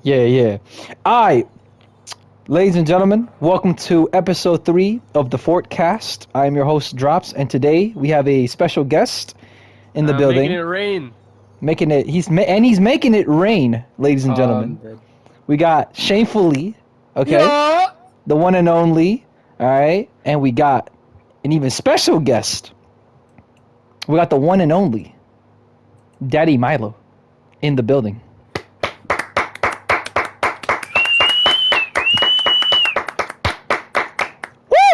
Yeah, yeah. All right, ladies and gentlemen, welcome to episode 3 of the FORTCAST. I am your host, Drops, and today we have a special guest in the Making it building, rain. making it. He's making it rain, ladies and gentlemen. Dead. We got Shamefuly, okay, Yeah. the one and only. All right, and we got an even special guest. We got the one and only Daddy Milo in the building.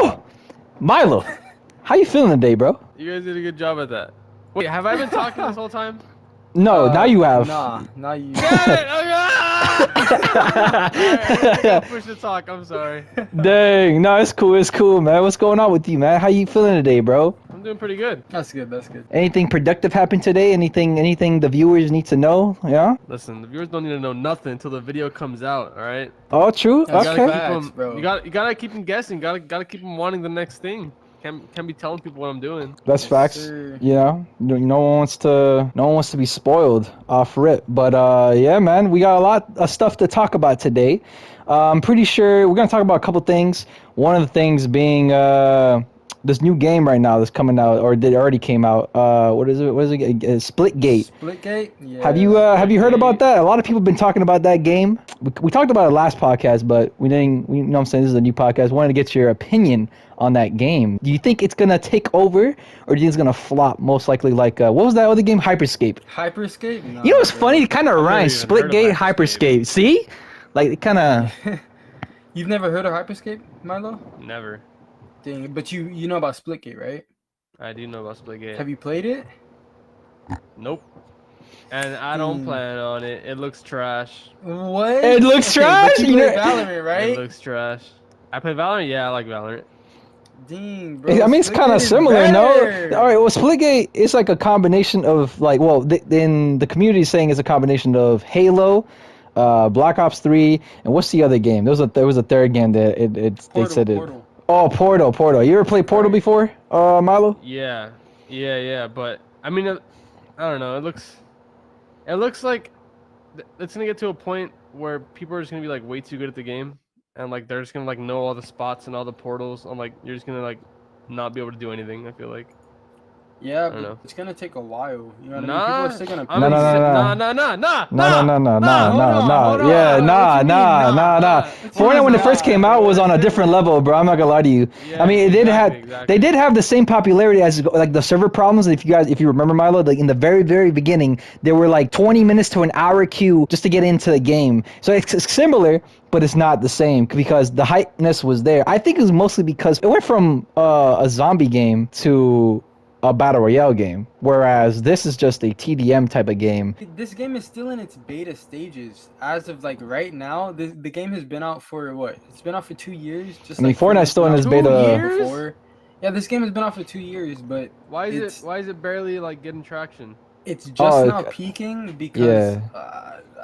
Woo! Milo, how you feeling today, bro? You guys did a good job at that. Wait, have I been talking this whole time? No, now you have. Nah, now you. Damn it! Alright, push the talk. I'm sorry. Dang, no, it's cool, man. What's going on with you, man? How you feeling today, bro? I'm doing pretty good. That's good. That's good. Anything productive happened today? Anything the viewers need to know? Yeah. Listen, the viewers don't need to know nothing until the video comes out. All right. Oh, true. That's Okay. Facts, bro. You gotta keep them guessing. Gotta keep them wanting the next thing. Can't be telling people what I'm doing. That's Yes, facts. sir. You know, no one wants to be spoiled off rip. But yeah, man, we got a lot of stuff to talk about today. I'm pretty sure we're gonna talk about a couple things. One of the things being this new game right now that's coming out, or that already came out. What is it? Splitgate. Splitgate. Yeah. Have you heard about that? A lot of people have been talking about that game. We talked about it last podcast, but we didn't. You know what I'm saying? This is a new podcast. Wanted to get your opinion on that game. Do you think it's gonna take over, or do you think it's gonna flop? Most likely, like what was that other game? Hyperscape. Hyperscape? Nah, You know what's bro. funny? It kind of never rhymes. even heard of Splitgate, Hyperscape. Hyperscape. See, like it kind of. You've never heard of Hyperscape, Milo? Never. Dang, but you know about Splitgate, right? I do know about Splitgate. Have you played it? Nope. And I don't plan on it. It looks trash. What? It looks trash? But You you play know- Valorant, right? It looks trash. I play Valorant. Yeah, I like Valorant. Dang, bro. I mean, it's kind Splitgate of is similar, no? better. All right, well, Splitgate is like a combination of, like, well, in the community is saying it's a combination of Halo, Black Ops 3, and what's the other game? There was a third game that they said it. Portal. Oh, Portal. You ever played Portal before, Milo? Yeah. But I mean, I don't know. It looks like it's gonna get to a point where people are just gonna be like way too good at the game, and like they're just gonna like know all the spots and all the portals, and like you're just gonna like not be able to do anything. I feel like. Yeah, don't know. but it's gonna take a while. You know what I mean? People Nah, are still gonna. I'm No, no, exa- no, nah. No. hold Yeah, on. nah. What you Fortnite mean, when it first nah, came out bro? was on a different level, bro. I'm not gonna lie to you. Yeah, I mean, it did exactly. they did have the same popularity as like the server problems. If you remember, Milo, like in the very beginning, there were like 20 minutes to an hour queue just to get into the game. So it's similar, but it's not the same because the hypeness was there. I think it was mostly because it went from a zombie game to a battle royale game, whereas this is just a TDM type of game. This game is still in its beta stages. As of like right now, the game has been out for what? It's been out for 2 years. Just I mean, like Fortnite's still in its 2 beta. years? before. Yeah, this game has been out for 2 years, but Why It's- is it barely like getting traction? it's just Oh, now okay. peaking because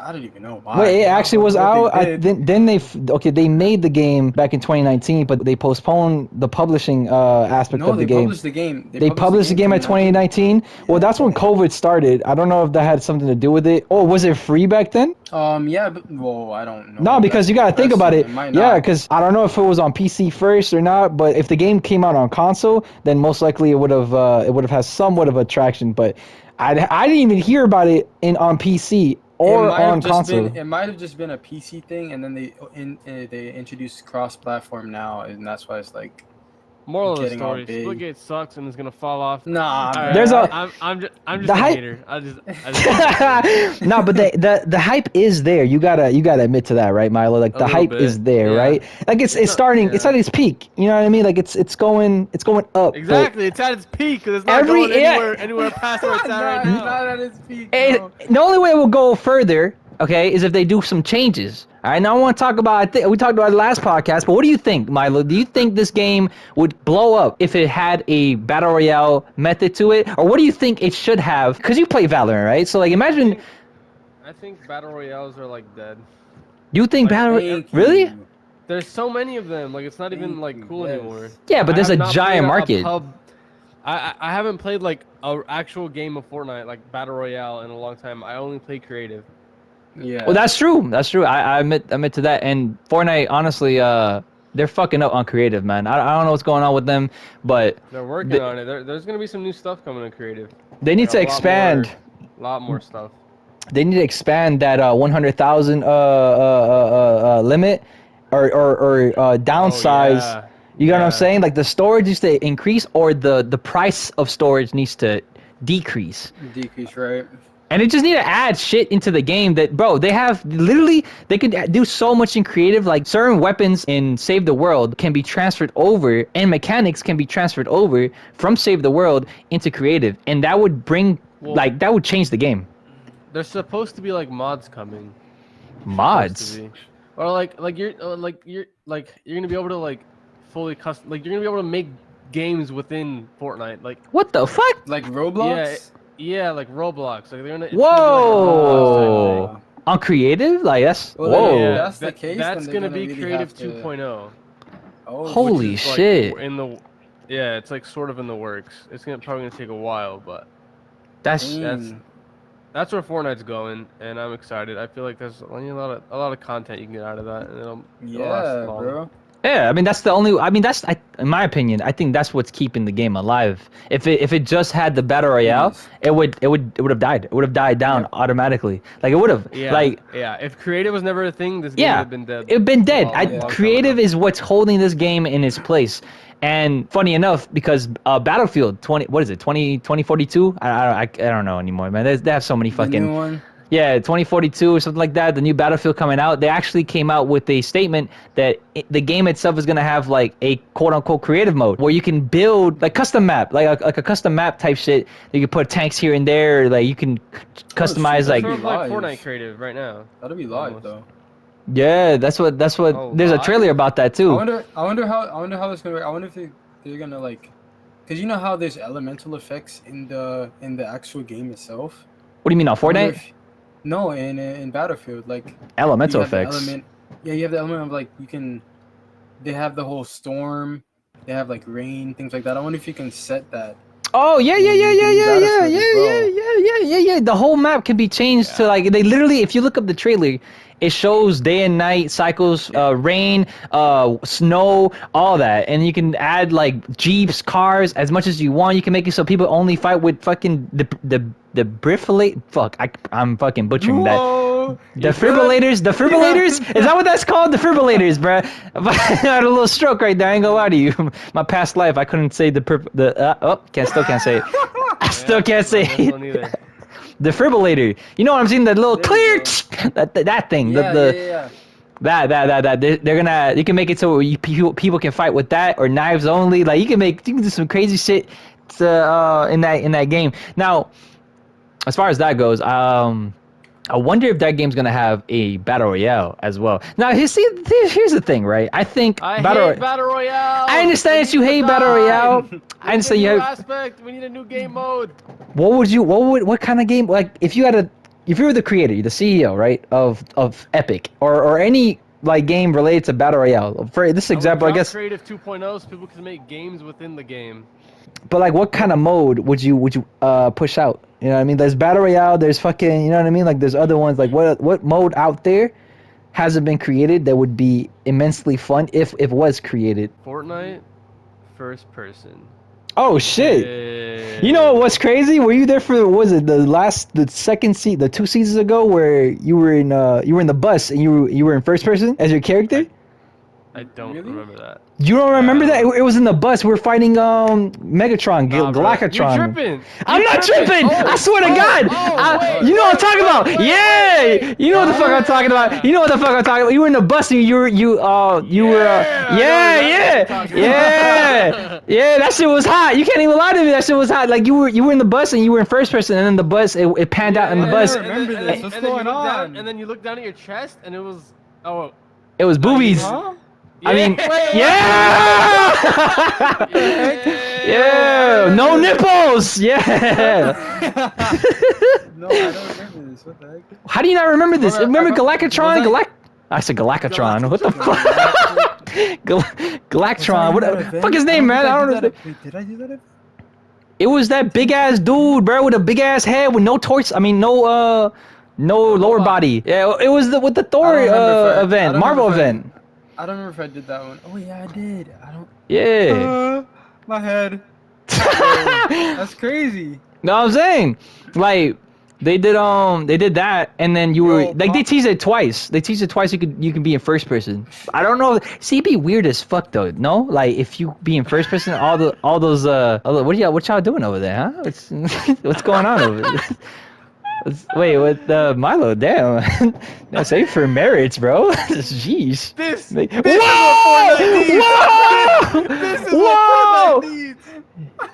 I don't even know why. Wait, it actually was out. What they did. Then they made the game back in 2019, but they postponed the publishing aspect No, of the they game. published the game. They published the game at 2019. Well, that's when COVID started. I don't know if that had something to do with it. Oh, was it free back then? Yeah, but well, I don't know. No, because That's you gotta the think about it. question. might Yeah, not. because I don't know if it was on PC first or not. But if the game came out on console, then most likely it would have had somewhat of attraction. But I didn't even hear about it on PC or on console. It might have just been a PC thing, and then they introduced cross-platform now, and that's why it's like. Moral of the Getting all story: big. Splitgate sucks and is gonna fall off. Nah, All man. right, There's a- I'm just the a hype- hater. I just No, but the hype is there. You gotta admit to that, right, Milo? Like A the little hype bit, is there, yeah. right? Like it's not- starting. yeah. It's at its peak. You know what I mean? Like it's going up. but exactly. It's at its peak because it's not Every- going yeah. anywhere past where it's at right Nah, now. not at its peak, the bro. only way it will go further, okay, is if they do some changes. All right, now I want to talk about. We talked about it last podcast, but what do you think, Milo? Do you think this game would blow up if it had a battle royale method to it, or what do you think it should have? Because you play Valorant, right? So like, imagine. I think battle royales are like dead. You think Like, battle? Thank Really? you. There's so many of them. Like it's not even Thank like you, cool yes. anymore. Yeah, but I there's have a not giant played market. pub. I haven't played like a actual game of Fortnite, like battle royale, in a long time. I only play creative. Yeah. Well, that's true. That's true. I admit to that. And Fortnite, honestly, they're fucking up on creative, man. I don't know what's going on with them, but They're working they, on it. There's gonna be some new stuff coming in creative. they need Like to expand. a lot more stuff. They need to expand that 100,000 limit, or downsize. Yeah. You know what I'm Yeah. saying? Like the storage needs to increase, or the price of storage needs to decrease. Decrease, right? And they just need to add shit into the game that, bro, they have literally, they could do so much in creative. Like certain weapons in Save the World can be transferred over, and mechanics can be transferred over from Save the World into creative. And that would bring, like, that would change the game. There's supposed to be like mods coming. Mods? Supposed to be. Or you're gonna be able to like fully custom, like you're gonna be able to make games within Fortnite. Like What the fuck? Like Roblox. yeah, like Roblox. Like they're gonna. It's Whoa! gonna be like On creative? Like, that's, Well, whoa. yeah. yeah, that's the case, That's then they're gonna gonna be really Creative have to- 2.0. Oh, Holy which is, like, shit. in the, yeah, it's like sort of in the works. It's probably gonna take a while, but That's, that's where Fortnite's going, and I'm excited. I feel like there's a lot of content you can get out of that, and it'll last yeah, long. bro. yeah, I mean, that's the only, I mean, that's, in my opinion, I think that's what's keeping the game alive. If it just had the Battle Royale, Yes. it would have died. It would have died down automatically. Like, it would have. Yeah, Like, yeah. If creative was never a thing, this game would yeah, have been dead. it'd been dead. a long time Creative ago. is what's holding this game in its place. And funny enough, because Battlefield 2042? I don't know anymore, man. They have so many The fucking, new one. yeah, 2042 or something like that. The new Battlefield coming out. They actually came out with a statement that the game itself is gonna have like a quote unquote creative mode where you can build like custom map, like a custom map type shit. You can put tanks here and there. Like you can customize shit, like. Sort of like live. Fortnite creative right now. That'll be live Almost. though. Yeah, that's what. Oh, There's a live? trailer about that too. I wonder how that's gonna work. I wonder if they're gonna like, cause you know how there's elemental effects in the actual game itself. What do you mean on I wonder Fortnite? if- No, in Battlefield, like Elemental you have the effects. yeah, you have the element of like you can. They have the whole storm. They have like rain, things like that. I wonder if you can set that. Oh yeah. Battlefield as The whole map can be changed to like they literally. If you look up the trailer, it shows day and night cycles, rain, snow, all that, and you can add like jeeps, cars as much as you want. You can make it so people only fight with fucking the defibrillators. Fuck, I'm fucking butchering that. Whoa! Defibrillators. Is that what that's called? Defibrillators, bruh. I had a little stroke right there. I ain't gonna lie to you. My past life, I couldn't say can't say it. I still can't say This it. one either. Defibrillator. You know what I'm saying? That little There you clear. That thing. Yeah, the yeah. that. They're gonna. You can make it so people can fight with that or knives only. Like you can do some crazy shit in that game. Now, as far as that goes, I wonder if that game's gonna have a battle royale as well. Now, here's the thing, right? I think I hate Battle Royale. I understand that you hate Battle Royale. I understand you new have. aspect. We need a new game mode. What kind of game? Like, if you were the creator, the CEO, right, of Epic or any like game related to battle royale. For this example, I guess. Creative 2.0, so people can make games within the game. But like, what kind of mode would you push out? You know what I mean? There's battle royale. There's fucking. You know what I mean? Like, there's other ones. Like, what mode out there hasn't been created that would be immensely fun if it was created? Fortnite, first person. Oh shit! You know what's crazy? Were you there for the second seat, the 2 seasons ago, where you were in the bus and you were in first person as your character? I don't remember that. You don't remember that? It was in the bus. We were fighting Megatron, ڳ𝐤𝐤𝐜𝐤. You're tripping. I'm not tripping. I swear to God. You know what I'm talking about? Yeah. You know what the fuck I'm talking about. You were in the bus and you were yeah. That shit was hot. You can't even lie to me. That shit was hot. Like you were in the bus and you were in first person, and then the bus it panned out in the bus. I remember this. What's going on? And then you look down at your chest, and it was It was boobies. Huh? I mean, no nipples. Yeah. No, I don't remember this. What the heck? How do you not remember this? Remember Was ڳ𝐤𝐜𝐜? I said ڳ𝐤𝐜𝐜. What the fuck? ڳ𝐤𝐜𝐜. What the fuck his name, man? I don't know. Did I do that? It was that big ass dude, bro, with a big ass head with no torso. I mean, no No lower body. Yeah, it was with the Thor event, Marvel event. I don't remember if I did that one. Oh yeah, I did. I don't. Yeah. My head. That's crazy. No, I'm saying, like, they did that, and then you were like, they teased it twice. They teased it twice. You can be in first person. I don't know. See, it'd be weird as fuck though. No, like if you be in first person, all those what y'all doing over there, huh? What's going on over there? Wait, with Milo? Damn, that's safe for marriage, bro. Jeez. This Whoa! Whoa! This is what Fortnite needs.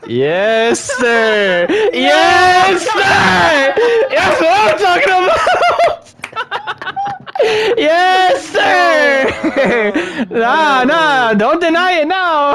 Yes, sir. Yes, sir. That's what I'm talking about. Yes, sir. Nah, don't deny it now.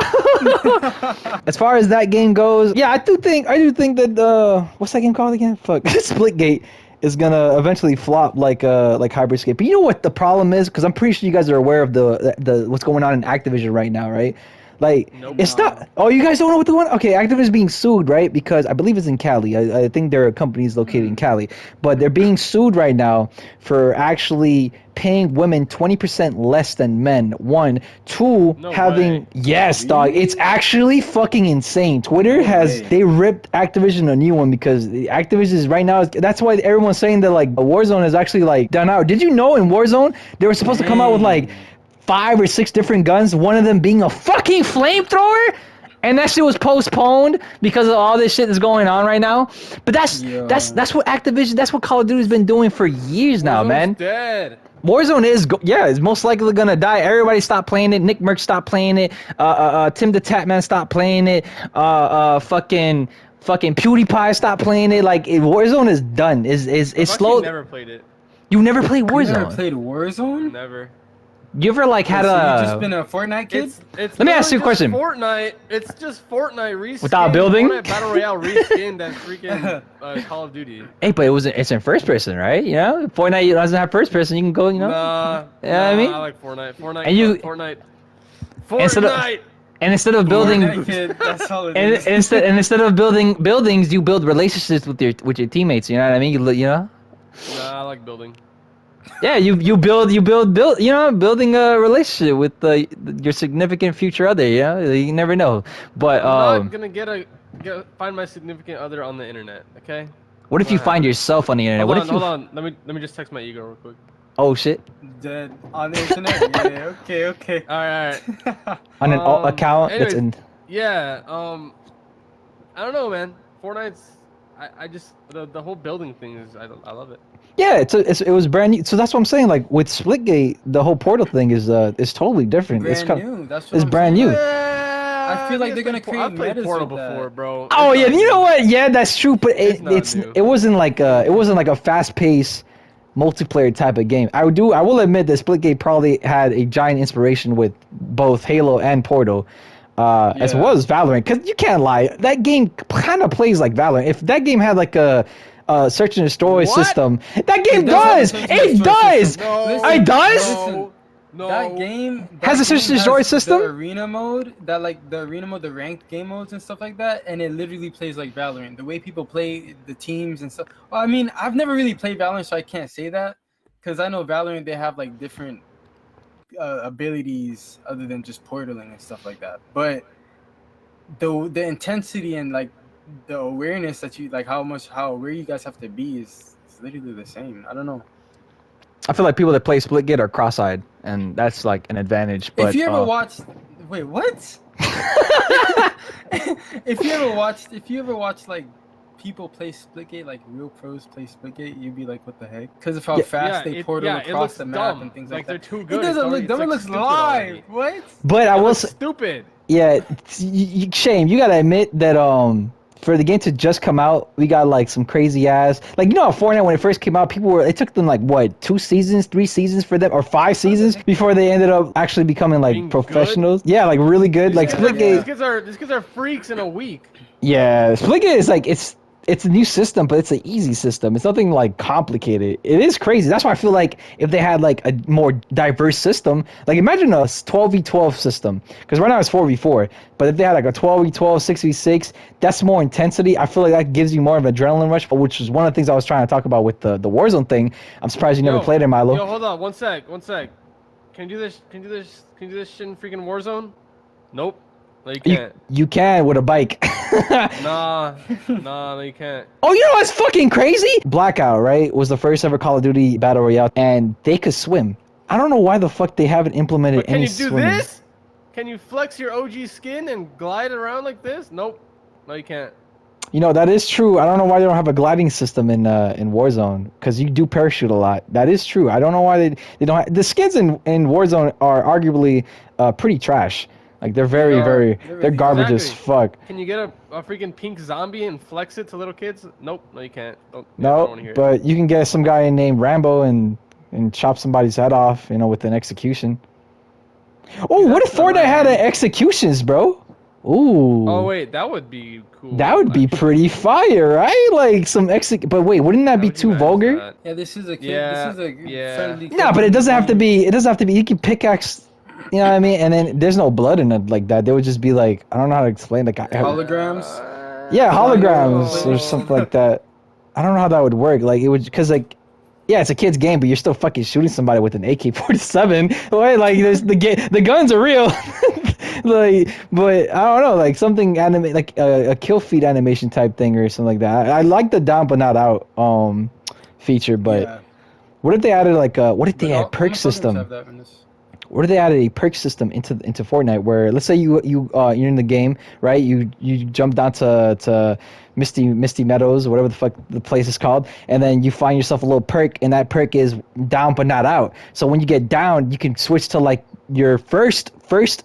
As far as that game goes, yeah, I do think that what's that game called again? Fuck, Splitgate is gonna eventually flop like Hyperscape. But you know what the problem is? Because I'm pretty sure you guys are aware of the what's going on in Activision right now, right? Like, it's not. Oh, you guys don't know what the one? Okay, Activision is being sued, right? Because I believe it's in Cali. I think there are companies located in Cali, but they're being sued right now for actually paying women 20% less than men. One, two, yes, dog. It's actually fucking insane. Twitter they ripped Activision a new one because Activision is right now. That's why everyone's saying that like Warzone is actually like done out. Did you know in Warzone they were supposed to come out with like 5 or 6 different guns, one of them being a fucking flamethrower, and that shit was postponed because of all this shit that's going on right now. But that's what Activision, that's what Call of Duty's been doing for years now, man. Dead. Warzone is most likely gonna die. Everybody stopped playing it. Nick Merckx stopped playing it. Tim the Tatman stopped playing it. Fucking PewDiePie stopped playing it. Like Warzone is done. It's slow. Never played it. You never played Warzone? You never played Warzone? Never. You ever like had you just been a Fortnite kid? It's Let me ask you a question. Fortnite. It's just Fortnite reskin. Without building? Fortnite Battle Royale reskin that's freaking Call of Duty. Hey, but it's in first person, right? You know, Fortnite doesn't have first person. You can go, you know. I mean, I like Fortnite. Fortnite. And instead of building, that's all it is. instead of building buildings, you build relationships with your teammates. You know what I mean? You know. Nah, I like building. Yeah, you build, you know, building a relationship with your significant future other. You know, you never know. But I'm not gonna find my significant other on the internet. Okay. What if you find yourself on the internet? Hold on. Let me just text my ego real quick. Oh shit. Dead on the internet. Yeah. Okay. All right. On an account anyways, that's in. Yeah. I don't know, man. Fortnite's. I just the whole building thing is I love it. Yeah, it was brand new. So that's what I'm saying. Like with Splitgate, the whole Portal thing is totally different. New. That's what it's I'm brand saying. new. I feel like they're gonna create I've played metas Portal with that. before, bro. Oh yeah, you know what? Yeah, that's true. But it wasn't like a fast-paced multiplayer type of game. I will admit that Splitgate probably had a giant inspiration with both Halo and Portal. As well as Valorant, because you can't lie, that game kind of plays like Valorant. If that game had like a search and destroy system, that game does. It does. It does. No. That game has a search and destroy system. The arena mode, the ranked game modes and stuff like that, and it literally plays like Valorant. The way people play the teams and stuff. Well, I mean, I've never really played Valorant, so I can't say that, because I know Valorant they have like different abilities other than just portaling and stuff like that. But the intensity and like the awareness that you like, how aware you guys have to be is literally the same. I don't know. I feel like people that play Splitgate are cross-eyed, and that's like an advantage. But if you ever watched, wait, what? if you ever watched like people play Splitgate, like real pros play Splitgate, you'd be like, what the heck? Because of how fast they portal across the map and things like that. They're too good. It doesn't look dumb. It looks live. What? But I will say, stupid. Yeah, Shame. You gotta admit that for the game to just come out, we got like some crazy ass, like, you know how Fortnite when it first came out, it took them like what, 2 seasons, 3 seasons for them, or 5 seasons before they ended up actually becoming like being professionals. Good? Yeah, like really good. Like Splitgate. These kids are freaks in a week. Yeah, Splitgate is like it's it's a new system, but it's an easy system. It's nothing like complicated. It is crazy. That's why I feel like if they had like a more diverse system, like imagine a 12v12 system, because right now it's 4v4. But if they had like a 12v12, 6v6, that's more intensity. I feel like that gives you more of an adrenaline rush, but which is one of the things I was trying to talk about with the Warzone thing. I'm surprised you never played it, Milo. Yo, hold on, one sec. Can you do this? Can you do this shit in freaking Warzone? Nope. No, you can't. You can with a bike. Nah, no, you can't. Oh, you know what's fucking crazy? Blackout, right, was the first ever Call of Duty Battle Royale, and they could swim. I don't know why the fuck they haven't implemented But can any you do swimming. this? Can you flex your OG skin and glide around like this? Nope. No, you can't. You know, that is true. I don't know why they don't have a gliding system in Warzone, because you do parachute a lot. That is true. I don't know why they don't have... The skins in Warzone are arguably pretty trash. Like, they're they're garbage as fuck. Can you get a freaking pink zombie and flex it to little kids? Nope. No, you can't. I don't No, wanna hear it. but you can get some guy named Rambo and chop somebody's head off, you know, with an execution. Oh, what if Fortnite had an executions, bro? Ooh. Oh wait, that would be cool. That would be pretty fire, right? Like some But wait, wouldn't that be too vulgar? Yeah, this is a kid. Yeah, This is a yeah. friendly. No, but it doesn't have to be. It doesn't have to be. You can pickaxe. You know what I mean? And then there's no blood in it like that. They would just be like, I don't know how to explain. Like Holograms. Yeah, holograms Oh. or something like that. I don't know how that would work. Like it would, because like, yeah, it's a kid's game, but you're still fucking shooting somebody with an AK-47. Right? Like the guns are real. Like, but I don't know, like something like a kill feed animation type thing or something like that. I like the down but not out feature, but Yeah. what if they added like what if they But had all perk programs system? have that in this. What if they added a perk system into Fortnite where, let's say you're in the game, right? You jump down to Misty Meadows or whatever the fuck the place is called, and then you find yourself a little perk, and that perk is down but not out. So when you get down, you can switch to like your first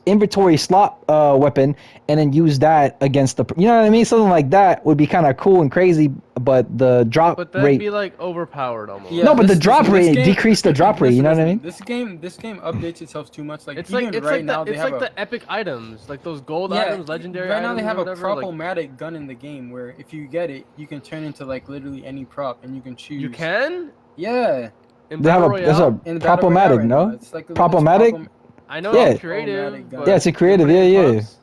inventory slot weapon, and then use that against the, you know what I mean? Something like that would be kind of cool and crazy, but the drop But that'd rate. be like overpowered almost. Yeah, No, but the this drop rate game- decreased the drop rate. You know what I mean? This game updates itself too much. Like It's even like it's right like now the, they it's have like a, the epic items, like those gold yeah, items, legendary right now items. they have or a whatever, like, problematic gun in the game where if you get it, you can turn into like literally any prop and you can choose. you can. Yeah. In They have Battle there's Royale? In the Battle Royale problematic, right now, no? it's like Problematic? I know Yeah. it's creative. Automatic gun. But Yeah, it's a creative, you put it in yeah. props?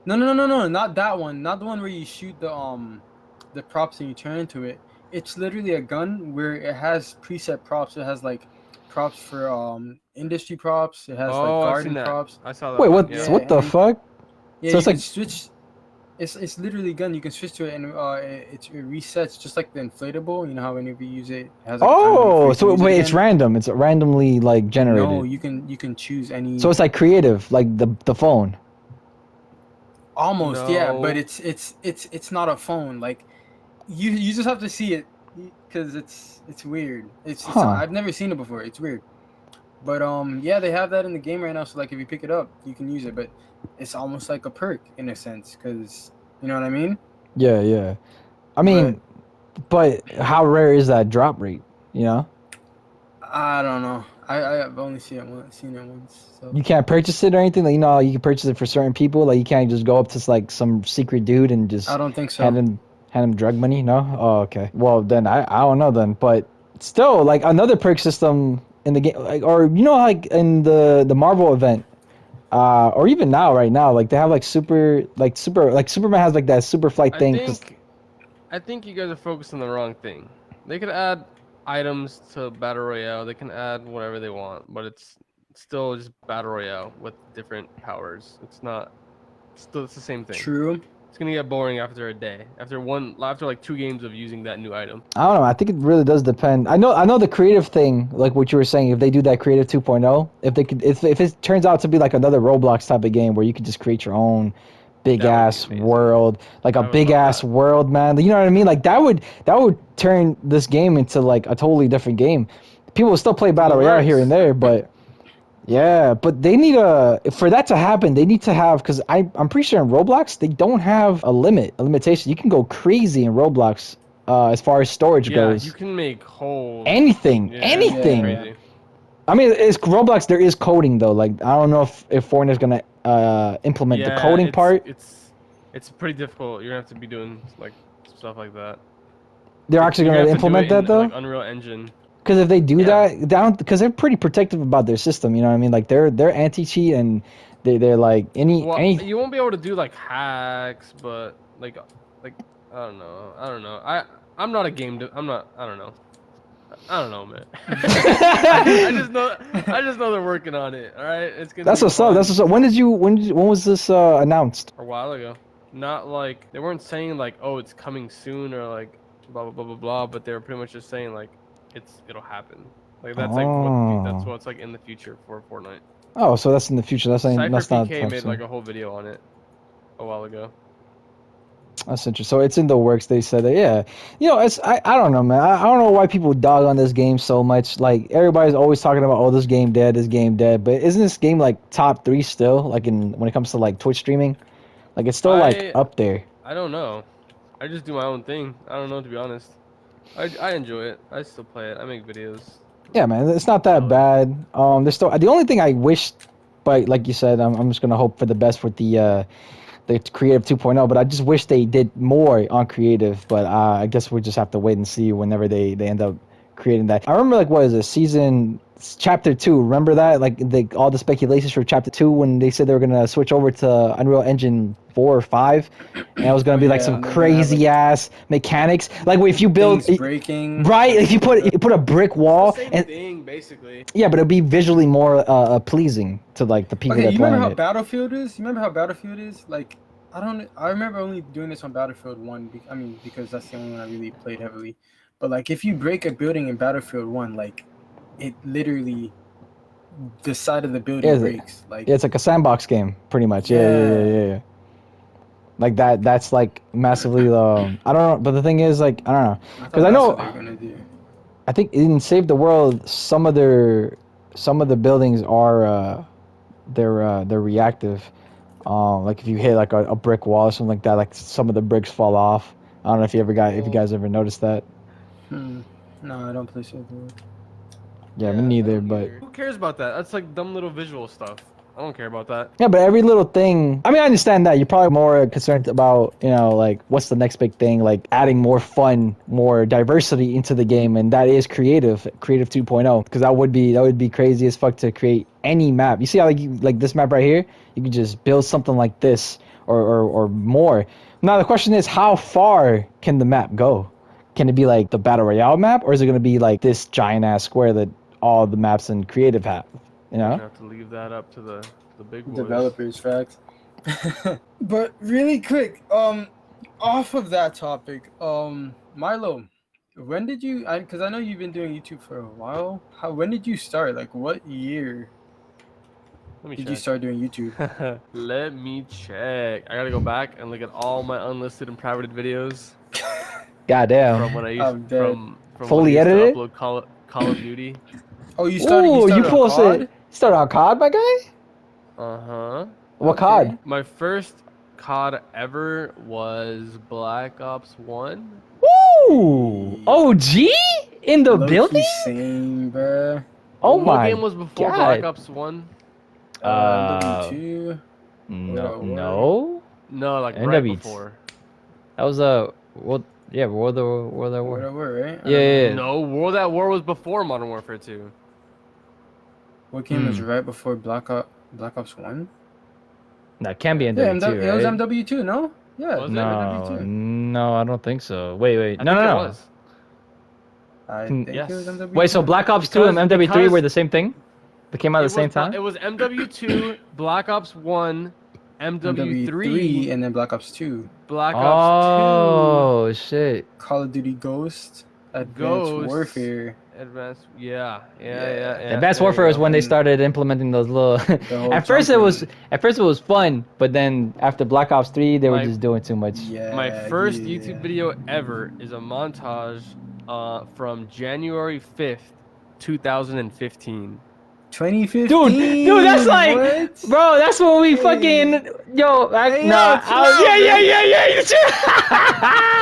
No, not that one. Not the one where you shoot the props and you turn into it. It's literally a gun where it has preset props. It has like props for industry props. It has Oh, like I've garden seen that. props. I saw that. Wait, one, what? yeah. What the and- fuck? Yeah, So you it's can like- switch. It's literally a gun. You can switch to it and it resets just like the inflatable. You know how whenever you use it, it has like, Oh, time so use it wait, it's again? random. It's randomly like generated. No, you can choose any. So it's like creative, like the phone. Almost, yeah, No. but it's not a phone. Like you just have to see it because it's weird. It's Huh. I've never seen it before. It's weird. But yeah, they have that in the game right now. So like if you pick it up, you can use it. But it's almost like a perk in a sense, because you know what I mean. Yeah, yeah. I mean, but how rare is that drop rate? You know, I don't know. I've only seen it once. So you can't purchase it or anything. Like, you know, you can purchase it for certain people. Like you can't just go up to like some secret dude and just I don't think so. hand him drug money. No. Oh, okay. Well, then I don't know then. But still, like another perk system in the game, like, or you know, like in the Marvel event. Or even now, right now, like they have like Superman has like that super flight thing. I think you guys are focused on the wrong thing. They could add items to Battle Royale. They can add whatever they want, but it's still just Battle Royale with different powers. It's the same thing. True. It's gonna get boring after a day. After like 2 games of using that new item. I don't know. I think it really does depend. I know the creative thing, like what you were saying. If they do that creative 2.0, if it turns out to be like another Roblox type of game where you could just create your own big That would be ass amazing. world, like I a would big love ass that. world, man. You know what I mean? Like that would turn this game into like a totally different game. People will still play Battle Royale here and there, but yeah, but they need for that to happen, they need to have, because I'm pretty sure in Roblox they don't have a limitation. You can go crazy in Roblox as far as storage Yeah, goes. you can make whole Anything. Yeah. Crazy. I mean, it's Roblox. There is coding though. Like I don't know if Fortnite's gonna implement the coding part. It's pretty difficult. You're gonna have to be doing like stuff like that. They're actually You're going to have do implement it that in, though. like Unreal Engine. Because if they do Yeah. that, down because they're pretty protective about their system. You know what I mean? Like they're anti-cheat and they're like Well, any. you won't be able to do like hacks, but like I don't know. I'm not a game. I'm not. I don't know. I don't know, man. I just know they're working on it. All right, it's gonna. That's be what's up. fun. That's what's up. When was this announced? A while ago. Not like they weren't saying like, oh, it's coming soon or like blah blah blah blah blah, but they were pretty much just saying like it'll happen. Like that's Oh. what's like in the future for Fortnite. Oh, so that's in the future. That's Cypher that's not. PK made like a whole video on it a while ago. That's interesting. So it's in the works. They said that, yeah. You know, I don't know, man. I don't know why people dog on this game so much. Like everybody's always talking about, oh, this game dead, this game dead. But isn't this game like top 3 still? Like when it comes to like Twitch streaming, like it's still like up there. I don't know. I just do my own thing. I don't know, to be honest. I enjoy it. I still play it. I make videos. Yeah, man. It's not that bad. There's still the only thing I wish, but like you said, I'm just gonna hope for the best with the creative 2.0, but I just wish they did more on creative. But I guess we just have to wait and see whenever they end up creating that. I remember like what is it, chapter 2? Remember that, like all the speculations for chapter 2 when they said they were gonna switch over to Unreal Engine 4 or 5, and it was gonna be like some crazy ass mechanics. Like if you build breaking, right, if you put a brick wall Same and thing basically. yeah, but it'd be visually more pleasing to like the people okay, that you play remember how it. Battlefield is? You remember how Battlefield is? Like, I remember only doing this on Battlefield 1. I mean, because that's the only one I really played heavily. But like, if you break a building in Battlefield 1, like, it literally, the side of the building breaks. Like, yeah, it's like a sandbox game, pretty much. Yeah. Like that's like massively. I don't know, but the thing is, like, I don't know, because I know. What they're gonna do. I think in Save the World, some of the buildings are they're reactive. Like if you hit like a brick wall or something like that, like some of the bricks fall off. I don't know if you guys ever noticed that. No, I don't play Save the World. Yeah, me neither. But who cares about that? That's like dumb little visual stuff. I don't care about that. yeah, but every little thing. I mean, I understand that you're probably more concerned about, you know, like what's the next big thing, like adding more fun, more diversity into the game, and that is creative 2.0, because that would be crazy as fuck to create any map. You see how like this map right here, you could just build something like this or more. Now the question is, how far can the map go? Can it be like the Battle Royale map, or is it gonna be like this giant ass square that all the maps in creative have? You know? You have to leave that up to the big boys. Developers, facts. But really quick, off of that topic, Milo, when did you? Because I know you've been doing YouTube for a while. When did you start? Like, what year did you start doing YouTube? Let me check. I gotta go back and look at all my unlisted and privated videos Goddamn. from when I used from fully when I used edited. to upload Call of Duty. Oh, you started on COD? Started on COD, my guy? Uh-huh. What COD? My first COD ever was Black Ops 1. Woo! OG in the building? Same, bruh. Oh What my game was before God. Black Ops 1? MW2. No. No, like NW2. right before. That was World at War. World at War, right? Yeah. No, World at War was before Modern Warfare 2. What game was right before Black Ops 1? That can be Yeah, NW2, right? it was MW2, no? Yeah. Was it No, MW2? no, I don't think so. Wait. I No. think it was. I think Yes. it was MW2. Wait, so Black Ops 2 and MW3 because were the same thing? They came out at the same time? It was MW2, Black Ops 1, MW3, and then Black Ops 2. Black Ops Oh, shit. Call of Duty Ghost, Advanced Ghost. Warfare. 2. Advanced, yeah. Advanced there Warfare you is go. when they started implementing those little. whole At first jumping. it was fun, but then after Black Ops 3, they were My- just doing too much. Yeah. My first YouTube video ever is a montage from January 5th, 2015. 2015. Dude, that's like, what? bro, that's when we fucking, Hey, yeah.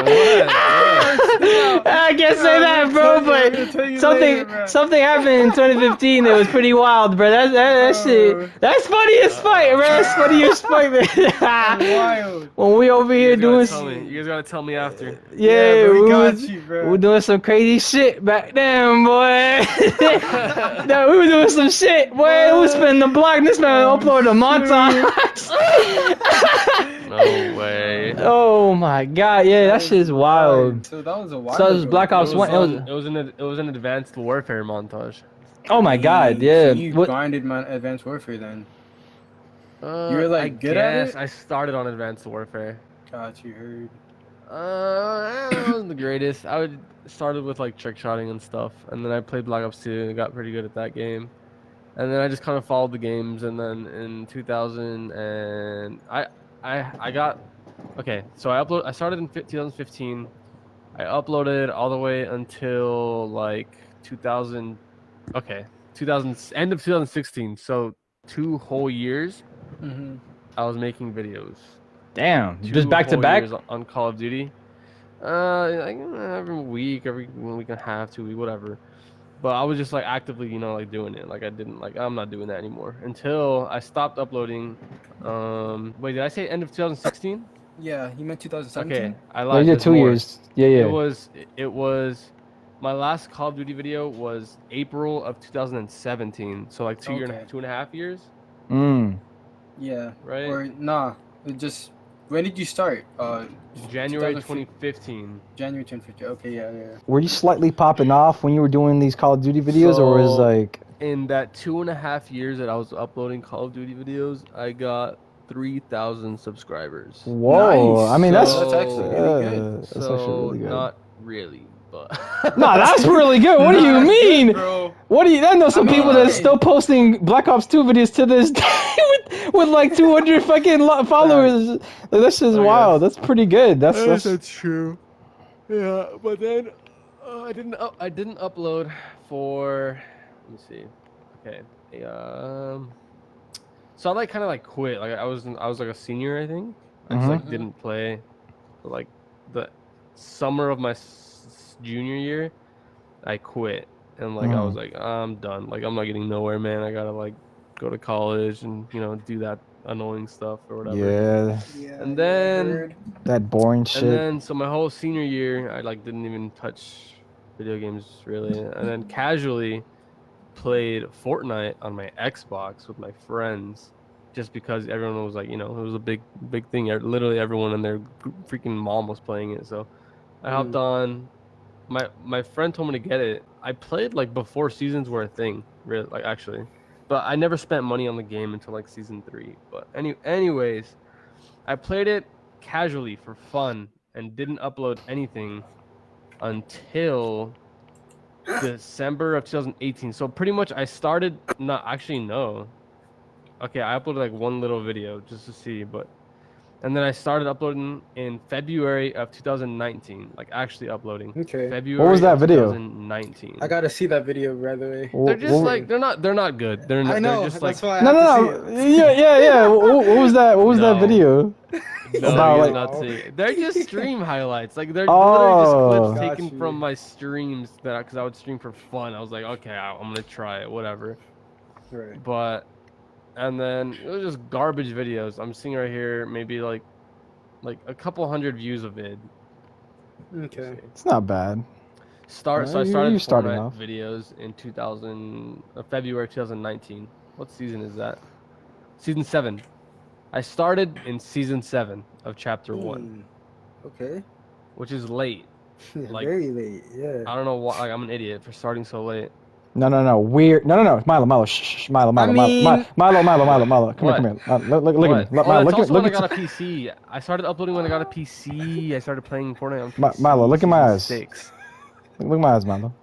What? I can't say that, bro. But something happened in 2015 that was pretty wild, bro. That shit. That's funny as fuck, bro. That's funny as fuck, man. Wild. When we over here doing, You guys gotta tell me after. yeah, bro, we we got was, you, bro. we were doing some crazy shit back then, boy. No, we were doing some shit, boy. We was spinning the block. This man uploaded a montage. No way. Oh my god, yeah, that shit's wild. So that was a while. So it was ago. Black Ops 1. It was an advanced warfare montage. Oh my god, yeah. So you What- grinded my Advanced Warfare then. You were, like, good at it? I started on advanced warfare. Got you heard. It wasn't the greatest. I would started with like trick shotting and stuff, and then I played Black Ops 2 and got pretty good at that game. And then I just kind of followed the games, and then in 2000 and I got okay. So I started in 2015. I uploaded all the way until like 2000. Okay, 2000 end of 2016. So 2 whole years. Mm-hmm. I was making videos. Damn, 2 just back to whole back. years on Call of Duty. Like every week, every week and a half, 2 weeks, whatever. But I was just like actively, like doing it. Like I didn't like I'm not doing that anymore until I stopped uploading. Wait, did I say end of 2016? Yeah, you meant 2017. Okay, I Oh, lied. yeah, there's 2 more. years. Yeah, yeah. It was my last Call of Duty video was April of 2017. So like 2.5 years. Mm. Yeah. Right. Or nah, it just when did you start? January 2015. 2015. January 2015. Okay, yeah. Were you slightly popping off when you were doing these Call of Duty videos, or was So- like? In that 2.5 years that I was uploading Call of Duty videos, I got 3,000 subscribers. Whoa! Nice. I mean, that's So- That's actually really good. That's actually really good. Not really, but No, that's really good. What do you Nah, mean? good, bro. What do you? I know some I mean, people that's hey. still posting Black Ops 2 videos to this day with like 200 fucking followers. Like, that's just I wild. guess. That's pretty good. That's true. Yeah, but then I didn't upload for. Let me see. Okay. So I like kind of like quit. Like I was like a senior, I think. I just like Mhm. didn't play for like the summer of my junior year. I quit and like I was like I'm done. Like I'm not getting nowhere, man. I gotta like go to college and do that annoying stuff or whatever. yeah, Yeah. And then- heard. that boring shit. And then so my whole senior year, I like didn't even touch video games really, and then casually played Fortnite on my Xbox with my friends, just because everyone was like, it was a big thing. Literally everyone and their freaking mom was playing it, so I hopped on. My friend told me to get it. I played like before seasons were a thing, really, like actually, but I never spent money on the game until like season 3. But anyways, I played it casually for fun and didn't upload anything until December of 2018. So pretty much I started not actually no. Okay, I uploaded like one little video just to see, and then I started uploading in February of 2019, like actually uploading. Okay. February. What was that of video? 2019. I gotta see that video, by the way. They're just What- like they're not good. They're I know. They're just like That's why I No, have no, to see no. it. Yeah. What was that? What was that No. video? no, about, you're like- not seeing. They're just stream highlights. Like they're Oh. literally just clips Got taken you. from my streams because I would stream for fun. I was like, okay, I'm gonna try it, whatever. Right. But and then it was just garbage videos. I'm seeing right here maybe like a couple hundred views of vid. Okay. It's not bad. So I You're started starting Fortnite off. videos in February 2019. What season is that? Season 7. I started in season 7 of chapter 1, Okay. which is late. Like- Very late. Yeah. I don't know why. Like I'm an idiot for starting so late. No. Weird. No. Milo. Shh. Milo. mean- Milo. Come What? here. Look What? at me. Oh, Milo, that's also when I at got a PC. I started uploading when I got a PC. I started playing Fortnite on PC. Milo, look at my season eyes. 6. Look at my eyes, Milo.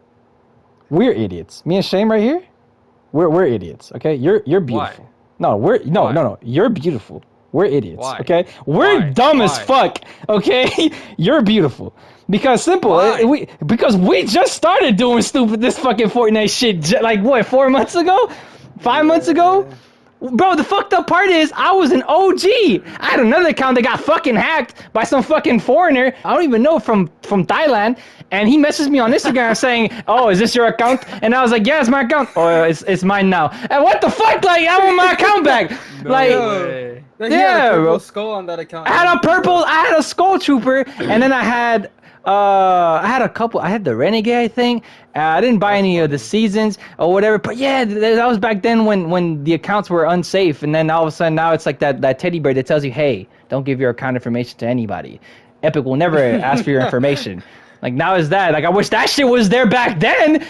We're idiots. Me and Shane right here. We're idiots. Okay. You're beautiful. Why? No. No. Why? No. You're beautiful. We're idiots. Why? Okay. We're Why? dumb as Why? fuck. Okay. You're beautiful. Because simple. Why? Because we just started doing this fucking Fortnite shit. Like what? 4 months ago? 5 months ago? Bro, the fucked up part is I was an OG. I had another account that got fucking hacked by some fucking foreigner. I don't even know from Thailand. And he messages me on Instagram saying, "Oh, is this your account?" And I was like, "Yeah, it's my account." "Oh, it's mine now." And what the fuck? Like, I want my account back. No Like, way. Like, he had yeah, a purple bro. skull on that account. I had a skull trooper, and then I had a couple. I had the renegade, I think. I didn't buy any of the seasons or whatever. But yeah, that was back then when the accounts were unsafe, and then all of a sudden now it's like that teddy bear that tells you, "Hey, don't give your account information to anybody. Epic will never ask for your information." Like, now is that. Like, I wish that shit was there back then.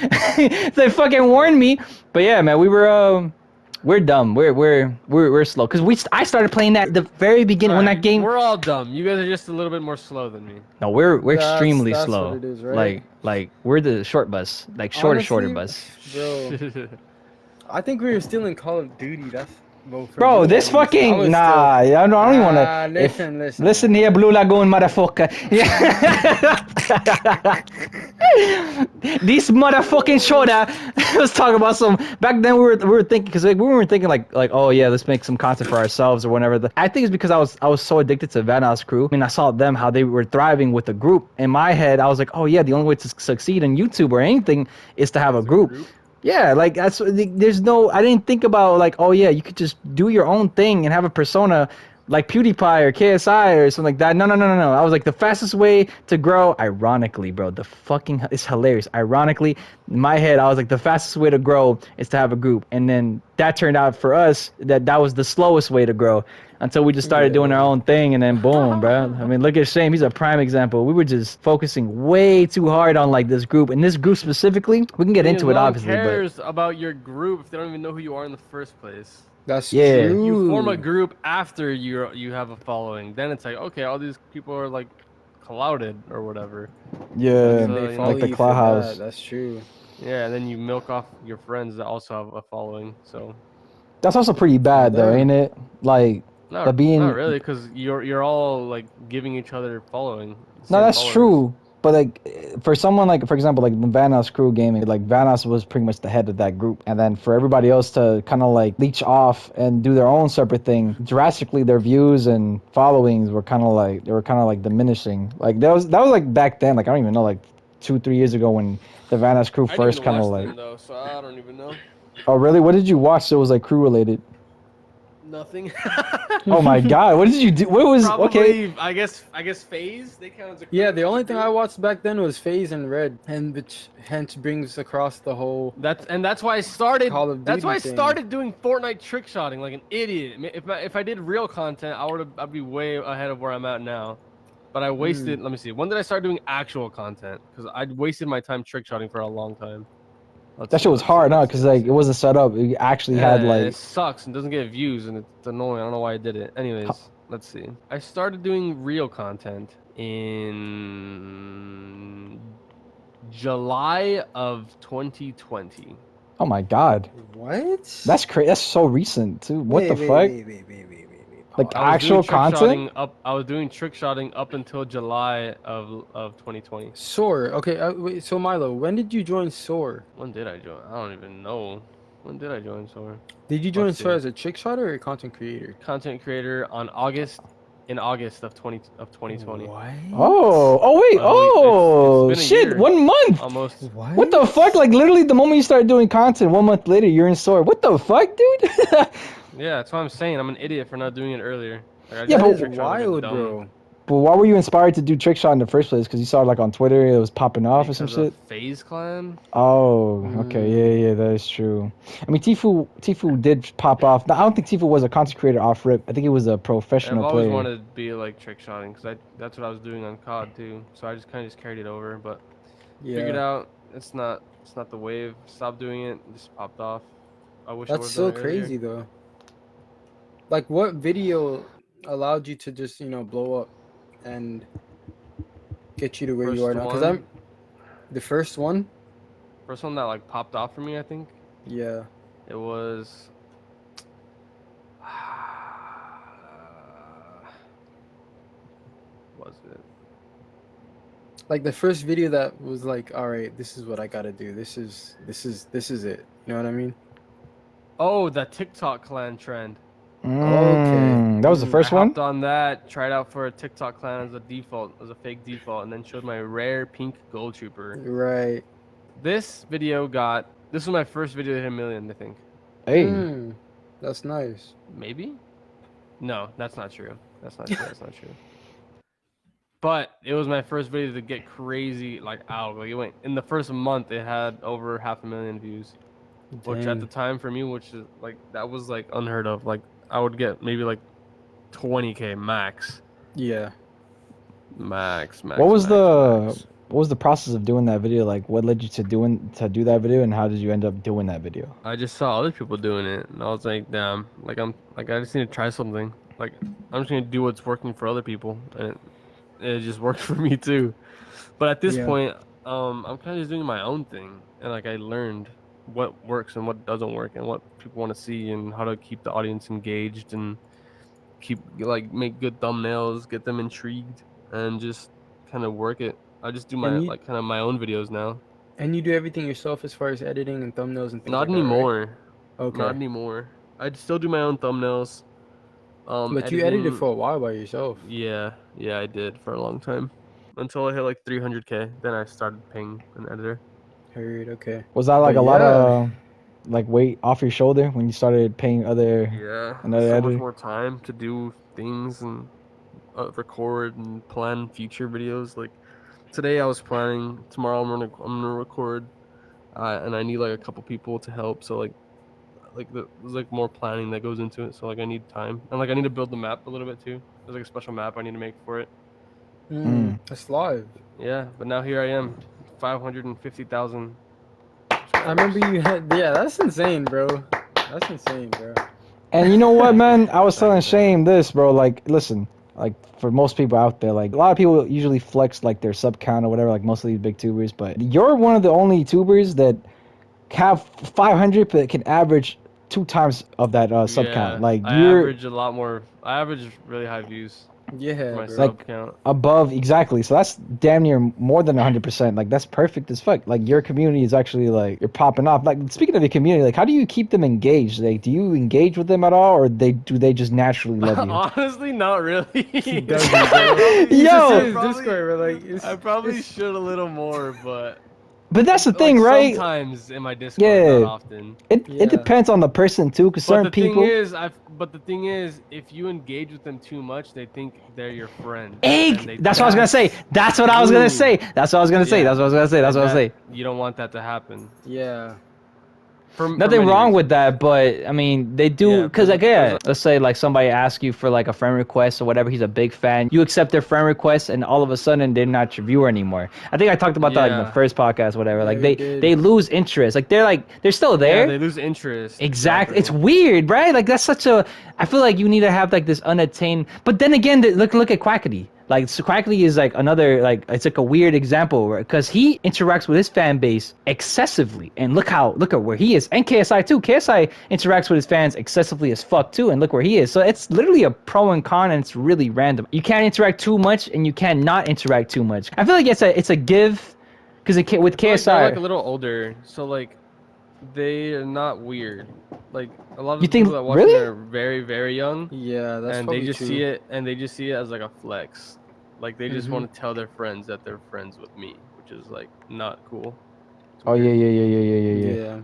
They fucking warned me. But yeah, man, we're dumb. We're slow. Cause I started playing that at the very beginning when that game. We're all dumb. You guys are just a little bit more slow than me. No, we're extremely That's slow. what it is, right? Like we're the short bus, like shorter Honestly, bus. Bro, I think we were still in Call of Duty. That's Bro, this fucking I don't even wanna. Listen here, Blue Lagoon motherfucker. This motherfucking shoulder. Let's talk about some. Back then we were thinking, because we weren't thinking like oh yeah, let's make some content for ourselves or whatever. I think it's because I was so addicted to Vanoss Crew. I mean, I saw them how they were thriving with a group. In my head, I was like, oh yeah, the only way to succeed in YouTube or anything is to have a group. Yeah, like that's there's no. I didn't think about like, oh yeah, you could just do your own thing and have a persona like PewDiePie or KSI or something like that. No. I was like, the fastest way to grow, ironically, bro, it's hilarious. Ironically, in my head, I was like, the fastest way to grow is to have a group. And then that turned out for us that was the slowest way to grow until we just started doing our own thing. And then boom, bro. I mean, look at Shame. He's a prime example. We were just focusing way too hard on like this group. And this group specifically, we can get into it obviously. No one cares about your group if they don't even know who you are in the first place. That's true. You form a group after you have a following. Then it's like, okay, all these people are like clouded or whatever. Yeah, They follow like the Claw House. That's true. Yeah, and then you milk off your friends that also have a following. So That's also pretty bad though, ain't it? Like not not really, because you're all like giving each other following. No, that's true. But like for someone like, for example, like the Vanoss Crew gaming, like Vanoss was pretty much the head of that group, and then for everybody else to kind of like leech off and do their own separate thing, drastically their views and followings were kind of like diminishing. Like that was like back then, like I don't even know, like 2-3 years ago when the Vanoss Crew first kind of like. Though, so I don't even know. Oh really? What did you watch that was like crew related? Nothing. Oh my god! What did you do? What was Probably, I guess FaZe. They count as a Yeah, the only thing I watched back then was FaZe and Red, and which hence brings across the whole. That's why I started. Call of Duty That's why I thing. started doing Fortnite trick shotting like an idiot. If I did real content, I'd be way ahead of where I'm at now. But I wasted. Let me see. When did I start doing actual content? Because I wasted my time trick shotting for a long time. That shit was hard, huh? Because like it wasn't set up. It actually had like. It sucks and doesn't get views and it's annoying. I don't know why I did it. Anyways, let's see. I started doing real content in July of 2020. Oh my god. What? That's crazy. That's so recent too. What the fuck? Wait. Like actual content? I was doing trick shotting up until July of 2020. SoaR. Okay, wait, so Milo, when did you join SoaR? When did I join? I don't even know. When did I join SoaR? Did you join SoaR as a trick shotter or a content creator? Content creator in August of 2020. What? Oh wait, it's been a shit, year. 1 month. Almost. What the fuck? Like literally the moment you start doing content, 1 month later you're in SoaR. What the fuck, dude? Yeah, that's what I'm saying. I'm an idiot for not doing it earlier. Like, Yeah, but That is wild, bro. But why were you inspired to do trick shot in the first place? Because you saw it like on Twitter, it was popping off or some shit. FaZe Clan. Oh, okay, yeah, that is true. I mean, Tfue did pop off. Now, I don't think Tfue was a content creator off rip. I think he was a professional I've always player. wanted to be like trick shotting because that's what I was doing on COD too. So I just kind of carried it over, but figured out it's not the wave. Stopped doing it. Just popped off. I wish That's so crazy though. Like, what video allowed you to just blow up and get you to where you are now? Because the first one that like popped off for me, I think. Yeah. It was. Was it? Like the first video that was like, all right, this is what I gotta do. This is it. You know what I mean? Oh, the TikTok clan trend. Okay. That was the first I one. hopped on that, tried out for a TikTok clan as a default, as a fake default, and then showed my rare pink gold trooper. Right. This was my first video that hit 1 million, I think. Hey, That's nice. Maybe? No, that's not true. That's not true. That's not true. But it was my first video to get crazy, like out. Like it went in the first month, it had over 500,000 views, which at the time for me, which is like that was like unheard of. Like I would get maybe like 20K max. Yeah. Max. what was max. the process of doing that video? Like, what led you to do that video, and how did you end up doing that video? I just saw other people doing it, and I was like, damn, like I just need to try something. Like I'm just gonna do what's working for other people, and it just worked for me too. But at this point, I'm kind of just doing my own thing, and like I learned what works and what doesn't work, and what people want to see, and how to keep the audience engaged, and make good thumbnails, get them intrigued, and just kind of work it. I just do my kind of my own videos now. And you do everything yourself as far as editing and thumbnails and things Not like anymore. that, right? Okay. Not anymore. I still do my own thumbnails. But you edited for a while by yourself. Yeah, I did for a long time. Until I hit like 300K. Then I started paying an editor. Heard, okay. Was that like a lot of like weight off your shoulder when you started paying other So editor? much more time to do things and record and plan future videos. Like today I was planning, tomorrow I'm gonna record, and I need like a couple people to help. So there's like more planning that goes into it. So like I need time, and like I need to build the map a little bit too. There's like a special map I need to make for it. That's live. Yeah, but now here I am, 550,000. I remember you had, that's insane, bro. That's insane, bro. And you know what, man? I was telling Shame this, bro. Like, listen, like for most people out there, like a lot of people usually flex like their sub count or whatever, like most of these big tubers. But you're one of the only tubers that have 500 but can average 2 times of that sub count. Like I average a lot more. I average really high views. Yeah, my bro. sub count. Above, exactly. So that's damn near more than 100%. Like that's perfect as fuck. Like your community is actually like you're popping off. Like speaking of your community, like how do you keep them engaged? Like do you engage with them at all, or do they just naturally love you? Honestly, not really. He doesn't, Yo, Discord, bro, like, I probably should a little more, but that's the thing, right? Sometimes in my Discord, not often. It depends on the person too, because certain people. But the thing is, if you engage with them too much, they think they're your friend. That's what I was gonna say. That's what I was gonna say. That's what I was gonna say. That's what I was gonna say. That's what I was gonna say. You don't want that to happen. Yeah. Nothing wrong with that, but I mean they do because let's say like somebody asks you for like a friend request or whatever, he's a big fan, you accept their friend request and all of a sudden they're not your viewer anymore. I think I talked about that in the first podcast, whatever. Like they lose interest. Like they're still there. Yeah, they lose interest. Exactly. It's weird, right? Like that's such a. I feel like you need to have like this unattained. But then again, look at 𝐂𝐤𝐤𝐜. Like so 𝐂𝐤𝐤𝐜 is like another like it's like a weird example because he interacts with his fan base excessively, and look at where he is, and KSI too. KSI interacts with his fans excessively as fuck too, and look where he is. So it's literally a pro and con, and it's really random. You can't interact too much, and you can't not interact too much. I feel like it's a give, because with KSI they're like a little older, so like they are not weird. Like a lot of the people that watch it are very, very young. Yeah, that's and they just see it, as like a flex. Like they just want to tell their friends that they're friends with me, which is like not cool. Oh yeah.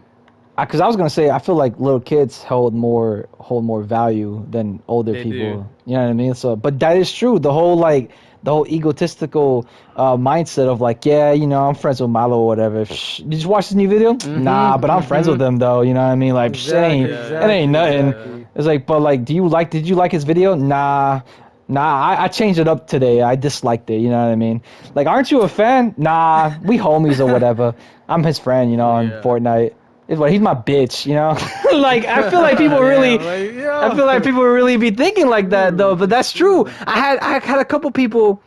Because I was gonna say I feel like little kids hold more value than older people. Do. You know what I mean? So, but that is true. The whole egotistical mindset of like, yeah, you know, I'm friends with Milo or whatever. Did you watch this new video? Nah, but I'm friends with them though. You know what I mean? Like, it ain't nothing. It's like, but like, did you like his video? Nah, I changed it up today. I disliked it. You know what I mean? Like, aren't you a fan? Nah, we homies or whatever. I'm his friend, you know, on Fortnite. He's my bitch, you know. Like I feel like people I feel like people really be thinking like that though. But that's true. I had a couple people,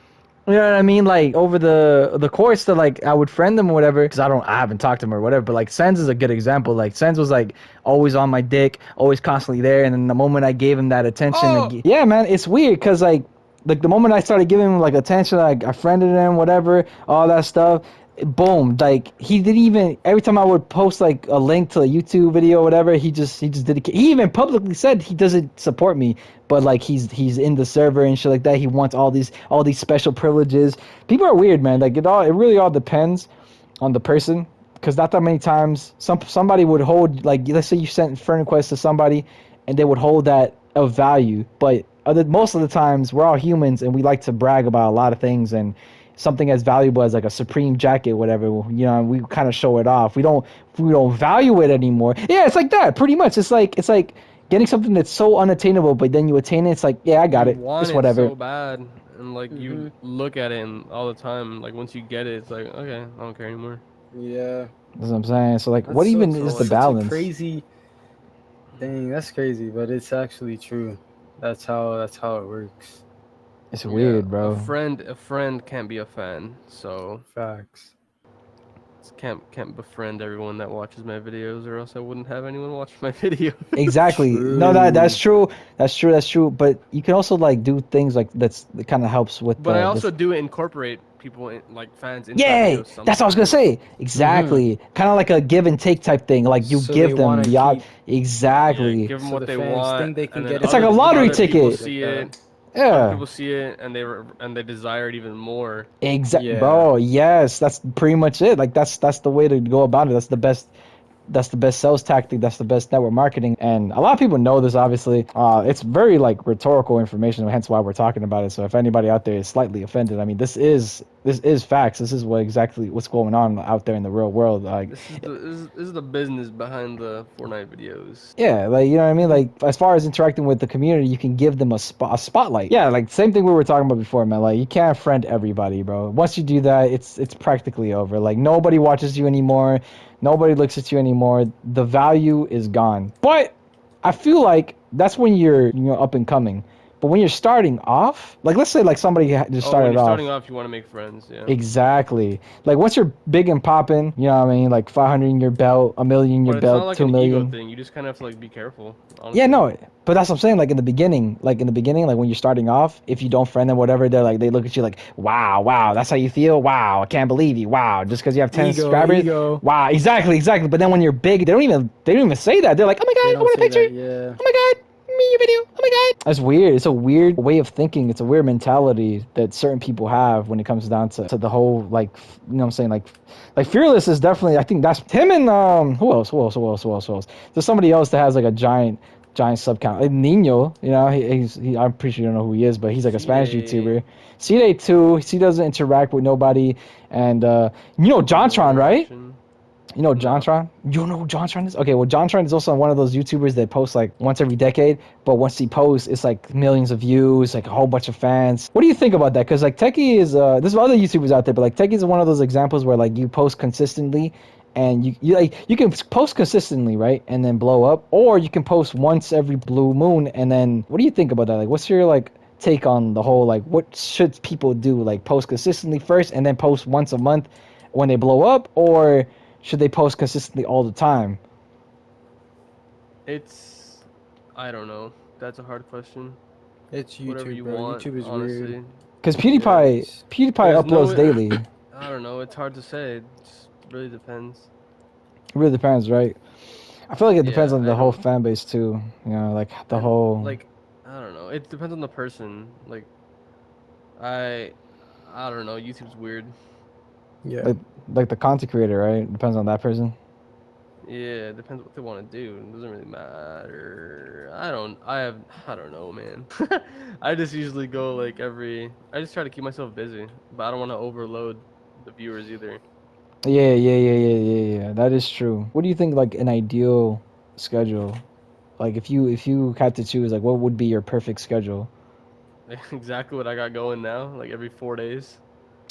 you know what I mean, like over the course that like I would friend them or whatever, because I haven't talked to him or whatever. But like Senz is a good example. Like Senz was like always on my dick, always constantly there, and then the moment I gave him that attention, yeah, man, it's weird because like the moment I started giving him like attention, like I friended him, whatever, all that stuff. boom, like he didn't even, every time I would post like a link to a YouTube video or whatever, he just did it. He even publicly said he doesn't support me, but like he's in the server and shit like that. He wants all these special privileges. People are weird, man. Like it really all depends on the person, because not that many times somebody would hold, like, let's say you sent friend requests to somebody and they would hold that of value, but most of the times we're all humans and we like to brag about a lot of things, and something as valuable as like a Supreme jacket, whatever, you know, we kind of show it off. We don't value it anymore. Yeah, it's like that pretty much. It's like getting something that's so unattainable, but then you attain it. It's like, yeah, I got You it. want It's it whatever. so bad, and like you look at it and all the time. Like once you get it, it's like, okay, I don't care anymore. Yeah. That's what I'm saying. So like, That's what even so, is the such balance? a crazy. Dang, that's crazy, but it's actually true. That's how it works. It's weird, bro. A friend can't be a fan, so Facts. can't befriend everyone that watches my videos, or else I wouldn't have anyone watch my video. Exactly. No, that's true. That's true. But you can also like do things like that kind of helps with. But I also do incorporate people like fans into Yeah, videos sometimes. that's what I was gonna say. Exactly. Kind of like a give and take type thing. Like you So give they them wanna the keep- exactly. Yeah, give them So what the they fans want. think they can and get then it. It's like a lottery other people ticket. see it. Other Yeah. people see it and they desire it even more. Exactly, Yeah. bro. Yes, that's pretty much it. Like that's the way to go about it. That's the best. That's the best sales tactic. That's the best network marketing. And a lot of people know this, obviously. It's very like rhetorical information, hence why we're talking about it. So if anybody out there is slightly offended, I mean, this is facts. This is what's going on out there in the real world. Like, This is the business behind the Fortnite videos. yeah, like, you know what I mean? Like, as far as interacting with the community, you can give them a spotlight. Yeah, like same thing we were talking about before, man. Like, you can't friend everybody, bro. Once you do that, it's practically over. Like, nobody watches you anymore. Nobody looks at you anymore. The value is gone. But I feel like that's when you're up and coming. But when you're starting off, like let's say like somebody just When started you're off. starting off, you want to make friends, yeah. Exactly. Like once you're big and popping, you know what I mean? Like 500 in your belt, a million in your But it's not belt, like 2 an million. ego thing. You just kind of have to like be careful. Honestly. Yeah, no, but that's what I'm saying. Like in the beginning, like when you're starting off, if you don't friend them, whatever, they look at you like, wow, that's how you feel. Wow, I can't believe you. Wow, just because you have 10 subscribers. Ego. Wow, exactly. But then when you're big, they don't even say that. They're like, oh my They god, I don't want a say picture. that, yeah. Oh my god, me your video. Oh my god. That's weird. It's a weird way of thinking. It's a weird mentality that certain people have when it comes down to the whole like, you know what I'm saying, like Fearless is definitely, I think that's him. And who else? There's somebody else that has like a giant sub count. Like Nino, you know, I'm pretty sure you don't know who he is, but he's like a Spanish YouTuber. C-Day too. He doesn't interact with nobody. And JonTron, right? You know JonTron? You don't know who JonTron is? Okay, well JonTron is also one of those YouTubers that posts like once every decade, but once he posts, it's like millions of views, like a whole bunch of fans. What do you think about that? Because like Techie is, there's other YouTubers out there, but like Techie is one of those examples where like you post consistently, and you can post consistently, right, and then blow up, or you can post once every blue moon, and then what do you think about that? Like, what's your like take on the whole like what should people do? Like post consistently first, and then post once a month when they blow up, or should they post consistently all the time? I don't know. That's a hard question. It's YouTube, Whatever you bro. want, YouTube is honestly. weird. Because PewDiePie There's uploads daily. I don't know. It's hard to say. It just really depends. It really depends, right? I feel like it depends Yeah, on the whole fan base too. You know, like the whole. Like, I don't know. It depends on the person. Like, I don't know. YouTube's weird. Yeah. Like the content creator, right? Depends on that person. Yeah, it depends what they want to do. It doesn't really matter. I don't know, man. I just usually go like I just try to keep myself busy, but I don't want to overload the viewers either. Yeah. That is true. What do you think like an ideal schedule? Like if you had to choose, like what would be your perfect schedule? Exactly what I got going now, like every 4 days.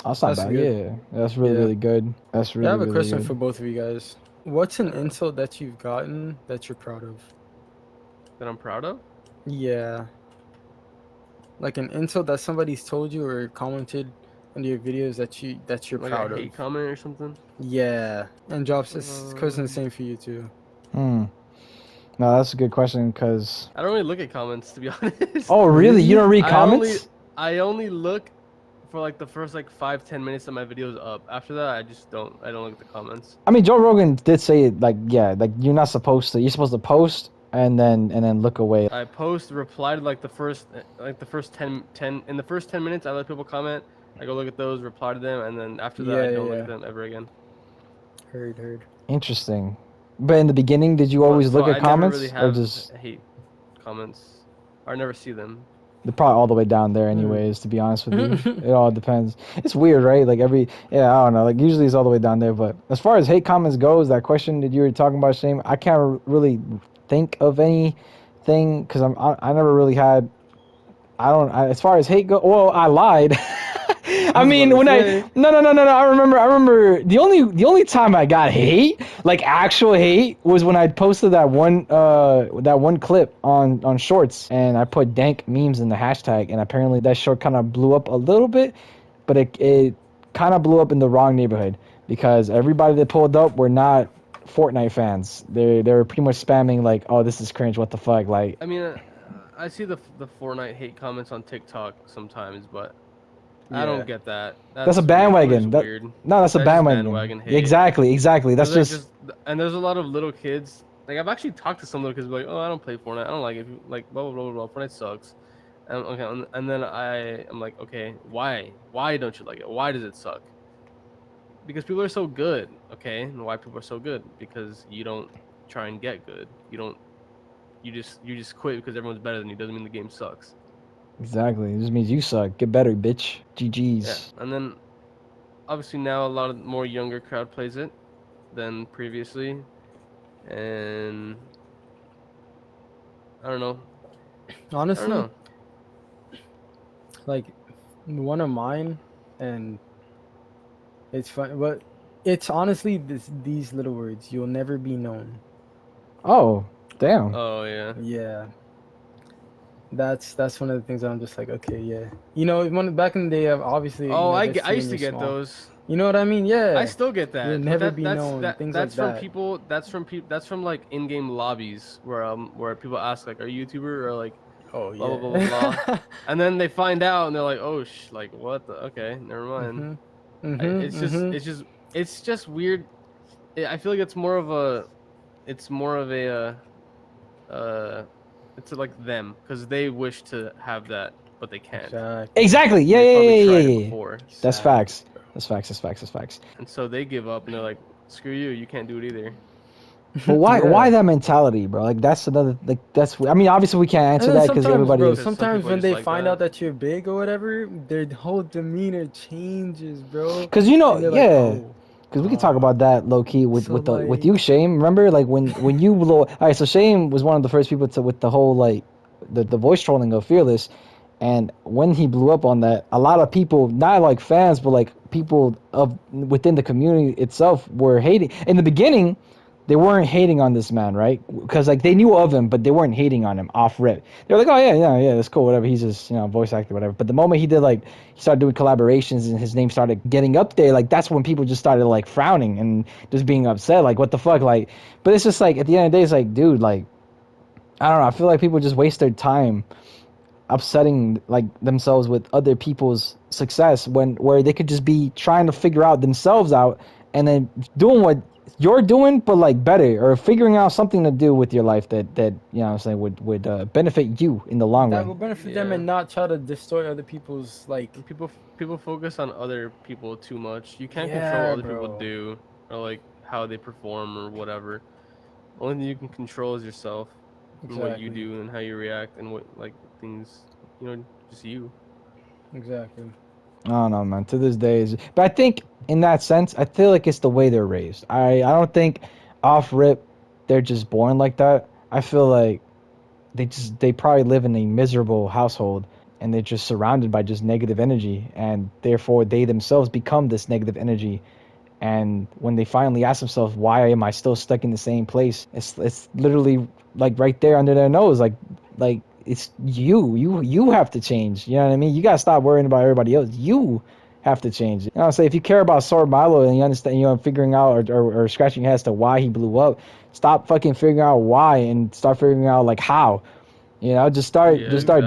That's not bad. good. Yeah, that's really good. That's really. I have a really question good. for both of you guys. What's an insult that you've gotten that you're proud of? That I'm proud of? Yeah. Like an insult that somebody's told you or commented under your videos that you're Like proud a of. hate comment or something? Yeah. And Drops, this question the same for you too. No, that's a good question because. I don't really look at comments, to be honest. Oh really? You don't read comments? I only look for like the first like 5-10 minutes that my video is up. After that, I don't look at the comments. I mean, Joe Rogan did say it, like, yeah, like you're not supposed to. You're supposed to post and then look away. I post, reply to like the first 10 in the first 10 minutes. I let people comment. I go look at those, reply to them, and then after that, I don't look at them ever again. Heard. Interesting. But in the beginning, did you always look at comments, I never really or have just hate comments? I never see them. they're probably all the way down there, anyways? To be honest with you, it all depends. It's weird, right? Like I don't know. Like usually it's all the way down there, but as far as hate comments goes, that question that you were talking about, Shane, I can't really think of anything because I never really had. As far as hate go, well, I lied. I mean, no. I remember the only time I got hate, like actual hate, was when I posted that one clip on Shorts, and I put dank memes in the hashtag, and apparently that short kind of blew up a little bit, but it kind of blew up in the wrong neighborhood because everybody that pulled up were not Fortnite fans. They were pretty much spamming like, oh, this is cringe, what the fuck, like. I mean, I see the Fortnite hate comments on TikTok sometimes, but I don't get that. That's a bandwagon. Weird. No, that's a bandwagon hate. Exactly. That's just. And there's a lot of little kids. Like I've actually talked to some little kids, like, oh, I don't play Fortnite. I don't like it. Like blah blah blah blah. Fortnite sucks. And then I'm like, okay, why? Why don't you like it? Why does it suck? Because people are so good. Okay, and why people are so good? Because you don't try and get good. You just quit because everyone's better than you. Doesn't mean the game sucks. Exactly. It just means you suck. Get better, bitch. GG's. Yeah. And then, obviously now a lot of more younger crowd plays it than previously, and I don't know. Honestly, I don't know. Like one of mine, and it's fun, but it's honestly these little words. You'll never be known. Oh, damn. Oh yeah. Yeah. That's one of the things I'm just like, okay, yeah. You know, back in the day, obviously. Oh, you know, I used to get small. those. You know what I mean? Yeah. I still get that. You'll never be known. Things that's like from that. people. That's from like in-game lobbies where people ask like, are you a YouTuber or like, oh yeah, blah blah blah blah, blah. And then they find out and they're like, oh like what the okay, never mind. It's just weird. I feel like it's more of a it's like them because they wish to have that but they can't. Exactly. Yeah. Before. That's facts. That's facts. And so they give up and they're like, screw you can't do it either. But why that mentality, bro? Like that's another I mean, obviously we can't answer that because everybody. Bro, sometimes when they find out that you're big or whatever, their whole demeanor changes, bro. Because you know, yeah. Because we can talk about that low key with you, Shame. Remember, like when you all right. So Shame was one of the first people with the whole like the voice trolling of Fearless, and when he blew up on that, a lot of people, not like fans, but like people within the community itself were hating. In the beginning, they weren't hating on this man, right? Because like they knew of him, but they weren't hating on him off rip. They were like, oh yeah, that's cool, whatever. He's just voice actor, whatever. But the moment he started doing collaborations and his name started getting up there, like that's when people just started like frowning and just being upset, like what the fuck, like. But it's just like at the end of the day, it's like, dude, like I don't know. I feel like people just waste their time upsetting like themselves with other people's success where they could just be trying to figure out themselves out and then doing what you're doing, but like better, or figuring out something to do with your life that you know what I'm saying would benefit you in the long run. That will benefit them and not try to destroy other people's like. People focus on other people too much. You can't control what other people do or like how they perform or whatever. Only thing you can control is yourself, and what you do and how you react and what like things, just you. Exactly. I don't know, man. To this day, but I think in that sense, I feel like it's the way they're raised. I don't think off rip they're just born like that. I feel like they probably live in a miserable household and they're just surrounded by just negative energy, and therefore they themselves become this negative energy. And when they finally ask themselves, why am I still stuck in the same place? It's literally like right there under their nose, like it's you have to change. You know what I mean? You gotta stop worrying about everybody else. You have to change. You know what I'm saying? If you care about SoaR Milo and you understand, figuring out or scratching your head as to why he blew up, stop fucking figuring out why and start figuring out like how. Just start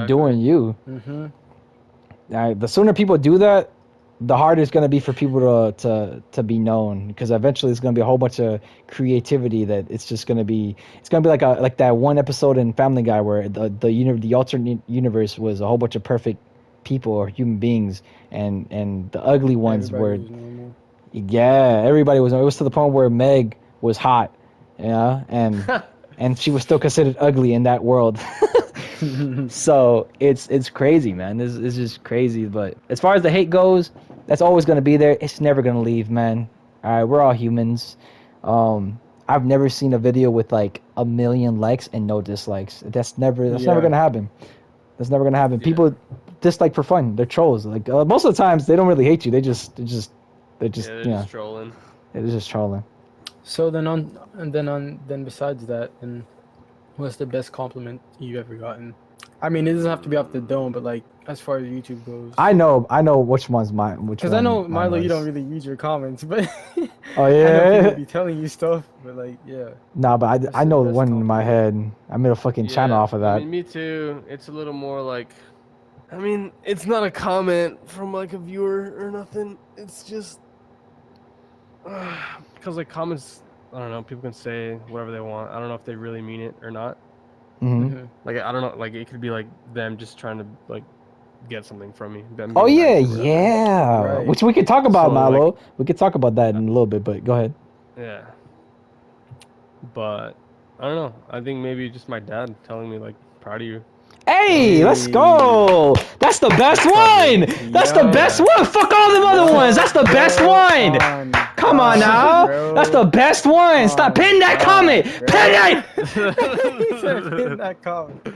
doing you. The sooner people do that, the harder it's gonna be for people to be known, because eventually it's gonna be a whole bunch of creativity that it's gonna be like that one episode in Family Guy where the alternate universe was a whole bunch of perfect people or human beings, and the ugly ones Everybody were was normal. yeah, everybody was. It was to the point where Meg was hot, yeah, and she was still considered ugly in that world. So it's crazy, man. It's just crazy. But as far as the hate goes, that's always gonna be there. It's never gonna leave, man. All right, we're all humans. I've never seen a video with like 1 million likes and no dislikes. That's never Yeah. gonna happen. That's never gonna happen. Yeah. People dislike for fun. They're trolls. Like most of the times, they don't really hate you. They're just Yeah, they're just trolling. they're just trolling. So then besides that, and what's the best compliment you've ever gotten? I mean, it doesn't have to be off the dome, but like as far as YouTube goes. I know which one's mine. Because I know Milo, you don't really use your comments, but Oh I know yeah. people be telling you stuff, but like yeah. Nah, but That's I the know the best one in my head. I made a fucking channel off of that. I mean, me too. It's a little more like, I mean, it's not a comment from like a viewer or nothing. It's just because like comments, I don't know. People can say whatever they want. I don't know if they really mean it or not. Hmm. Like I don't know. Like it could be like them just trying to like get something from me. them Oh being yeah, nice or whatever. yeah. Right. Which we could talk about, So, Milo. We could talk about that in a little bit, but go ahead. Yeah. But I don't know. I think maybe just my dad telling me like, proud of you. Hey, let's go. That's the best one. That's the Yo. best one. Fuck all them other ones. That's the best one. Come on now. That's the best one. Stop. Pin that comment. Pin it. Pin that comment.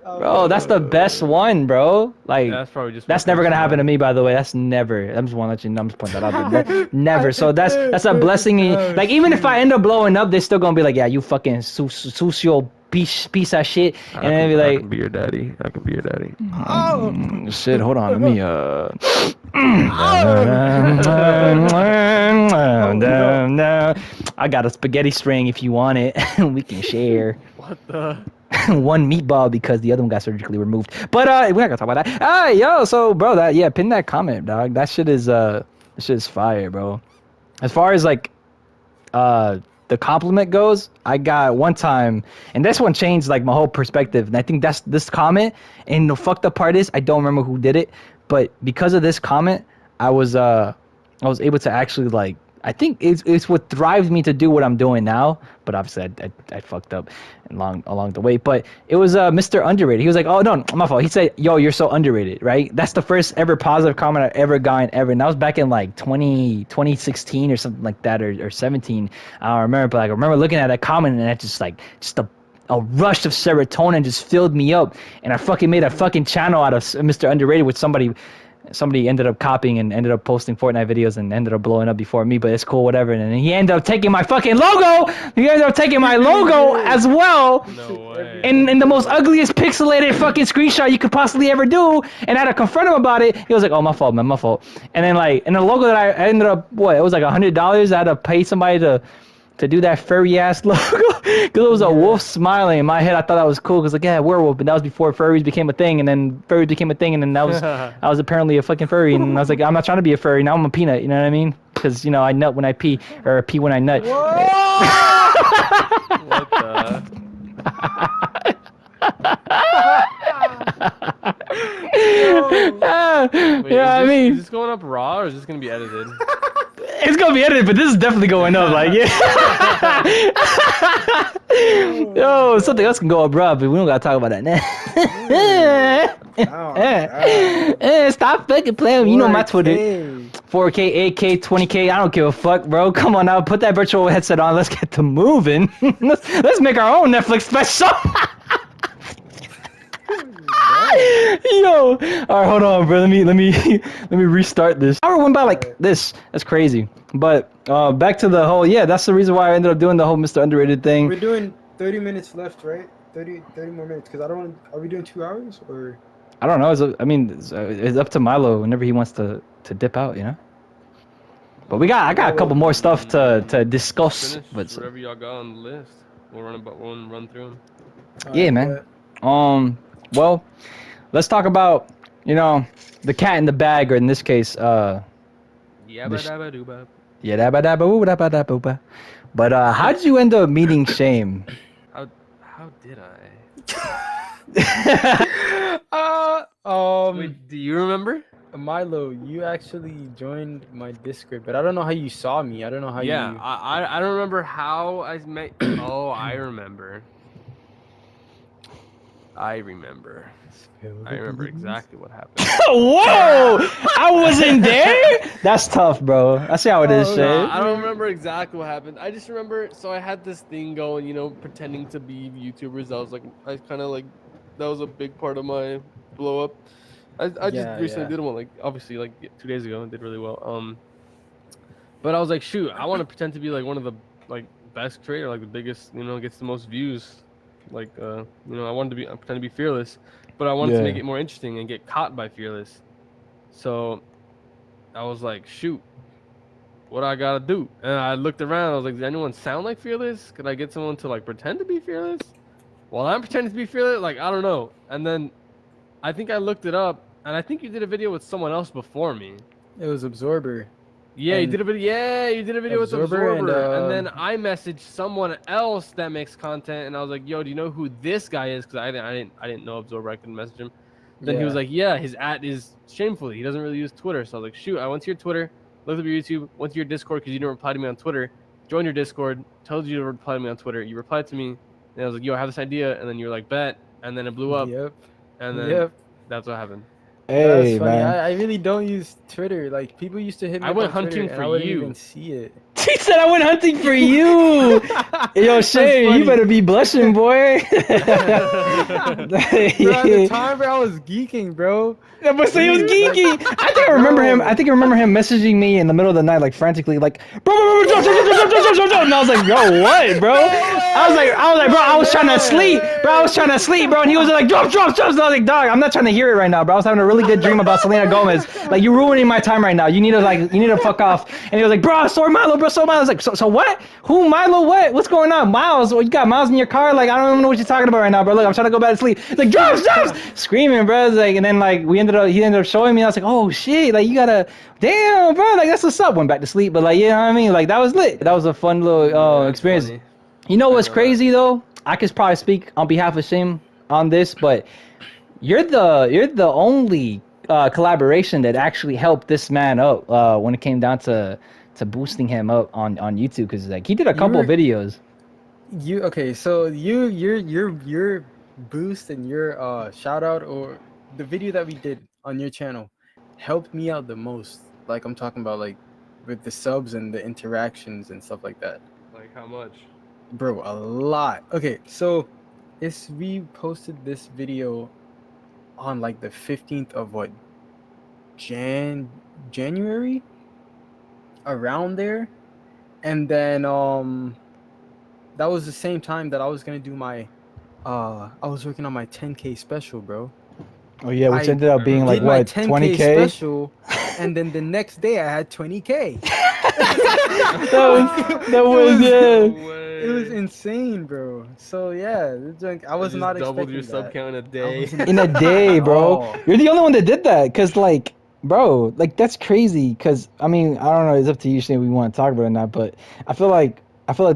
Bro, that's the best one, bro. Like, That's probably just. that's my never gonna happen to personality. me, by the way. That's never. I'm just want to let you know. I'm just pointing that out. There. Never. So that's a blessing. Like, even if I end up blowing up, they're still gonna be like, yeah, you fucking sucio piece of shit, and then be I like, can be your daddy. I can be your daddy. shit. Hold on. Let me I got a spaghetti string if you want it. We can share. What the? One meatball because the other one got surgically removed. But we're not gonna talk about that. Yo, so bro, pin that comment, dog. That shit is fire, bro. As far as like the compliment goes, I got one time, and this one changed like my whole perspective. And I think that's this comment. And the fucked up part is I don't remember who did it, but because of this comment, I was able to actually like. I think it's what drives me to do what I'm doing now, but obviously I fucked up along the way. But it was Mr. Underrated. He was like, "Oh no, my fault." He said, "Yo, you're so underrated," right? That's the first ever positive comment I ever gotten ever, and that was back in like 2016 or something like that, or 17. I don't remember, but like I remember looking at that comment and that just a rush of serotonin just filled me up, and I fucking made a fucking channel out of Mr. Underrated with somebody ended up copying and ended up posting Fortnite videos and ended up blowing up before me, but it's cool, whatever. And then he ended up taking my fucking logo. He ended up taking my logo as well. No way. In the most ugliest pixelated fucking screenshot you could possibly ever do. And I had to confront him about it. He was like, "Oh, my fault, man, my fault." And then like, and the logo that I ended up, it was like $100. I had to pay somebody to do that furry ass logo because it was a wolf smiling. In my head, I thought that was cool because like, yeah, werewolf, but that was before furries became a thing, and then furries became a thing, and then I was apparently a fucking furry, and I was like, I'm not trying to be a furry. Now I'm a peanut. You know what I mean? Because I nut when I pee, or pee when I nut. What the? Wait, Yeah, I mean, is this going up raw or is this gonna be edited? it's gonna be edited, but this is definitely going up. Like, yeah. Yo, something else can go up, bro, but we don't gotta talk about that now. Stop fucking playing. You know my Twitter. 4K, 8K, 20K. I don't give a fuck, bro. Come on now, put that virtual headset on. Let's get to moving. let's make our own Netflix special. Yo, all right, hold on, bro. Let me restart this. Hour went by like this. That's crazy. But back to the whole. Yeah, that's the reason why I ended up doing the whole Mr. Underrated thing. We're doing 30 minutes left, right? 30 more minutes. Because I don't. Are we doing 2 hours or? I don't know. It's up to Milo whenever he wants to dip out, you know. But I got a couple more stuff to discuss. Finish But whatever y'all got on the list. We'll run through them. yeah, man. Well, let's talk about You know, the cat in the bag, or in this case, Yabba dabba dooba. yeah, dabba dabba woo dabba dabba booba. But how did you end up meeting Shame? How did I? Wait, do you remember? Milo, you actually joined my Discord, but I don't know how you saw me. I don't know how Yeah, you. I don't remember how I met. Oh, I remember. I remember exactly what happened. Whoa! I wasn't there. That's tough, bro. That's how it is, Oh, Shay. I don't remember exactly what happened. I just remember. So I had this thing going, you know, pretending to be YouTubers. I kind of like, that was a big part of my blow up. I just recently did one, like obviously like 2 days ago, and did really well. But I was like, shoot, I want to pretend to be like one of the like best creator, like the biggest, you know, gets the most views. Like, you know, I wanted to pretend to be fearless, but I wanted to make it more interesting and get caught by fearless. So I was like, shoot, what I gotta do? And I looked around. I was like, does anyone sound like fearless? Could I get someone to like pretend to be fearless? Well, I'm pretending to be fearless. Like, I don't know. And then I think I looked it up, and I think you did a video with someone else before me. It was Absorber. Yeah, you did a video. Yeah, you did a video with Absorber Absorber, and then I messaged someone else that makes content, and I was like, "Yo, do you know who this guy is?" Because I didn't know Absorber. I couldn't message him. Then he was like, "Yeah, his @ is Shamefuly. He doesn't really use Twitter." So I was like, "Shoot!" I went to your Twitter, looked up your YouTube, went to your Discord because you didn't reply to me on Twitter. Joined your Discord, told you to reply to me on Twitter. You replied to me, and I was like, "Yo, I have this idea," and then you were like, "Bet," and then it blew up. Yep. And then that's what happened. Hey, That's funny. man. I really don't use Twitter. Like people used to hit me. I up went on Twitter, hunting and for I wouldn't you. even see it. He said I went hunting for you. Yo, Shay, you better be blushing, boy. Bro, at the time, bro, I was geeking, bro. Yeah, but so he was geeky. I think I remember him. I think I remember him messaging me in the middle of the night, like frantically, like, bro, jump. And I was like, yo, what, bro? I was like, bro, I was trying to sleep, bro. And he was like, jump. And I was like, dog, I'm not trying to hear it right now, bro. I was having a really good dream about Selena Gomez. Like, you're ruining my time right now. You need to fuck off. And he was like, bro, SoaR Milo, bro, SoaR Milo. I was like, so what? Who, Milo? What? What's going on? Miles? You got Miles in your car? Like, I don't even know what you're talking about right now, bro. Look, I'm trying to go back to sleep. It's like, jump, screaming, bro. It's like, and then like he ended up showing me. I was like, oh shit, like you gotta, damn, bro, like that's what's up. Went back to sleep, but like, you know what I mean? Like that was lit. That was a fun little experience. Funny. You know what's crazy though? I could probably speak on behalf of Shim on this, but you're the only collaboration that actually helped this man up when it came down to boosting him up on YouTube, because like he did a couple videos. So your boost and your shout out, or the video that we did on your channel, helped me out the most. Like I'm talking about, like with the subs and the interactions and stuff like that. Like how much? Bro, a lot. Okay, so we posted this video on like the 15th of what, January, around there, and then that was the same time that I was gonna do my I was working on my 10K special, bro. Oh yeah, which ended up being like my what, 10K 20K special, and then the next day I had 20K. It was insane, bro. So yeah, it's like I was not doubled expecting your sub count in a day. In a day, bro. You're the only one that did that, cause like, bro, like that's crazy. Cause I mean, I don't know, it's up to you, Shane, we want to talk about it or not, but I feel like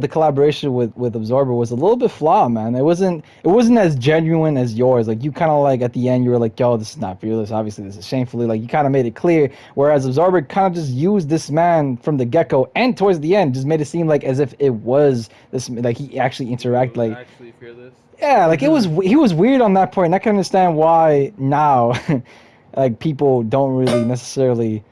the collaboration with Absorber was a little bit flawed, man. It wasn't as genuine as yours. Like you kind of like at the end you were like, yo, this is not fearless. Obviously this is Shamefuly. Like you kind of made it clear. Whereas Absorber kind of just used this man from the get-go and towards the end just made it seem like as if it was this, like he actually interacted like actually fearless. Yeah, like he was weird on that point. And I can understand why now, like people don't really necessarily.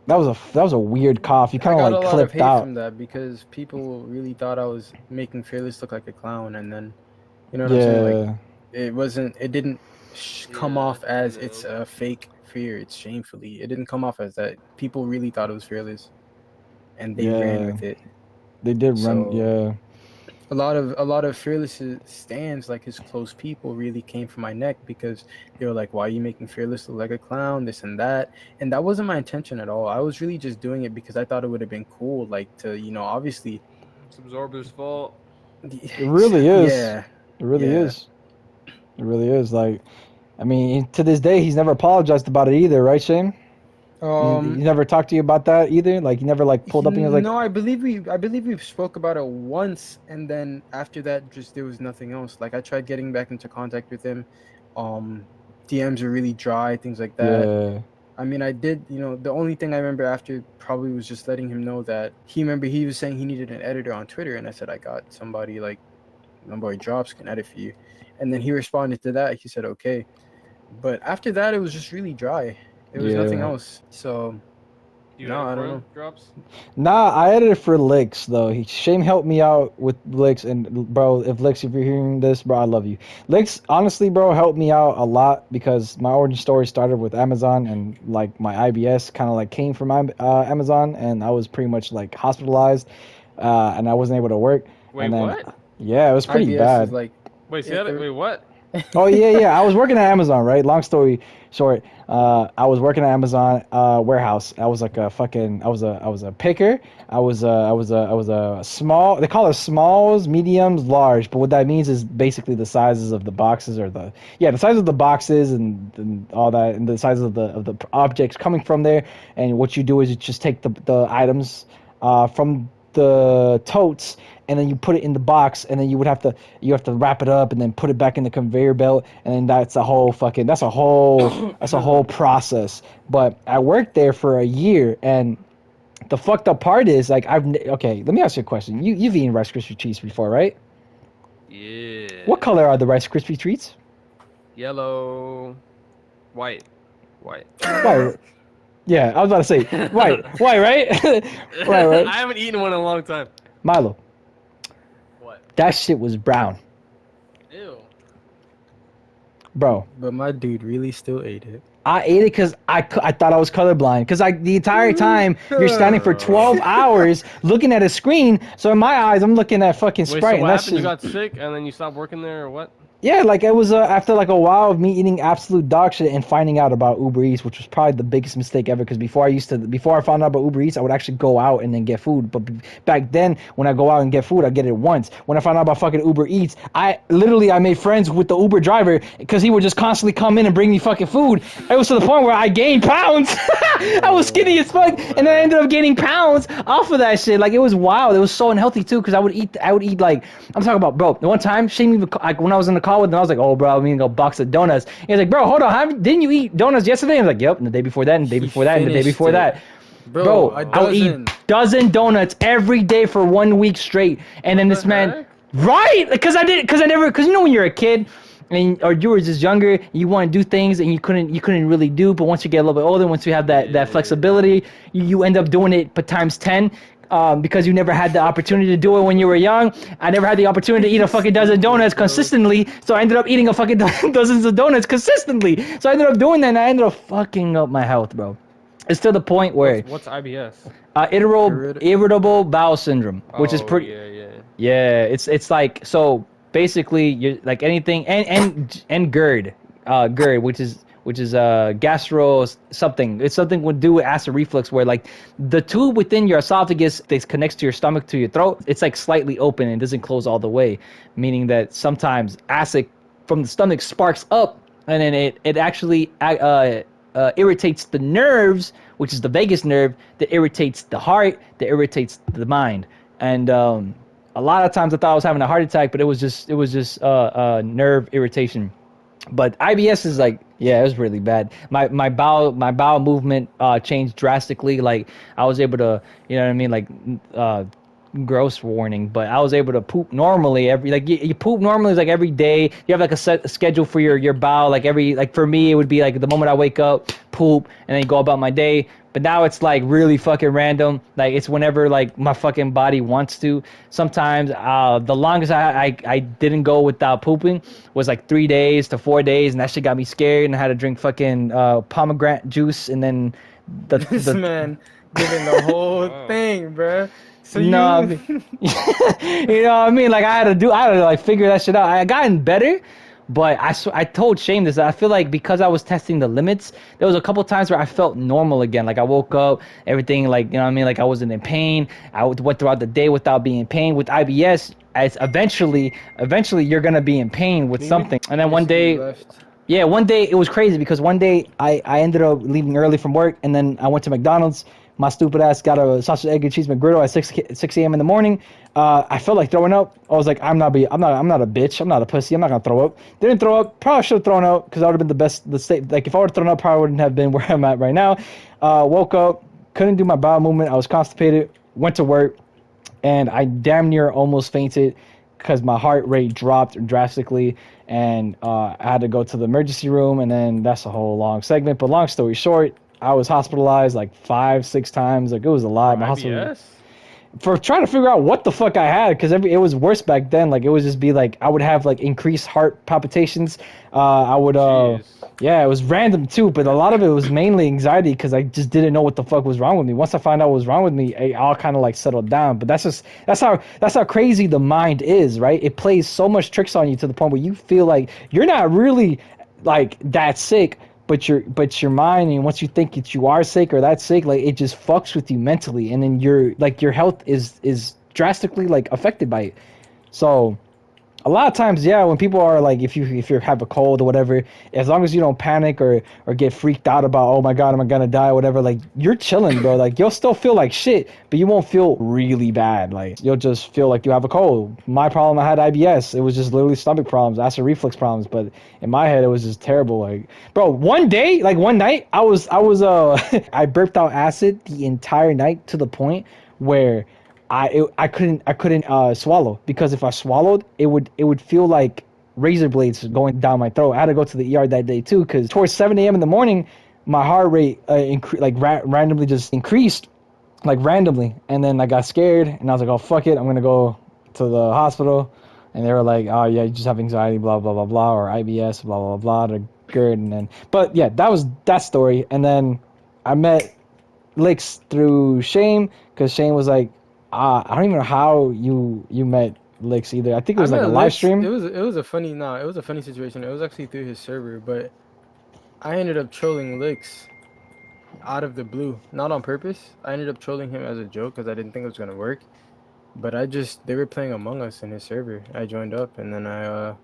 That was a weird cough. You kind of like clipped out out from that because people really thought I was making Fearless look like a clown, and then, you know what I'm saying? Like it didn't come off as it's a fake fear. It's Shamefuly. It didn't come off as that. People really thought it was Fearless, and they ran with it. They did run, yeah. A lot of Fearless stands, like his close people, really came for my neck because they were like, why are you making Fearless look like a clown, this and that. And that wasn't my intention at all. I was really just doing it because I thought it would have been cool, like to, you know, obviously it's Absorber's fault. It really is. Yeah, it really is. Like, I mean, to this day, he's never apologized about it either, right, Shane? He never talked to you about that either. Like he never like pulled up and he was like, no, I believe we spoke about it once, and then after that, just there was nothing else. Like I tried getting back into contact with him. DMs are really dry, things like that. yeah, I mean, I did, the only thing I remember after probably was just letting him know that he was saying he needed an editor on Twitter, and I said I got somebody like my boy Drops can edit for you, and then he responded to that. He said okay, but after that, it was just really dry. There was nothing else. So You I don't know. Drops? Nah, I edited for Licks though. Shame helped me out with Licks, and bro, if Licks, if you're hearing this, bro, I love you. Licks, honestly, bro, helped me out a lot because my origin story started with Amazon, and like my IBS kind of like came from Amazon, and I was pretty much like hospitalized, and I wasn't able to work. Wait, and then, what? Yeah, it was pretty IBS bad. is like Wait, wait, what? Oh yeah. I was working at Amazon, right? Long story short, I was working at Amazon warehouse. I was like a fucking. I was a picker. I was a small. They call it smalls, mediums, large. But what that means is basically the sizes of the boxes or the size of the boxes and all that, and the size of the objects coming from there. And what you do is you just take the items from the totes, and then you put it in the box, and then you have to wrap it up and then put it back in the conveyor belt, and then that's a whole process. But I worked there for a year, and the fucked up part is like okay, let me ask you a question. You've eaten Rice Krispie treats before, right? Yeah. What color are the Rice Krispie treats? Yellow, white. White. Yeah, I was about to say white, right? right. I haven't eaten one in a long time. Milo. What? That shit was brown, Ew. bro. But my dude really still ate it. I ate it because I thought I was colorblind. Because the entire time you're standing for 12 hours looking at a screen. So in my eyes, I'm looking at fucking Wait, Sprite. so what and happened? You got sick and then you stopped working there, or what? Yeah, like it was after like a while of me eating absolute dog shit and finding out about Uber Eats, which was probably the biggest mistake ever. Because before I found out about Uber Eats, I would actually go out and then get food. But back then, when I go out and get food, I get it once. When I found out about fucking Uber Eats, I made friends with the Uber driver because he would just constantly come in and bring me fucking food. It was to the point where I gained pounds. I was skinny as fuck, and then I ended up gaining pounds off of that shit. Like it was wild. It was so unhealthy too, because I would eat like I'm talking about, bro. The one time, Shane, like when I was in the car with him, I was like, oh, bro, I'm eating a box of donuts. He was like, bro, hold on, didn't you eat donuts yesterday? I was like, yep, and the day before that, and the day before that, and the day before that. Bro, I would eat dozen donuts every day for 1 week straight, and then this man, right? Because you know when you're a kid, or you were just younger, you want to do things and you couldn't really do, but once you get a little bit older, once you have that flexibility, you end up doing it but times 10. Because you never had the opportunity to do it when you were young. I never had the opportunity to eat a fucking dozen donuts consistently, so I ended up eating a fucking dozens of donuts consistently. So I ended up doing that, and I ended up fucking up my health, bro. It's to the point where what's IBS? Irritable bowel syndrome, which is pretty. Yeah, it's like, so basically you're like anything and GERD, which is gastro something. It's something to do with acid reflux, where like the tube within your esophagus that connects to your stomach to your throat, it's like slightly open and doesn't close all the way, meaning that sometimes acid from the stomach sparks up, and then it actually irritates the nerves, which is the vagus nerve, that irritates the heart, that irritates the mind. And a lot of times I thought I was having a heart attack, but it was just nerve irritation. But IBS is like, yeah, it was really bad. My bowel movement changed drastically. Like I was able to, you know what I mean, like gross warning, but I was able to poop normally you poop normally like every day. You have like a set schedule for your bowel, like for me it would be like the moment I wake up, poop, and then go about my day. But now it's like really fucking random. Like it's whenever like my fucking body wants to. Sometimes the longest I didn't go without pooping was like 3 days to 4 days, and that shit got me scared, and I had to drink fucking pomegranate juice, and then this man giving the whole thing, bruh. So no, I mean, you know what I mean? Like I had to like figure that shit out. I gotten better, but I told Shane this. I feel like because I was testing the limits, there was a couple times where I felt normal again. Like I woke up, everything, like, you know what I mean? Like I wasn't in pain. I went throughout the day without being in pain. With IBS, eventually you're gonna be in pain with something. And then one day, Yeah, one day it was crazy because one day I ended up leaving early from work and then I went to McDonald's. My stupid ass got a sausage, egg, and cheese McGriddle at 6 a.m. in the morning. I felt like throwing up. I was like, I'm not a bitch. I'm not a pussy. I'm not gonna throw up. Didn't throw up. Probably should have thrown up because that would have been the best. The state, like if I would have thrown up, probably wouldn't have been where I'm at right now. Woke up, couldn't do my bowel movement. I was constipated. Went to work, and I damn near almost fainted because my heart rate dropped drastically, and I had to go to the emergency room, and then that's a whole long segment. But long story short, I was hospitalized like 5-6 times. Like it was a lot. My hospital IBS? for trying to figure out what the fuck I had because it was worse back then. Like it would just be like I would have like increased heart palpitations. I would Jeez. yeah, it was random too, but a lot of it was mainly anxiety because I just didn't know what the fuck was wrong with me. Once I found out what was wrong with me, I all kind of like settled down. But that's how crazy the mind is, right? It plays so much tricks on you to the point where you feel like you're not really like that sick, but your mind, and once you think that you are sick or that sick, like it just fucks with you mentally, and then your health is drastically like affected by it. So a lot of times, yeah, when people are like, if you have a cold or whatever, as long as you don't panic or get freaked out about, oh my god, am I gonna die or whatever, like you're chilling, bro. Like you'll still feel like shit, but you won't feel really bad. Like you'll just feel like you have a cold. My problem, I had IBS. It was just literally stomach problems, acid reflux problems. But in my head, it was just terrible. Like, bro, one night, I was I burped out acid the entire night to the point where I couldn't swallow because if I swallowed it would feel like razor blades going down my throat. I had to go to the ER that day too because towards 7 a.m. in the morning my heart rate randomly just increased like randomly, and then I got scared and I was like, oh fuck it, I'm gonna go to the hospital, and they were like, oh yeah, you just have anxiety, blah blah blah blah, or IBS, blah blah blah, to GERD. And then but yeah, that was that story. And then I met Licks through Shame because Shame was like, I don't even know how you met Licks either. I think it was like a live stream. It was a funny it was a funny situation. It was actually through his server, but I ended up trolling Licks out of the blue, not on purpose. I ended up trolling him as a joke because I didn't think it was gonna work. But they were playing Among Us in his server. I joined up and then I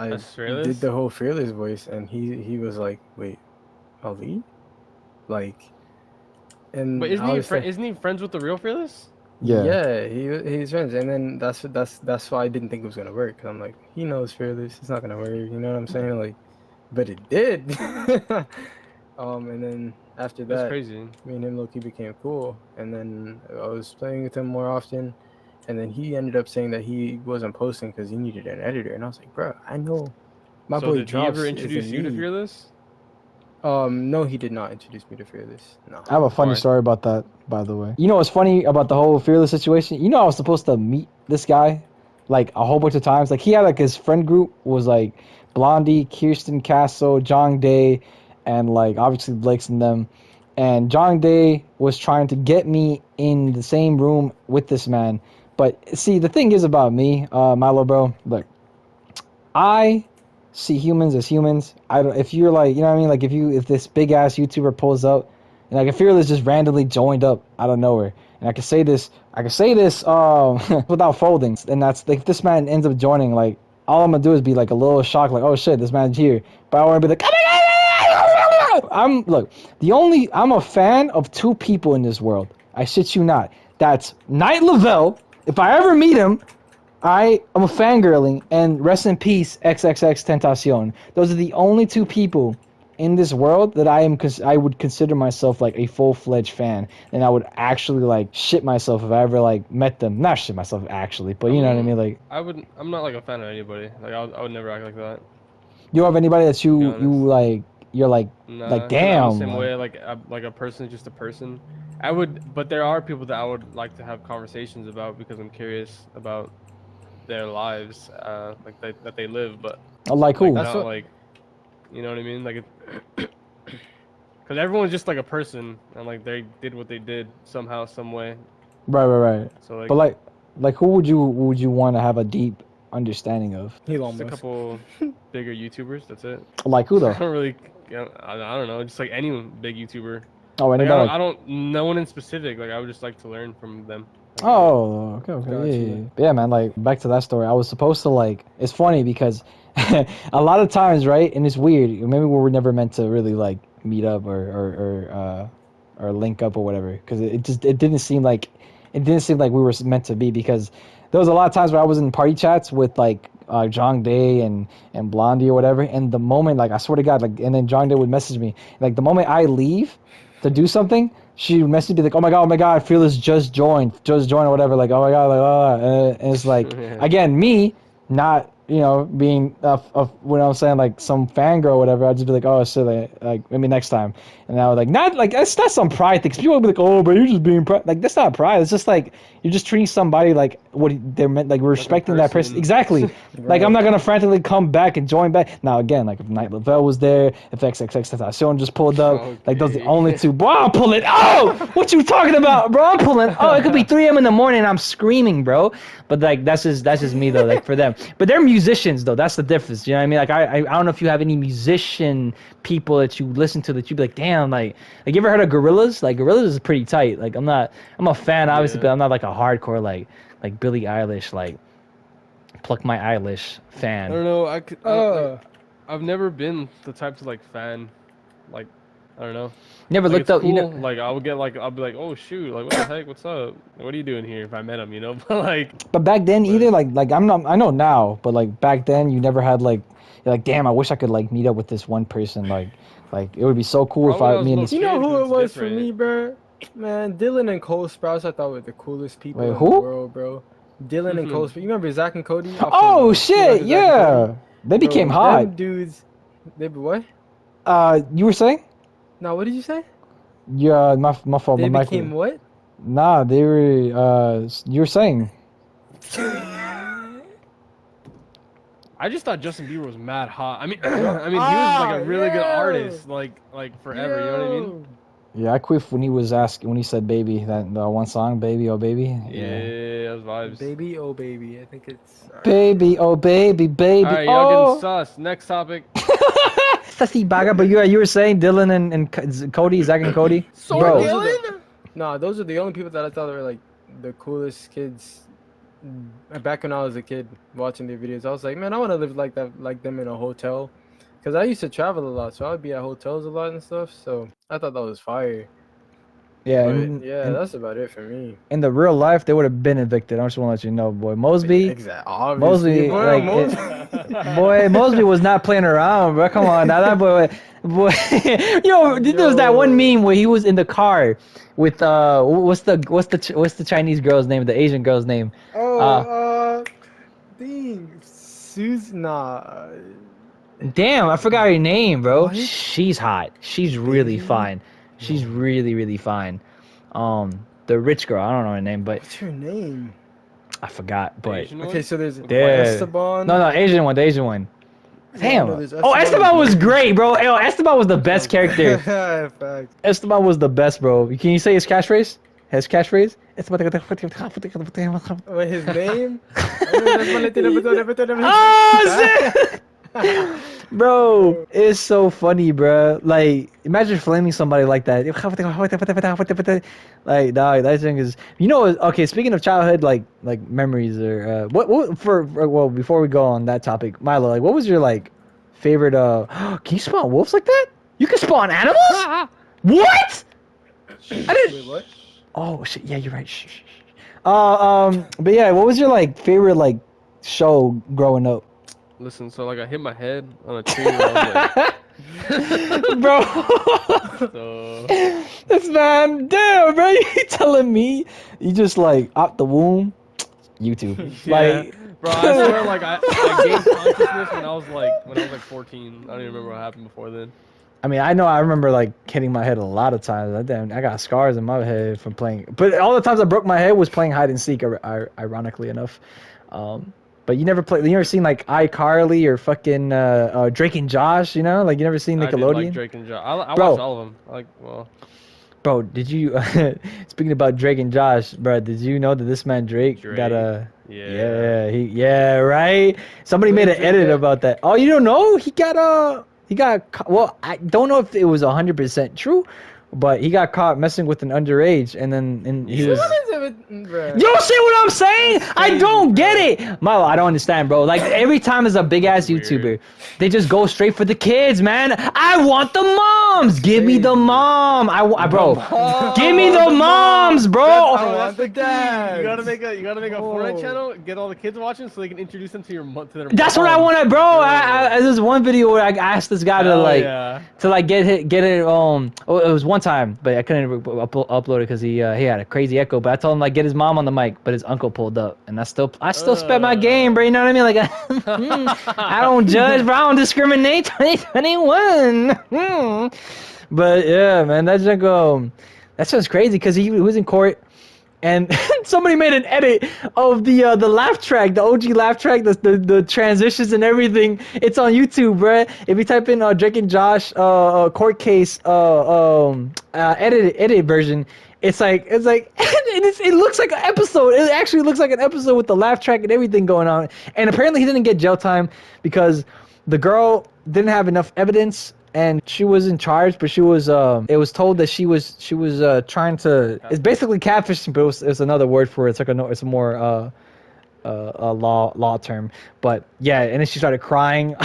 did the whole Fearless voice, and he was like, wait, Ali? Like, and But isn't he friends with the real Fearless? Yeah, he's friends, and then that's why I didn't think it was gonna work. Cause I'm like, he knows Fearless, it's not gonna work. You know what I'm saying? Like, but it did. And then after that, That's crazy. me and him low-key became cool, and then I was playing with him more often, and then he ended up saying that he wasn't posting because he needed an editor, and I was like, bro, I know my boy did he Drops ever is introduce in you to need. Fearless? No, he did not introduce me to Fearless. No. I have a funny Why? story about that, by the way. You know what's funny about the whole Fearless situation? You know I was supposed to meet this guy like a whole bunch of times. Like he had like his friend group was like Blondie, Kirsten Castle, John Day, and like obviously Blake's and them. And John Day was trying to get me in the same room with this man. But see, the thing is about me, Milo, bro, look, I see humans as humans. I don't. If you're like, you know what I mean? Like if this big ass YouTuber pulls up, and like if Fearless just randomly joined up out of nowhere, and I can say this without folding, and that's like if this man ends up joining, like all I'm gonna do is be like a little shocked, like oh shit, this man's here. But I want to be like, I'm a fan of two people in this world. I shit you not. That's Knight Lavelle. If I ever meet him, I am a fangirling, and rest in peace, XXX Tentacion. Those are the only two people in this world that I would consider myself like a full-fledged fan, and I would actually like shit myself if I ever like met them. Not shit myself actually, but you know what I mean. Like I'm not like a fan of anybody. Like I would never act like that. you don't have anybody that To be honest. you're like Nah, like 'cause I'm damn. the same way. Like a person is just a person. I would, but there are people that I would like to have conversations about because I'm curious about their lives, that they live. But Like who? not like, you know what I mean? Like, because everyone's just like a person, and like they did what they did somehow, some way. Right. So like, But like who would you want to have a deep understanding of? just a couple bigger YouTubers. That's it. Like who though? I don't really. I don't know. Just like any big YouTuber. Oh, Like, anybody? I don't. No one in specific. Like I would just like to learn from them. Oh, okay, Gotcha. yeah. Yeah, man, like, back to that story. I was supposed to, like, it's funny because a lot of times, right? And it's weird. Maybe we were never meant to really like meet up or link up or whatever, because it didn't seem like we were meant to be, because there was a lot of times where I was in party chats with like John Day and Blondie or whatever, and the moment, like, I swear to God, like, and then John Day would message me, like, the moment I leave to do something, she would message me like, oh my God, Fearless just joined or whatever, like, oh my God, like, and it's like, again, me not, being what I'm saying, like some fangirl or whatever, I'd just be like, oh shit, like maybe next time. And I was like, not like, it's not some pride thing. 'Cause people would be like, oh, but you're just being pride. Like, that's not pride. It's just like you're just treating somebody like what they're meant, like respecting that person. Exactly. Like, I'm not gonna frantically come back and join back. Now again, like if Night Lavelle was there, if XXXTentacion just pulled up, like those are the only two. Bro, I'm pulling. Oh, what you talking about, bro? I'm pulling. Oh, it could be 3 a.m. in the morning and I'm screaming, bro. But like that's just me though. Like for them, but they're musicians though. That's the difference. You know what I mean? Like I don't know if you have any musician people that you listen to that you'd be like, damn, like you ever heard of Gorillaz? Like Gorillaz is pretty tight. Like I'm a fan obviously, but I'm not like a hardcore like Billie Eilish, like pluck my Eilish fan. I don't know. I've never been the type to like fan, like, I don't know. Never Like, looked it's up. cool. You know, Like I'll be like, oh shoot, like what the heck, what's up? What are you doing here? If I met him, But like, but back then either like I'm not. I know now, but like back then you never had like, you're like, damn, I wish I could like meet up with this one person. Like it would be so cool Probably if me and this. You know kid, who it it's was for different. me, bro? Man, Dylan and Cole Sprouse, I thought were the coolest people Wait, in who? the world, bro. Dylan and Cole Sprouse. You remember Zach and Cody? Oh shit, yeah, they became hot. Them dudes, they what? You were saying? No, what did you say? Yeah, my fault. They my mic became what? Nah, they were. You were saying. I just thought Justin Bieber was mad hot. I mean, he was like a really good artist, like forever. You know what I mean? Yeah, I quit when he said "baby," that one song, "Baby Oh Baby." Yeah, those vibes. Baby, oh baby. I think it's. Baby, oh baby, baby. All right, y'all getting sus. Next topic. Sassy baga, but you were saying Dylan and Cody, Zach and Cody, bro. Nah, those are the only people that I thought were like the coolest kids. Back when I was a kid watching their videos, I was like, man, I want to live like that, like them in a hotel, because I used to travel a lot, so I would be at hotels a lot and stuff. So I thought that was fire. Yeah, But, that's about it for me. in the real life, they would have been evicted. I just want to let you know, boy. Mosby, Exactly. Mosby, Mosby was not playing around, bro. Come on, now that boy, there was that one meme where he was in the car with what's the Chinese girl's name, the Asian girl's name? Damn, I forgot her name, bro. What? She's hot. She's really fine. She's really fine. The rich girl, I don't know her name, but What's her name? I forgot. But Asian one? Okay, so there's Yeah. Esteban. no, Asian one, the Asian one. Damn. no, there's Oh, Esteban. Esteban was great, bro. Yo, Esteban was the best character. Facts. Esteban was the best, bro. Can you say his catchphrase? His catchphrase? What, his name? Oh, shit! Bro, it's so funny, bro. Like, imagine flaming somebody like that. Like, dog, that thing is. Okay. Speaking of childhood, like memories, or well, before we go on that topic, Milo, like, what was your like favorite? Can you spawn wolves like that? You can spawn animals? What? I didn't. Wait, what? Oh shit! Yeah, you're right. Shh. But yeah, what was your like favorite like show growing up? Listen, so like I hit my head on a tree. And I Bro, was like, so this man, damn, bro, you telling me you just like out the womb, YouTube, like, bro, I swear, like I gained consciousness when I was like 14. I don't even remember what happened before then. I mean, I remember like hitting my head a lot of times. I got scars in my head from playing, but all the times I broke my head was playing hide and seek, ironically enough. But you never seen like iCarly or fucking Drake and Josh, like you never seen Nickelodeon? I did like Drake and Josh. I Bro. watched all of them. Bro, did you speaking about Drake and Josh, bro, did you know that this man Drake got a right? Somebody made an edit about that. Oh, you don't know? Well, I don't know if it was 100% true, but he got caught messing with an underage, and then he was. What is it with, bruh? You don't see what I'm saying? That's I crazy, don't get bro. it, Milo. I don't understand, bro. Like every time there's a big ass Weird. YouTuber, they just go straight for the kids, man. I want the moms. Give me the crazy. mom. Bro. Mom. Give me the moms, bro. I Oh, want that's the the key. dads. You gotta make a Fortnite Whoa. channel, get all the kids watching, so they can introduce them to their. That's what I moms. wanted, bro. There's one video where I asked this guy to Hell like yeah. get it. Oh, it was one time, but I couldn't upload it because he had a crazy echo. But I told him like get his mom on the mic, but his uncle pulled up, and I still sped my game, bro. You know what I mean? Like I don't judge, bro. I don't discriminate. 2021. But yeah, man, that's just crazy because he was in court. And somebody made an edit of the laugh track, the OG laugh track, the transitions and everything. It's on YouTube, bruh. If you type in Drake and Josh court case edit version, it looks like an episode. It actually looks like an episode with the laugh track and everything going on. And apparently he didn't get jail time because the girl didn't have enough evidence. And she wasn't charged, but she was. It was told that she was trying to. It's basically catfishing, but it's another word for it. It's like it's a more a law term. But yeah, and then she started crying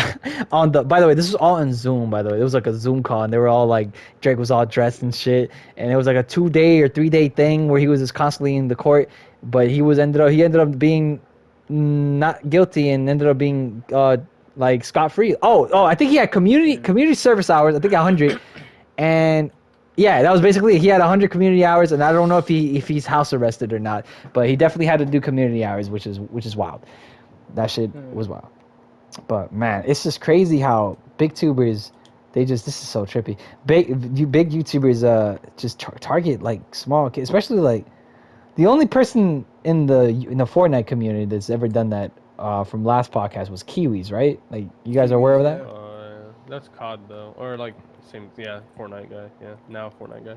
on the. By the way, this was all in Zoom. By the way, it was like a Zoom call, and they were all like Drake was all dressed and shit, and it was like a 2-day or 3-day thing where he was just constantly in the court, but he ended up being not guilty and ended up being like scot-free. Oh, I think he had community service hours. I think 100, and yeah, that was basically it. He had 100 community hours, and I don't know if he's house arrested or not, but he definitely had to do community hours, which is wild. That shit was wild. But man, it's just crazy how big tubers, this is so trippy. Big YouTubers just target like small kids, especially like the only person in the Fortnite community that's ever done that. From last podcast was Kiwis, right? Like you guys are aware of that? That's COD though, or like Fortnite guy. Yeah, now Fortnite guy.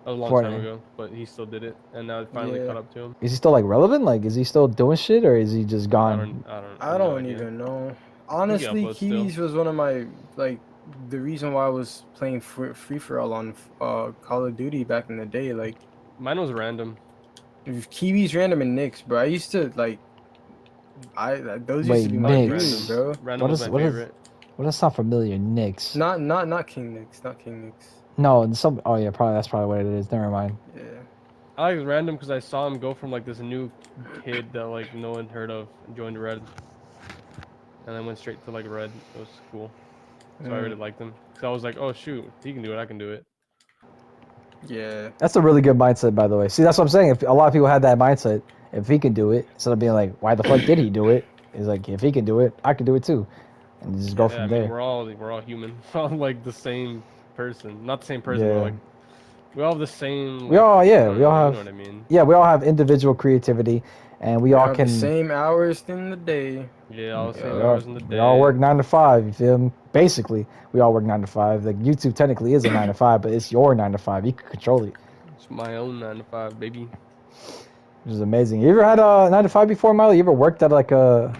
That was a long Fortnite. time ago, but he still did it, and now it finally caught up to him. Is he still like relevant? Like, is he still doing shit, or is he just gone? I don't even know. Honestly, Kiwis was one of my the reason why I was playing free for all on Call of Duty back in the day. Like mine was random. Kiwis, random, and Nicks, bro. I used to like. Those Wait, used to be my Nicks. dudes, bro. Random was my favorite. What does sound familiar? Knicks. Not King Nicks. Not King Nicks. No, oh yeah, that's probably what it is. Never mind. Yeah. I like random because I saw him go from like this new kid that like no one heard of, joined red, and then went straight to like red. It was cool, so I really liked him. So I was like, oh shoot, he can do it, I can do it. Yeah. That's a really good mindset, by the way. See, that's what I'm saying. If a lot of people had that mindset, if he can do it, instead of being like, why the fuck did he do it? It's like, if he can do it, I can do it too, and just go from there. We're all human. We're all like the same person, not the same person, but like we all have the same. We all have. You know what I mean? Yeah, we all have individual creativity, and we all have can. The same hours in the day. Yeah, all the same hours in the day. We all work 9 to 5. You feel me? Basically, we all work 9 to 5. Like YouTube technically is a 9 to 5, but it's your 9 to 5. You can control it. It's my own 9 to 5, baby. Which is amazing. You ever had a 9 to 5 before, Milo? You ever worked at like a?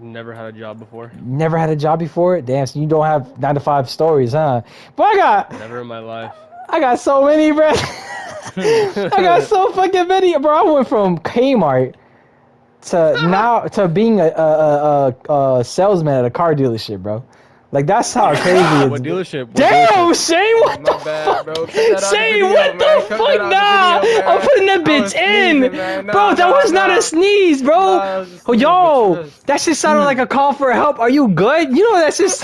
Never had a job before. Never had a job before? Damn, so you don't have 9 to 5 stories, huh? But never in my life. I got so many, bro. I got so fucking many, bro. I went from Kmart to being a salesman at a car dealership, bro. Like that's how crazy it is. What dealership? Damn, Shane, what the bad, bro. Shane, what the fuck? Nah, I'm putting that bitch in, bro. That was not a sneeze, bro. Oh, yo, that shit sounded like a call for help. Are you good? You know that shit,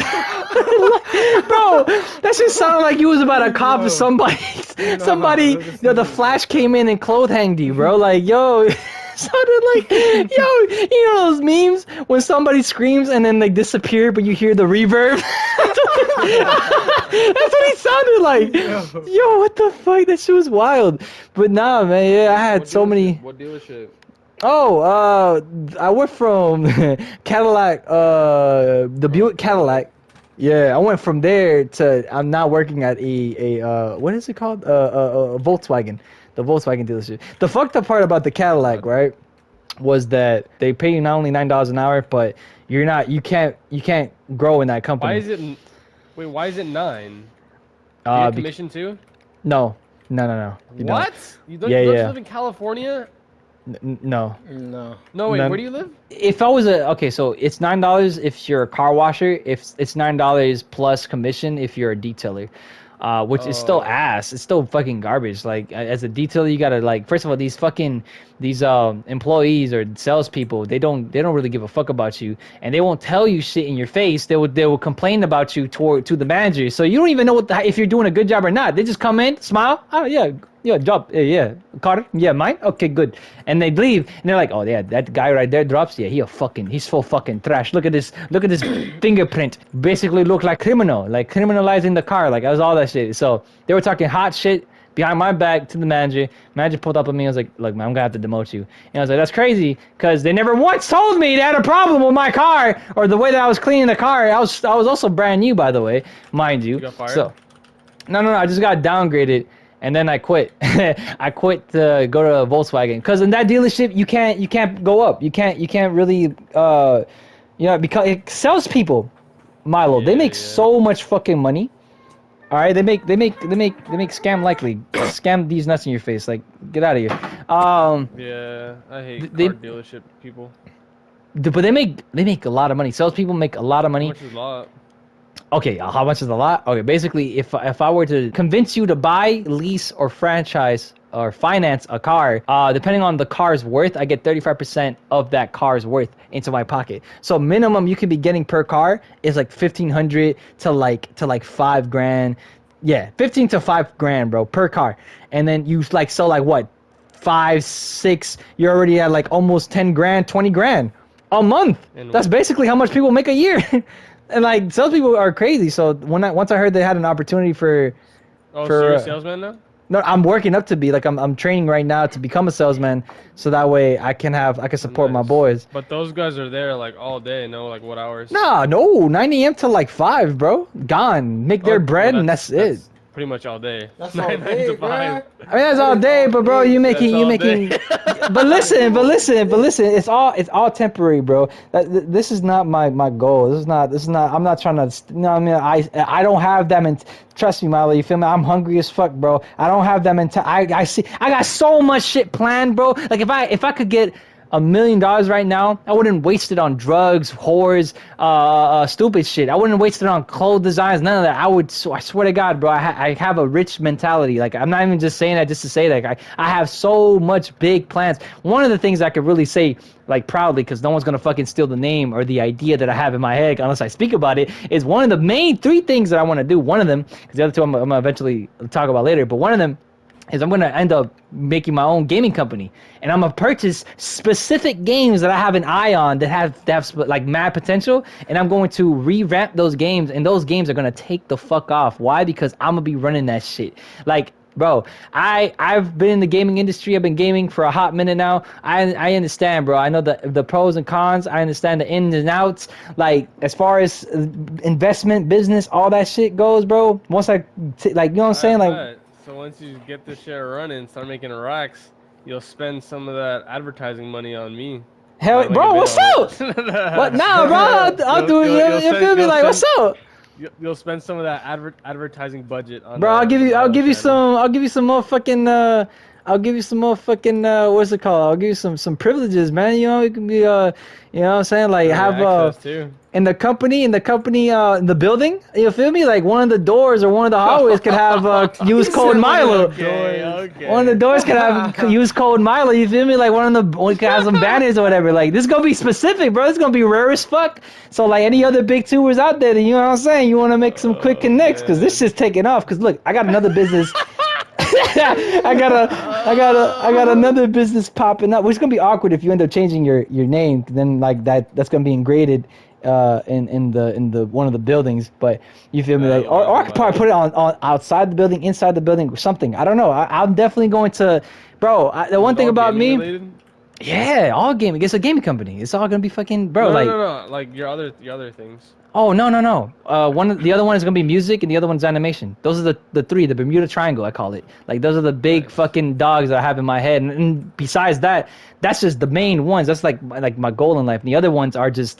bro. That shit sounded like you was about to cop to somebody. The flash came in and clothes hanged you, bro. Like, yo. Sounded like, yo, you know those memes when somebody screams and then they disappear, but you hear the reverb? That's what he sounded like. Yo, what the fuck? That shit was wild. But nah, man, yeah, I had so many. What dealership? Oh, I went from Cadillac, the Buick Cadillac. Yeah, I went from there to, I'm now working at a what is it called? A Volkswagen. The Volkswagen dealership. The fucked up part about the Cadillac, right, was that they pay you not only $9 an hour, but you can't grow in that company. Why is it 9? Do you get commission too? No. No. You don't. What? You don't, Yeah, you don't yeah. live in California? No. No. No, wait, None. where do you live? If I was okay, so it's $9 if you're a car washer. If it's $9 plus commission if you're a detailer, which is still Oh. ass. It's still fucking garbage. Like as a detailer, you gotta like first of all these employees or salespeople they don't really give a fuck about you, and they won't tell you shit in your face. They will complain about you to the manager. So you don't even know if you're doing a good job or not. They just come in, smile, oh yeah, job, yeah, car, yeah, mine, okay, good, and they leave, and they're like, oh yeah, that guy right there drops, yeah, he's full fucking trash. Look at this fingerprint. Basically, look like criminalizing the car, like I was all that shit. So they were talking hot shit behind my back to the manager. Manager pulled up on me and was like, look, man, I'm gonna have to demote you. And I was like, that's crazy, because they never once told me they had a problem with my car or the way that I was cleaning the car. I was also brand new, by the way, mind you. You got fired? So no, I just got downgraded, and then I quit. I quit to go to Volkswagen, because in that dealership you can't go up. You can't really because salespeople, Milo, they make so much fucking money. All right, they make scam likely. Scam these nuts in your face. Like, get out of here. Yeah, I hate They- car dealership people. But they make a lot of money. Salespeople make a lot of How money. much is a lot? Okay, how much is a lot? Okay, basically, if I were to convince you to buy, lease, or franchise or finance a car, depending on the car's worth, I get 35% of that car's worth into my pocket. So minimum you could be getting per car is like 1,500 to like $5,000. Yeah, 15 to $5,000, bro, per car. And then you like sell like what, 5, 6? You're already at like almost 10 grand, 20 grand a month. And That's basically how much people make a year. And like salespeople are crazy. So once I heard they had an opportunity for Oh, for, so you're a salesman now? no, I'm working up to be like I'm training right now to become a salesman, so that way I can support my Nice. boys. But those guys are there like all day, no? Like what hours? Nah, no, 9 a.m. to like 5, bro. Gone. Make their Oh, bread well, and that's it. Pretty much all day. That's 9 all day, to bro. 5. I mean that's all day, but bro, you making all day. but listen, it's all temporary, bro. This is not my goal. This is not I'm not trying to, you know what I mean? I don't have them, and trust me, Milo, you feel me? I'm hungry as fuck, bro. I don't have them until I got so much shit planned, bro. Like if I could get $1 million right now, I wouldn't waste it on drugs, whores, stupid shit. I wouldn't waste it on clothes designs, none of that. I swear to God, bro, I have a rich mentality. Like, I'm not even just saying that just to say that. I have so much big plans. One of the things I could really say, like, proudly, because no one's gonna fucking steal the name or the idea that I have in my head unless I speak about it, is one of the main 3 things that I want to do. One of them, because the other 2 I'm gonna eventually talk about later, but one of them is I'm going to end up making my own gaming company, and I'm going to purchase specific games that I have an eye on that have like mad potential, and I'm going to revamp those games, and those games are going to take the fuck off. Why? Because I'm going to be running that shit. Like, bro, I've been in the gaming industry. I've been gaming for a hot minute now. I understand, bro. I know the pros and cons. I understand the ins and outs. Like, as far as investment, business, all that shit goes, bro. Once like, you know what I'm saying? Like, Alright, so once you get this shit running, start making racks, you'll spend some of that advertising money on me. hell, Like a bro, bit what's on up? it. What now, bro? I'll do it. You feel me? Like, what's up, You'll spend some of that advertising budget on. bro? I'll give you channel. some motherfucking. I'll give you some motherfucking. What's it called? I'll give you some privileges, man. You know, it can be you know what I'm saying? Like, have access too. in the company, in the building, you feel me? Like, one of the doors or one of the hallways could have use code Milo. Okay. One of the doors could have use code Milo. You feel me? Like, one could have some banners or whatever. Like, this is gonna be specific, bro. This is gonna be rare as fuck. So, like, any other big tours out there, you know what I'm saying? You want to make some quick connects, because this shit's taking off. Because look, I got another business. I got another business popping up, which is gonna be awkward if you end up changing your name. Then like that's gonna be ingraded in the one of the buildings. But you feel me? Like, or I could probably put it on outside the building, inside the building, or something. I don't know. I'm definitely going to, bro. The one thing about me, related? yeah, all gaming. It's a gaming company. It's all gonna be fucking, bro. No, like, no. Like your other things. Oh no. The other one is gonna be music, and the other one's animation. Those are the three, the Bermuda Triangle, I call it. Like those are the big Nice. fucking dogs that I have in my head. And besides that, that's just the main ones. That's like my goal in life. And the other ones are just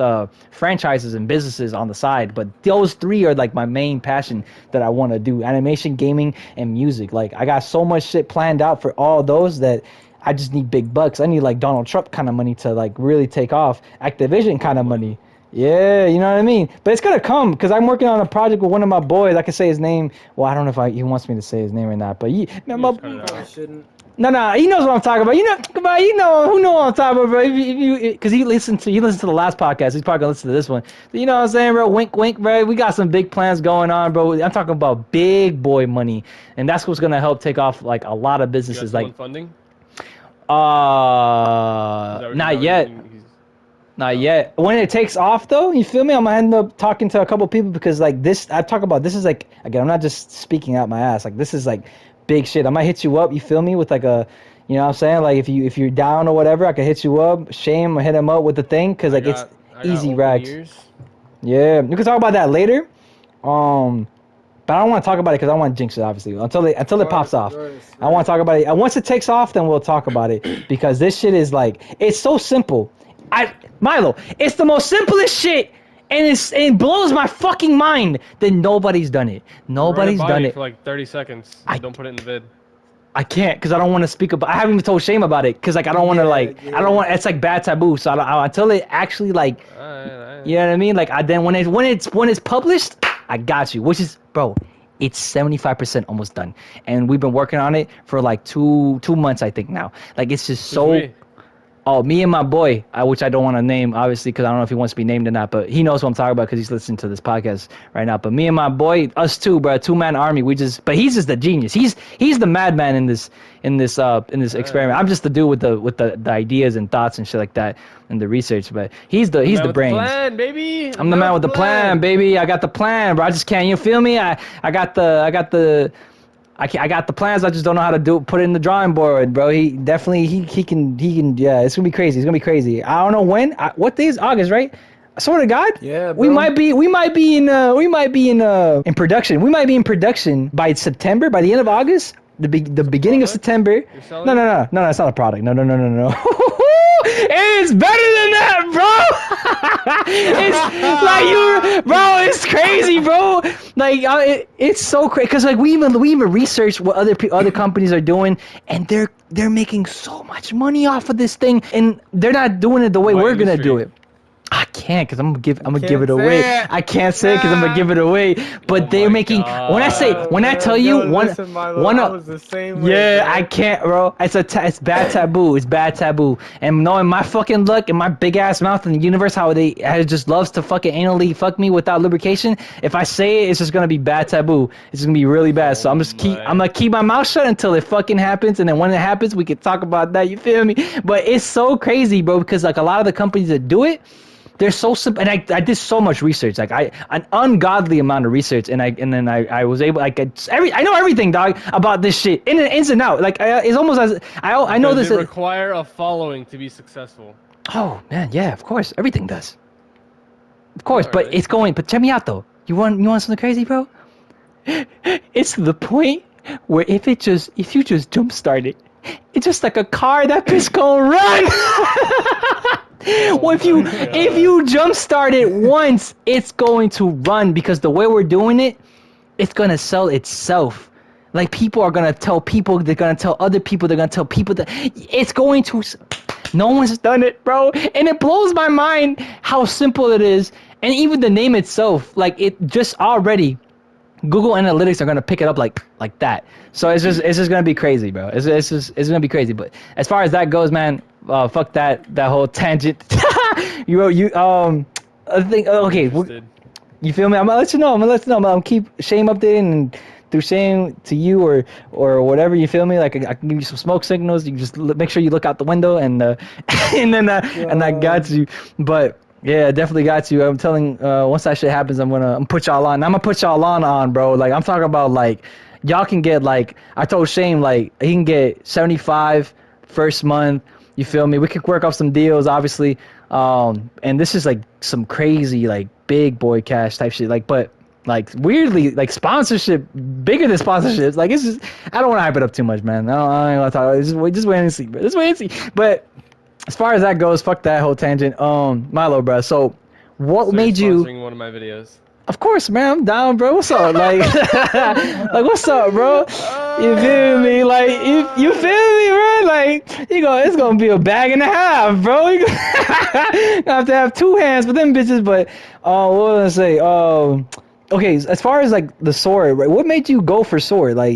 franchises and businesses on the side. But those three are like my main passion that I want to do: animation, gaming, and music. Like I got so much shit planned out for all those that. I just need big bucks. I need like Donald Trump kind of money to like really take off. Activision kind of money. Yeah, you know what I mean? But it's gonna come because I'm working on a project with one of my boys. I can say his name. Well, I don't know if he wants me to say his name or not. But man, You just cut it out. Probably shouldn't. no, he knows what I'm talking about. You know who know what I'm talking about, bro. Because he listened to the last podcast. He's probably gonna listen to this one. You know what I'm saying, bro? Wink, wink, bro. We got some big plans going on, bro. I'm talking about big boy money, and that's what's gonna help take off like a lot of You got businesses. someone Like, funding? Is that not what yet. he's- Not yet. When it takes off, though, you feel me? I'm gonna end up talking to a couple people because, like, this, I talk about this is like, again, I'm not just speaking out my ass. Like, this is like big shit. I might hit you up, you feel me, with like a, you know what I'm saying? Like, if you're down or whatever, I can hit you up. Shame, I hit him up with the thing because, like, it's I got easy open racks. ears. Yeah, we can talk about that later. But I don't want to talk about it because I want to jinx it, obviously, until it pops off. I want to talk about it. And once it takes off, then we'll talk about it because this shit is like, it's so simple. Milo, it's the most simplest shit, and it blows my fucking mind that nobody's done it. Nobody's Run a done body it. for like 30 seconds. Don't put it in the vid. I can't because I don't want to speak about. I haven't even told Shame about it because like I don't want to I don't want. It's like bad taboo. So until it actually like, Alright. you know what I mean? Like then when it's published, I got you. Which is, bro, it's 75% almost done, and we've been working on it for like two months, I think now. Like it's just so. We? Oh, me and my boy, which I don't want to name, obviously, because I don't know if he wants to be named or not, but he knows what I'm talking about because he's listening to this podcast right now. But me and my boy, us two, bro, 2-man army. But he's just the genius. He's the madman in this experiment. I'm just the dude with the ideas and thoughts and shit like that and the research. But he's the brains. Plan, baby. I'm the man with the plan, baby. I got the plan, bro. I just can't. You feel me? I got the plans. I just don't know how to put it in the drawing board, bro. He definitely he can. Yeah, it's gonna be crazy. It's gonna be crazy. I don't know when. What day is August, right? I swear to God. Yeah, bro. We might be in production. We might be in production by September, by the end of August, the beginning of September. No, it's not a product. No. It's better than that, bro. It's like bro. It's crazy, bro. Like it's so crazy because like we even researched what other companies are doing, and they're making so much money off of this thing, and they're not doing it the way we're gonna do it. I can't because I'm gonna give it away. I can't say it because I'm gonna give it away. But they're making. When I tell you one was the same way, yeah, bro. I can't, bro. It's bad taboo. It's bad taboo. And knowing my fucking luck and my big ass mouth in the universe, how it just loves to fucking anally fuck me without lubrication. If I say it, it's just gonna be bad taboo. It's gonna be really bad. So I'm gonna keep my mouth shut until it fucking happens. And then when it happens, we can talk about that. You feel me? But it's so crazy, bro, because like a lot of the companies that do it. They're so simple, and I did so much research, like an ungodly amount of research, and then I was able, like I know everything, dog, about this shit, ins and out. Like it's almost as I know this. Does it require a following to be successful? Oh man, yeah, of course, everything does. Of course, Not but really. it's going. But check me out though. You want something crazy, bro? It's to the point where if you just jumpstart it, it's just like a car that bitch gonna run. Well, if you jumpstart it once, it's going to run because the way we're doing it, it's gonna sell itself. Like people are gonna tell people, they're gonna tell other people, they're gonna tell people that it's going to. No one's done it, bro, and it blows my mind how simple it is, and even the name itself, like it just already. Google Analytics are gonna pick it up like that. So it's just gonna be crazy, bro. It's gonna be crazy. But as far as that goes, man, fuck that whole tangent. I think okay. You feel me? I'm gonna let you know. I'm gonna keep Shame updating and through Shame to you or whatever. You feel me? Like I can give you some smoke signals. You can just make sure you look out the window and and I got you. But. Yeah, definitely got you. I'm telling. Once that shit happens, I'm gonna put y'all on. I'm gonna put y'all on, bro. Like I'm talking about, like y'all can get like I told Shane, like he can get 75 first month. You feel me? We could work off some deals, obviously. And this is like some crazy like big boy cash type shit. Like, but like weirdly, like sponsorship, bigger than sponsorships. Like it's just, I don't want to hype it up too much, man. I ain't gonna talk. Just wait and see, bro. Just wait and see. But as far as that goes, fuck that whole tangent. Milo, bro. So, what So made you're you? sponsoring one of my videos? Of course, man. I'm down, bro. What's up? Like, like what's up, bro? You feel me? Like, you feel me, bro? Like, it's gonna be a bag and a half, bro. You gonna have to have two hands for them bitches. But, what was I say? Okay, as far as like the SoaR, right? What made you go for SoaR? Like,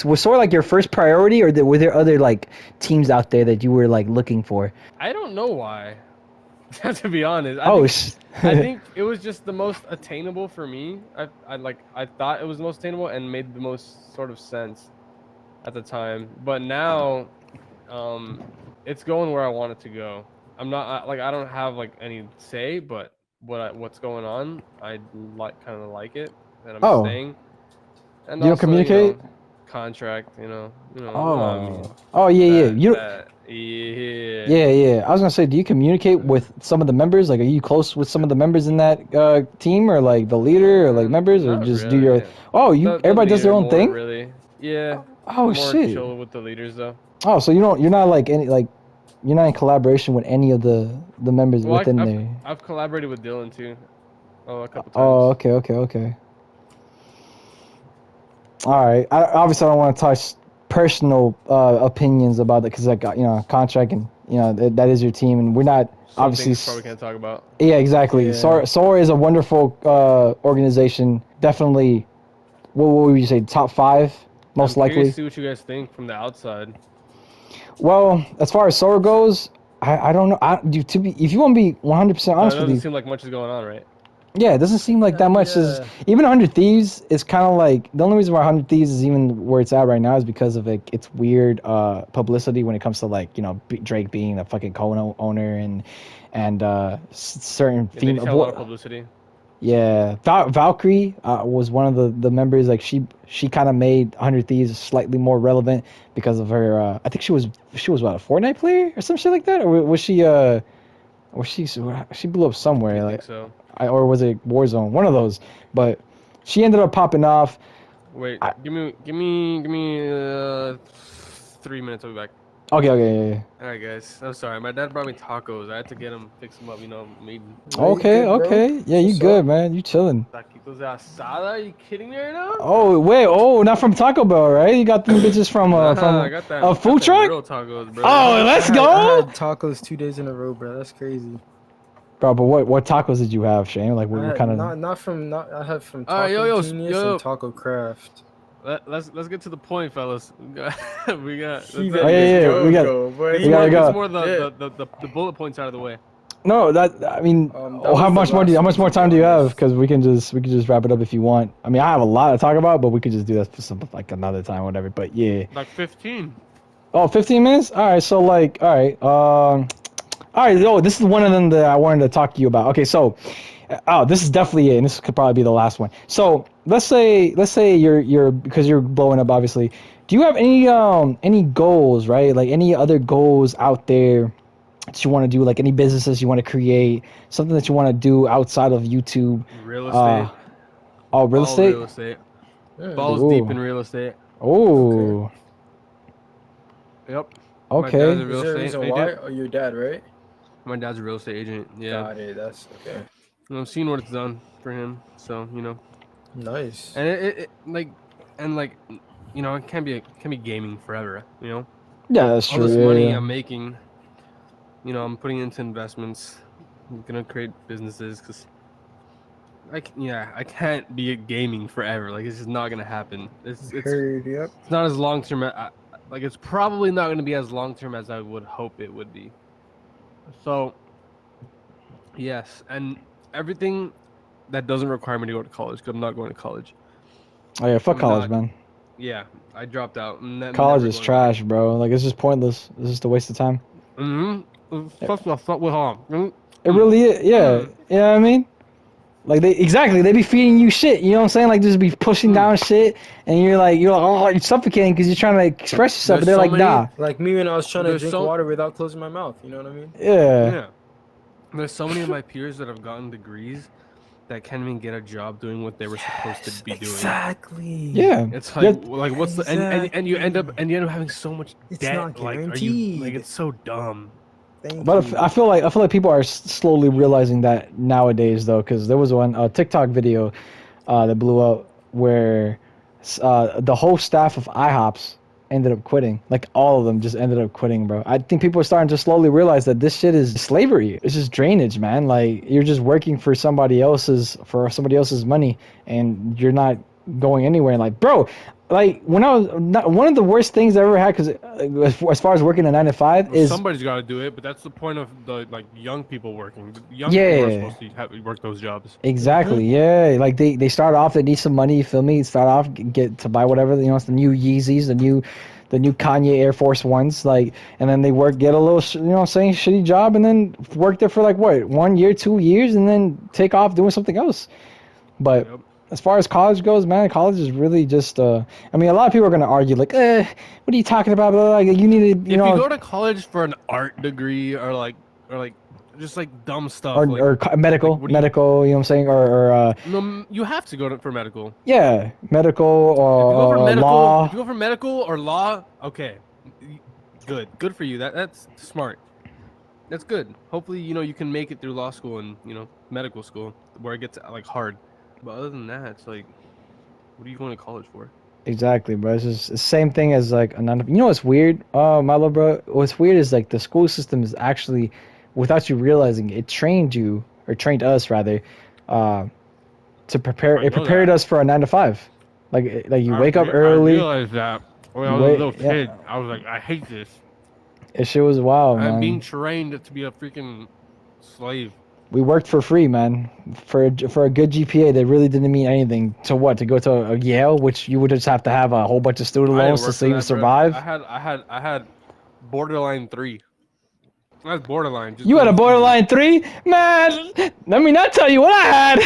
was SoaR like your first priority, or were there other like teams out there that you were like looking for? I don't know why. To be honest, I think it was just the most attainable for me. I thought it was the most attainable and made the most sort of sense at the time. But now, it's going where I want it to go. I'm not I don't have like any say, but what's going on, I kind of like it, and I'm staying. And you also, don't communicate? Contract, Oh, what I mean. oh yeah. Yeah. Yeah. I was gonna say, do you communicate with some of the members? Like, are you close with some of the members in that team, or like the leader, or like members, or Not just really, do your? yeah. Oh, The everybody does their leader own more, thing. really. Yeah. Oh More shit. chill with the leaders though. Oh, so you're not like any like, you're not in collaboration with any of the members within there. I've collaborated with Dylan too. A couple times. Oh, okay. All right. Obviously, I don't want to touch personal opinions about it because, like, contract and that is your team, and we're not Some obviously. things probably can't talk about. Yeah, exactly. Yeah. SoaR is a wonderful organization. Definitely. What would you say? Top 5, most I'm likely. curious to see what you guys think from the outside. Well, as far as SoaR goes, I don't know. If you want to be 100% It honest with doesn't you, seem like much is going on, right? yeah, it doesn't seem like that much. Yeah. Even 100 Thieves is kind of like, the only reason why 100 Thieves is even where it's at right now is because of like its weird publicity when it comes to like Drake being the fucking co-owner and certain Yeah, they just had a lot of publicity. Yeah, Valkyrie was one of the members. Like she kind of made 100 Thieves slightly more relevant because of her. I think she was what, a Fortnite player or some shit like that, or was she she blew up somewhere, I like think so. or was it Warzone? One of those. But she ended up popping off. Wait, give me 3 minutes. I'll be back. Okay, yeah. All right, guys. I'm sorry. My dad brought me tacos. I had to get them, fix them up. Made Okay, good, bro? okay. Yeah, you What's good, up? man. You chilling. taquitos de asada. Are you kidding me right now? Oh wait, not from Taco Bell, right? You got them bitches from I got that, a food truck. Real tacos, bro. Oh, let's go. I had tacos 2 days in a row, bro. That's crazy. Bro, but what tacos did you have, Shane? Like, what kind of? I had from Taco All right, Genius yo. and Taco Craft. Let's get to the point, fellas. We got. He Oh, yeah, we got. But we gotta go. It's more the bullet points out of the way. No, I mean, that how was the much last more one, time to do be you have? honest. Because we can just wrap it up if you want. I mean, I have a lot to talk about, but we could just do that for some like another time, whatever. But yeah. Like 15. Oh, 15 minutes? All right. So like, all right. All right. Oh, this is one of them that I wanted to talk to you about. Okay, so, this is definitely it, and this could probably be the last one. So let's say you're because you're blowing up, obviously. Do you have any goals, right? Like any other goals out there that you want to do? Like any businesses you want to create, something that you want to do outside of YouTube? Real estate. Real estate. Real estate. Yeah. Balls Ooh. deep in real estate. Oh. Yep. Okay. My dad's a Is real there a estate reason agent. why? Or your dad, right? My dad's a real estate agent. Yeah. Got it. That's okay. And I've seen what it's done for him. So Nice. and it can't be gaming forever. Yeah, that's All true. this yeah, money yeah. I'm making, I'm putting into investments. I'm gonna create businesses because I can't be gaming forever. Like it's just not gonna happen. It's Heard, yep. not as long term. Like it's probably not gonna be as long term as I would hope it would be. So yes, and everything that doesn't require me to go to college, because I'm not going to college. Oh yeah, fuck I'm college, not- man. Yeah, I dropped out. College is trash, bro. Like it's just pointless. It's just a waste of time. Fuck with harm. It really is. Yeah. You know what I mean? Like they be feeding you shit. You know what I'm saying? Like just be pushing down shit, and you're like oh, you're suffocating because you're trying to express yourself. But they're like, nah. Like me when I was trying to There's drink water without closing my mouth. You know what I mean? Yeah. Yeah. There's so many of my peers that have gotten degrees that can't even get a job doing what they were supposed to be doing. Exactly. Yeah. It's like Yeah. like what's the and you end up having so much It's debt. not Like are you like guaranteed. it's so dumb. Thank But you. I feel like people are slowly realizing that nowadays though, because there was one TikTok video that blew up where the whole staff of IHOPs ended up quitting. Like all of them just ended up quitting, bro. I think people are starting to slowly realize that this shit is slavery. It's just drainage, man. Like you're just working for somebody else's money, and you're not going anywhere. Like, bro, like when I was one of the worst things I ever had, because as far as working a 9 to 5 is Somebody's got to do it, but that's the point of the like young people working. The young people are Yeah. supposed to work those jobs. exactly, yeah. Like they start off, they need some money. You feel me? Start off, get to buy whatever, you know, it's the new Yeezys, the new Kanye Air Force Ones, like, and then they get a little, you know what I'm saying, shitty job, and then work there for like what, 1 year, 2 years, and then take off doing something else. But Yep. as far as college goes, man, college is really just. I mean, a lot of people are gonna argue like, what are you talking about? Blah, blah, blah. You need to, If know, you go to college for an art degree or like just like dumb stuff, like, or medical, like, what do you- medical. You know what I'm saying? Or no, you have to go for medical. yeah, medical If you or go for medical, law. if you go for medical or law, okay, good for you. That's smart. That's good. Hopefully, you know, you can make it through law school and, you know, medical school where it gets like hard. But other than that, it's like, what are you going to college for? Exactly, bro. It's just the same thing as like you know what's weird, Milo, bro. What's weird is like the school system is actually, without you realizing, it trained you or trained us rather, to prepare. I It know prepared that. us for a 9 to 5. Like you wake up I early. realized that when I was Wait, a little yeah. kid. I was like, I hate this. It shit was wild, I'm man. being trained to be a freaking slave. We worked for free, man. For a good GPA, that really didn't mean anything. To what? To go to a Yale, which you would just have to have a whole bunch of student I didn't loans to work for even that, bro. survive. I had borderline 3. That's borderline. Just You had a easy. borderline 3, man. Let me not tell you what I had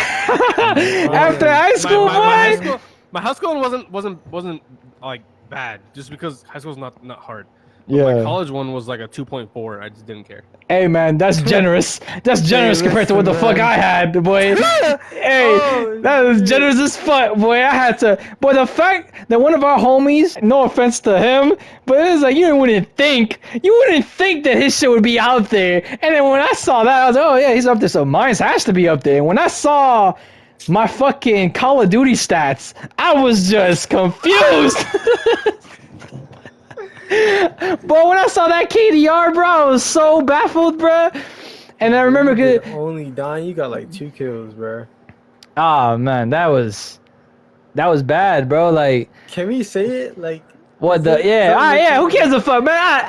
after high school, boy. My high school wasn't like bad just because high school's not hard. But Yeah. my college one was like a 2.4. I just didn't care. Hey, man, that's generous. That's generous compared to what the fuck I had, boy. Hey, Oh, that was shit. generous as fuck, boy. I had to. But the fact that one of our homies, no offense to him, but it was like you wouldn't think that his shit would be out there. And then when I saw that, I was like, oh yeah, he's up there, so mine has to be up there. And when I saw my fucking Call of Duty stats, I was just confused. But when I saw that KDR, bro, I was so baffled, bro. And I remember, You cause, did only Don, you got like 2 kills, bro. oh man, that was bad, bro. Like, Can we say it? Like, what the? is it Yeah, something that who you- cares the fuck, man?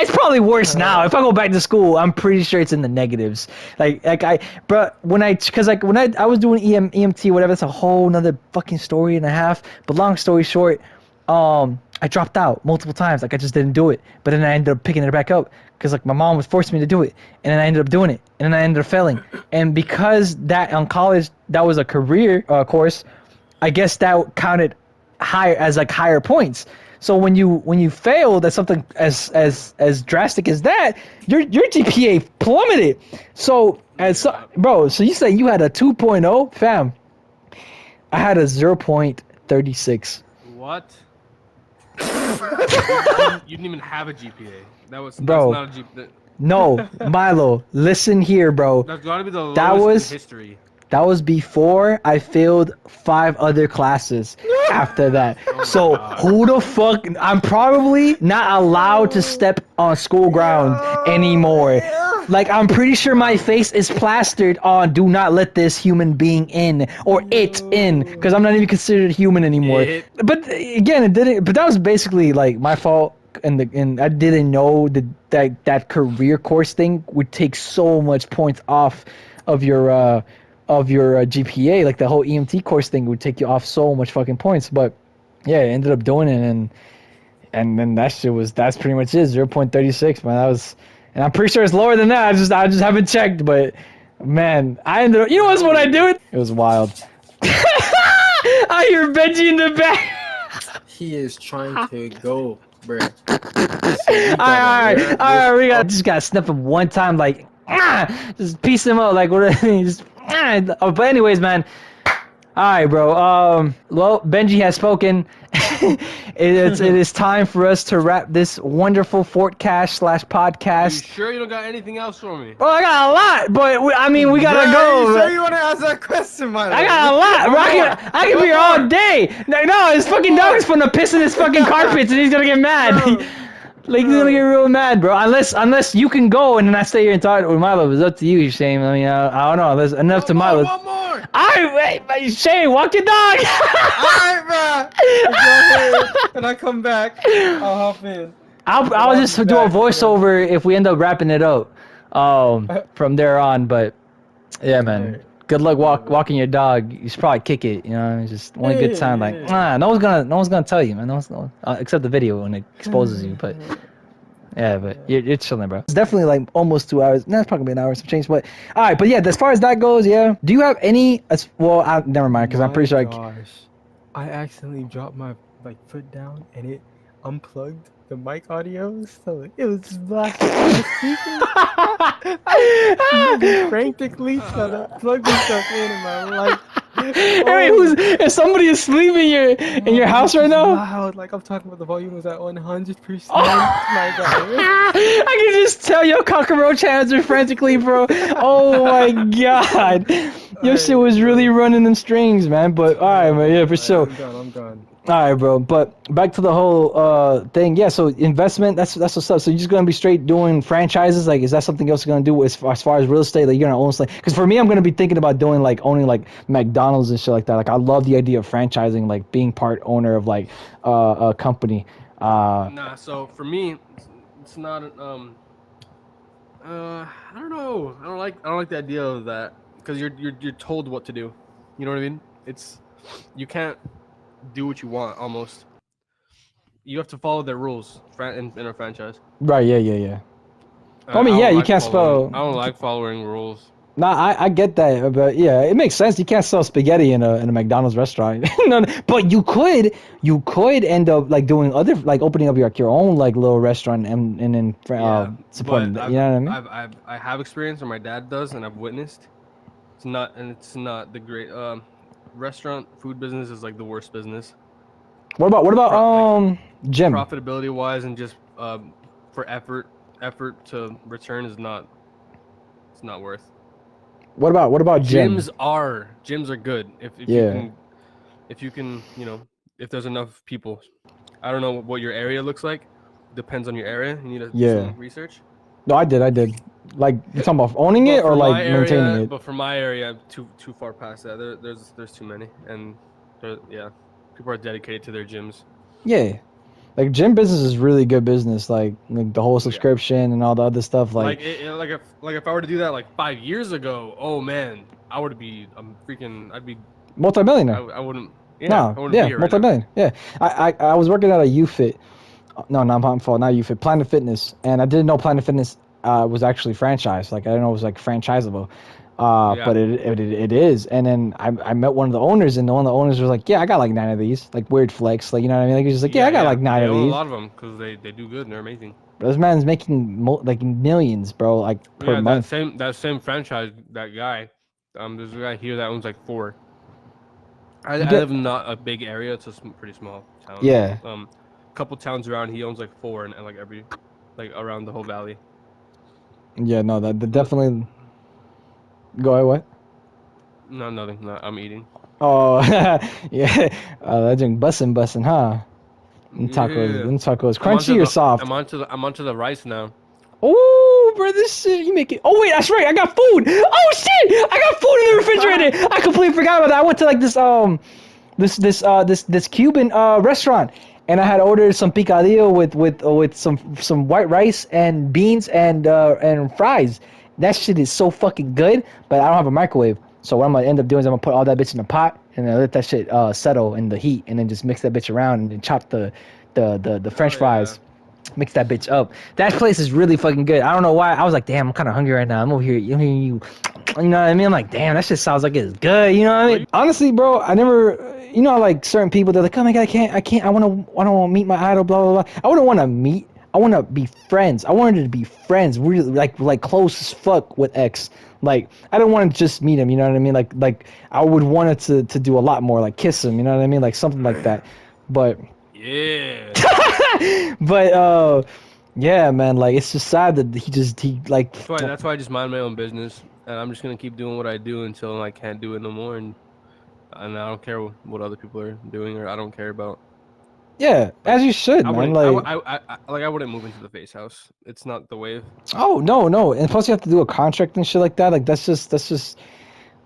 It's probably worse now. If I go back to school, I'm pretty sure it's in the negatives. But when I was doing EMT, whatever, that's a whole nother fucking story and a half. But long story short, I dropped out multiple times. Like I just didn't do it. But then I ended up picking it back up because like my mom was forcing me to do it, and then I ended up doing it, and then I ended up failing. And because that on college that was a career course, I guess that counted higher points. So when you failed at something as drastic as that, your GPA plummeted. So so you say you had a 2.0, fam. I had a 0.36. What? You didn't even have a GPA. That's Bro. not a GPA. No, Milo, listen here, bro. That's got to be the That lowest was- in history. That was before I failed 5 other classes after that. So God. who the fuck? I'm probably not allowed to step on school grounds anymore. Like I'm pretty sure my face is plastered on "Do not let this human being in" or "it in," because I'm not even considered human anymore. It. But again, it didn't. But that was basically like my fault. And I didn't know that career course thing would take so much points off of your GPA. Like the whole EMT course thing would take you off so much fucking points. But yeah, I ended up doing it, and then that's pretty much it. 0.36, man. That was, and I'm pretty sure it's lower than that. I just haven't checked, but man, I ended up. You know what's what I do? It was wild. I hear Benji in the back. He is trying to go, bro. Alright, we just gotta sniff him one time, like, just piece him up, like, what? Just, But anyways, man. All right, bro. Well, Benji has spoken. it is time for us to wrap this wonderful Fortcast / Are you podcast. sure you don't got anything else for me? Well, I got a lot, but we gotta Bro, go. you bro. sure you want to ask that question, Milo? I got a lot, bro. I can be here all day. No, his fucking dog is gonna piss in his fucking carpets and he's gonna get mad. Bro. Like he's gonna get real mad, bro. Unless you can go and then I stay here and talk with Milo. It's up to you, Shane. I mean, I don't know. There's enough to Milo. One more. Alright, wait, Shane, walk your dog. Alright, bro. If you're here and I come back, I'll hop in. I'll just do a voiceover if we end up wrapping it up. From there on, but yeah, man. Good luck walking your dog. You should probably kick it. You know, it's just one good time. Like, no one's gonna tell you, man. No one's except the video when it exposes you. But yeah, but you're chilling, bro. It's definitely like almost 2 hours. No, it's probably an hour some change. But all right, but yeah, as far as that goes, yeah. Do you have any? Never mind, because I'm pretty sure. I accidentally dropped my foot down and it unplugged the mic audio, so it was just blasting on the speaker. I frantically trying to plug this stuff in my life. Hey, if somebody is sleeping in your house right now? Loud, like I'm talking about the volume was at 100%. My God. I can just tell your cockroach hands are frantically, bro. Oh my God. Your shit was really running them strings, man. But all right, man. Yeah, for sure. I'm done. All right, bro. But back to the whole thing. Yeah. So investment. That's what's up. So you're just gonna be straight doing franchises. Like, is that something else you're gonna do as far as real estate? Like, you're gonna own like? Because for me, I'm gonna be thinking about doing like owning like McDonald's and shit like that. Like, I love the idea of franchising, like being part owner of like a company. Nah. So for me, it's not. I don't know. I don't like the idea of that because you're told what to do. You know what I mean? You can't do what you want almost. You have to follow their rules in a franchise. Right. Yeah. I mean, yeah, you can't spell. I don't like following rules. Nah, I get that, but yeah, it makes sense. You can't sell spaghetti in a McDonald's restaurant. No, but you could end up like doing other, like opening up your own like little restaurant and then supporting that. You know what I mean? I have experience, or my dad does, and I've witnessed. It's not the great restaurant food business is like the worst business. What about gym? Profitability wise and just for effort to return is not. It's not worth. What about gym? Gyms are good if you can if there's enough people. I don't know what your area looks like. Depends on your area. You need to do some research. No, I did. Like, you're talking about owning it or like maintaining it? But for my area, too far past that. There's too many, and people are dedicated to their gyms. Yeah, like gym business is really good business. Like the whole subscription and all the other stuff. Like if I were to do that like 5 years ago, oh man, I'd be multi-millionaire. I wouldn't. Yeah, I wouldn't be here multi-millionaire. Yeah, I was working at a UFit. No, not UFit. Planet Fitness, and I didn't know Planet Fitness was actually franchised. Like, I didn't know it was like franchisable. But it is. And then I met one of the owners, and one of the owners was like, yeah, I got like 9 of these, like weird flex, like, you know what I mean? Like, he's just like, I got like 9 of these. A lot of them because they do good and they're amazing. But this man's making like millions, bro, like per month. That same franchise, that guy. There's a guy here that owns like 4. I live in not a big area. It's a pretty small town. Yeah. Couple towns around, he owns like 4 and like around the whole valley. Yeah, no, that definitely. Go ahead. What? No, nothing. No, I'm eating. Oh, yeah. That drink bussin', huh? Them tacos, crunchy or soft? I'm onto the rice now. Oh, bro, this shit, you make it. Oh wait, that's right. I got food. Oh shit, I got food in the refrigerator. I completely forgot about that. I went to like this Cuban restaurant. And I had ordered some picadillo with some white rice and beans and fries. That shit is so fucking good, but I don't have a microwave. So what I'm gonna end up doing is I'm gonna put all that bitch in a pot and then let that shit settle in the heat, and then just mix that bitch around and then chop the French fries. Mix that bitch up. That place is really fucking good. I don't know why. I was like, damn, I'm kind of hungry right now. I'm over here. You know what I mean? I'm like, damn, that shit sounds like it's good. You know what I mean? Honestly, bro, I never. Like certain people, they're like, oh my god, I can't. I want to meet my idol. Blah blah blah. I wouldn't want to meet I want to be friends. I wanted to be friends, really like close as fuck with X. Like I don't want to just meet him, you know what I mean? Like I would want it to do a lot more, like kiss him, you know what I mean? Like something like that. But Yeah. yeah, man, like it's just sad that he like That's why I just mind my own business, and I'm just gonna keep doing what I do until I can't do it no more, and I don't care what other people are doing, or I don't care about. yeah, as you should, I man. wouldn't. Like I wouldn't move into the face house. It's not the wave. oh no, and plus you have to do a contract and shit like that. Like that's just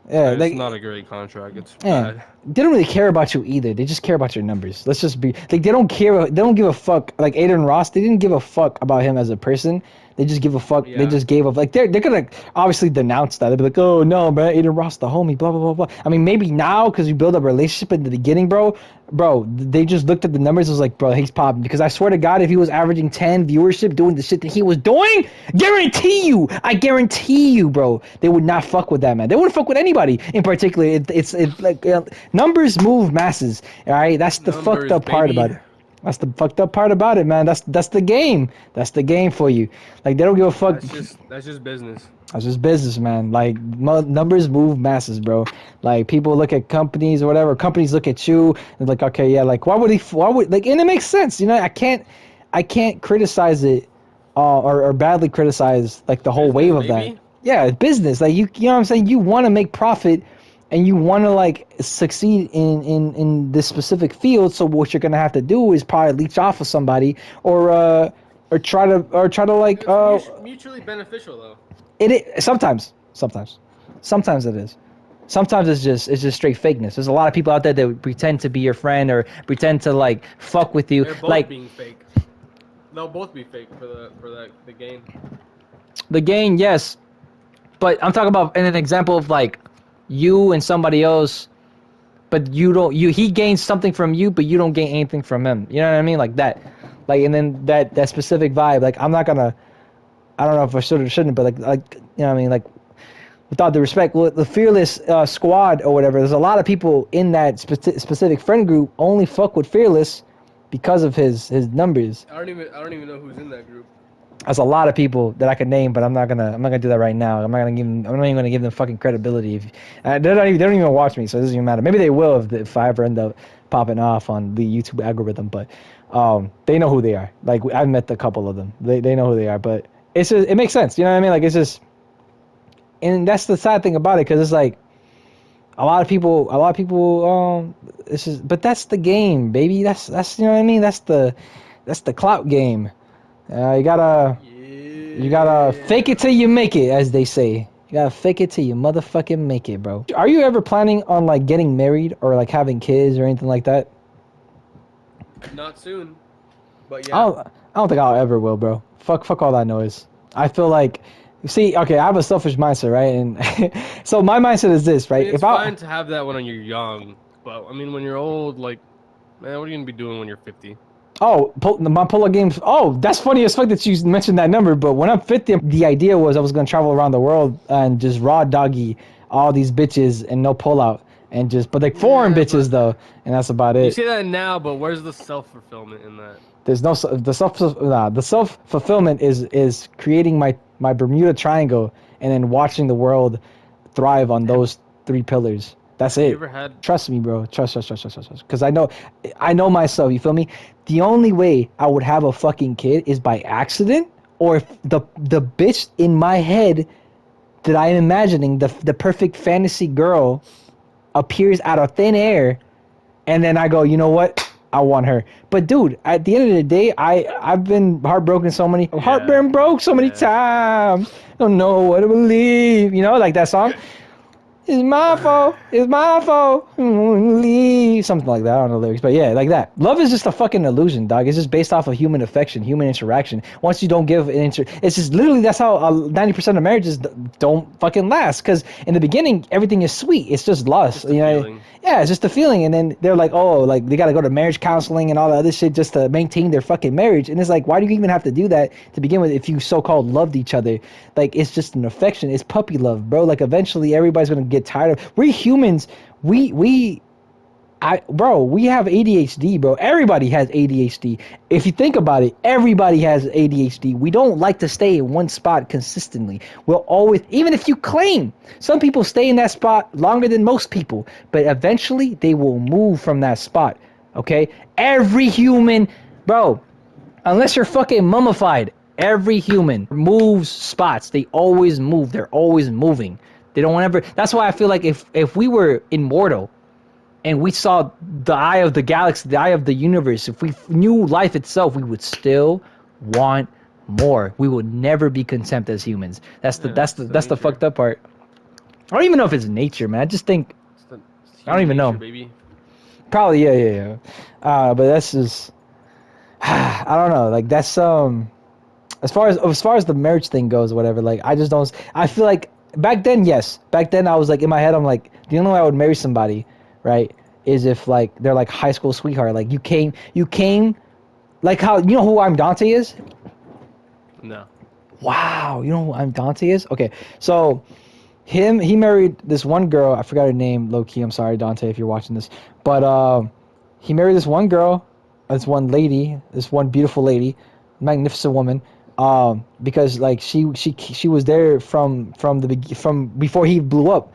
yeah, It's like not a great contract. It's yeah. bad. They don't really care about you either. They just care about your numbers. Let's just be like they don't care. They don't give a fuck. Like Aiden Ross, they didn't give a fuck about him as a person. They just give a fuck. They Yeah. just gave up. Like they're gonna obviously denounce that. They'll be like, oh no, man, Aiden Ross, the homie, blah blah blah blah. I mean, maybe now because you build up a relationship in the beginning, bro. They just looked at the numbers. It was like, bro, he's popping. Because I swear to God, if he was averaging 10 viewership doing the shit that he was doing, I guarantee you, bro, they would not fuck with that man. They wouldn't fuck with anybody in particular. It's like numbers move masses. All right, that's the fucked up part about it. That's the fucked up part about it, man. That's the game. That's the game for you. Like they don't give a fuck. That's just business. That's just business, man. Like numbers move masses, bro. Like people look at companies or whatever. Companies look at you and like, okay, yeah, like why would like? And it makes sense, you know. I can't criticize it, or badly criticize like the whole wave of that. Yeah, it's business. Like you know what I'm saying. You want to make profit, and you want to like succeed in this specific field. So what you're gonna have to do is probably leech off of somebody, or try to like It's mutually beneficial though. Sometimes it is. Sometimes it's just straight fakeness. There's a lot of people out there that pretend to be your friend or pretend to like fuck with you. They're both Like being fake. They'll both be fake for the game. the game, yes, but I'm talking about in an example of like you and somebody else, but he gains something from you, but you don't gain anything from him. You know what I mean? Like that, like and then that specific vibe. Like I'm not gonna. I don't know if I should or shouldn't, but like you know what I mean, like without the respect, the Fearless squad or whatever. There's a lot of people in that specific friend group only fuck with Fearless because of his numbers. I don't even know who's in that group. There's a lot of people that I could name, but I'm not gonna do that right now. I'm not even gonna give them fucking credibility. They don't even watch me, so it doesn't even matter. Maybe they will if I ever end up popping off on the YouTube algorithm, but they know who they are. Like I've met a couple of them. They know who they are, but. It's just, it makes sense, you know what I mean? Like it's just, and that's the sad thing about it, because it's like a lot of people. It's just, but that's the game, baby. That's you know what I mean? That's the clout game. You gotta fake it till you make it, as they say. You gotta fake it till you motherfucking make it, bro. Are you ever planning on like getting married or like having kids or anything like that? Not soon, but yeah. I don't think I'll ever will, bro. Fuck all that noise. I feel like, see, okay, I have a selfish mindset, right? And so my mindset is this, right? I mean, it's fine to have that when you're young, but I mean, when you're old, like, man, what are you gonna be doing when you're 50? Oh, my pull up games. Oh, that's funny as fuck that you mentioned that number. But when I'm 50, the idea was I was gonna travel around the world and just raw doggy all these bitches and no pull out. And just, but like foreign bitches though, and that's about it. You say that now, but where's the self-fulfillment in that? There's no the self fulfillment is creating my Bermuda Triangle and then watching the world thrive on those three pillars. That's it. You ever had? Trust me, bro. Trust. Because I know myself. You feel me? The only way I would have a fucking kid is by accident, or if the bitch in my head that I am imagining, the perfect fantasy girl, appears out of thin air, and then I go, you know what? I want her. But dude, at the end of the day, I've been heartbroken so many times. Don't know what to believe. You know, like that song. It's my fault. Leave. Something like that. I don't know the lyrics, but yeah, like that. Love is just a fucking illusion, dog. It's just based off of human affection, human interaction. Once you don't give it's just literally that's how 90% of marriages don't fucking last. Because in the beginning, everything is sweet. It's just lust. You know? Feeling. Yeah, it's just a feeling, and then they're like, oh, like they gotta go to marriage counseling and all that other shit just to maintain their fucking marriage. And it's like, why do you even have to do that to begin with if you so-called loved each other? Like, it's just an affection. It's puppy love, bro. Like, eventually everybody's gonna get tired of. We're humans. We Bro, we have ADHD, bro. Everybody has ADHD. If you think about it, everybody has ADHD. We don't like to stay in one spot consistently. We'll always, even if you claim, some people stay in that spot longer than most people, but eventually they will move from that spot. Okay? Every human, bro, unless you're fucking mummified, every human moves spots. They always move. They're always moving. They don't ever. That's why I feel like if we were immortal, and we saw the eye of the galaxy, the eye of the universe, if we knew life itself, we would still want more. We would never be content as humans. That's the nature. fucked up part. I don't even know if it's nature, man. I just think It's I don't even nature, know. baby. Probably yeah. But that's just I don't know. Like that's as far as the marriage thing goes, or whatever. Like I just don't. I feel like back then, yes. Back then, I was like in my head, I'm like the only way I would marry somebody, right, is if like they're like high school sweetheart. Like you came, like how you know who I'm Dante is. No. Wow, you know who I'm Dante is? Okay, so he married this one girl. I forgot her name, low key. I'm sorry, Dante, if you're watching this. But he married this one girl, this one lady, this one beautiful lady, magnificent woman. Because like she was there from before he blew up,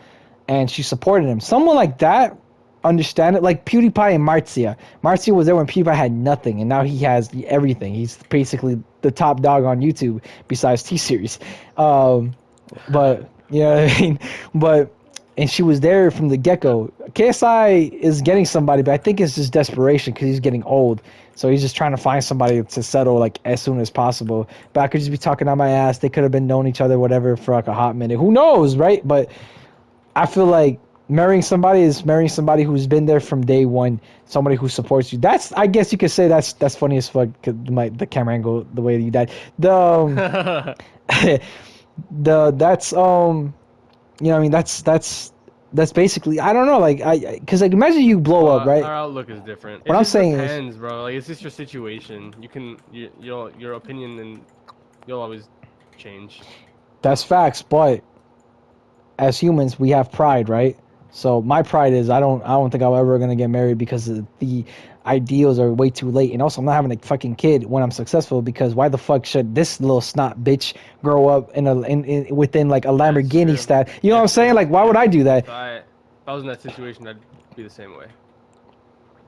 and she supported him. Someone like that, understand it, like PewDiePie and Marzia. Marzia was there when PewDiePie had nothing, and now he has everything. He's basically the top dog on YouTube besides T-Series. But you know what I mean? But and she was there from the get-go. KSI is getting somebody, but I think it's just desperation because he's getting old. So he's just trying to find somebody to settle like as soon as possible. But I could just be talking on my ass. They could have been known each other, whatever, for like a hot minute. Who knows, right? But I feel like marrying somebody is marrying somebody who's been there from day one, somebody who supports you. That's, I guess you could say that's funny as fuck. Cause the camera angle, the way that you died. That's you know what I mean, that's basically, I don't know, like because like imagine you blow up, right? Our outlook is different. What It I'm just saying is- depends, bro. Like it's just your situation. Your opinion and you'll always change. That's facts, but as humans we have pride, right? So my pride is I don't think I'm ever gonna get married because the ideals are way too late, and also I'm not having a fucking kid when I'm successful, because why the fuck should this little snot bitch grow up in within like a Lamborghini true. stat? You know what I'm saying? Like why would I do that? If I was in that situation, I'd be the same way.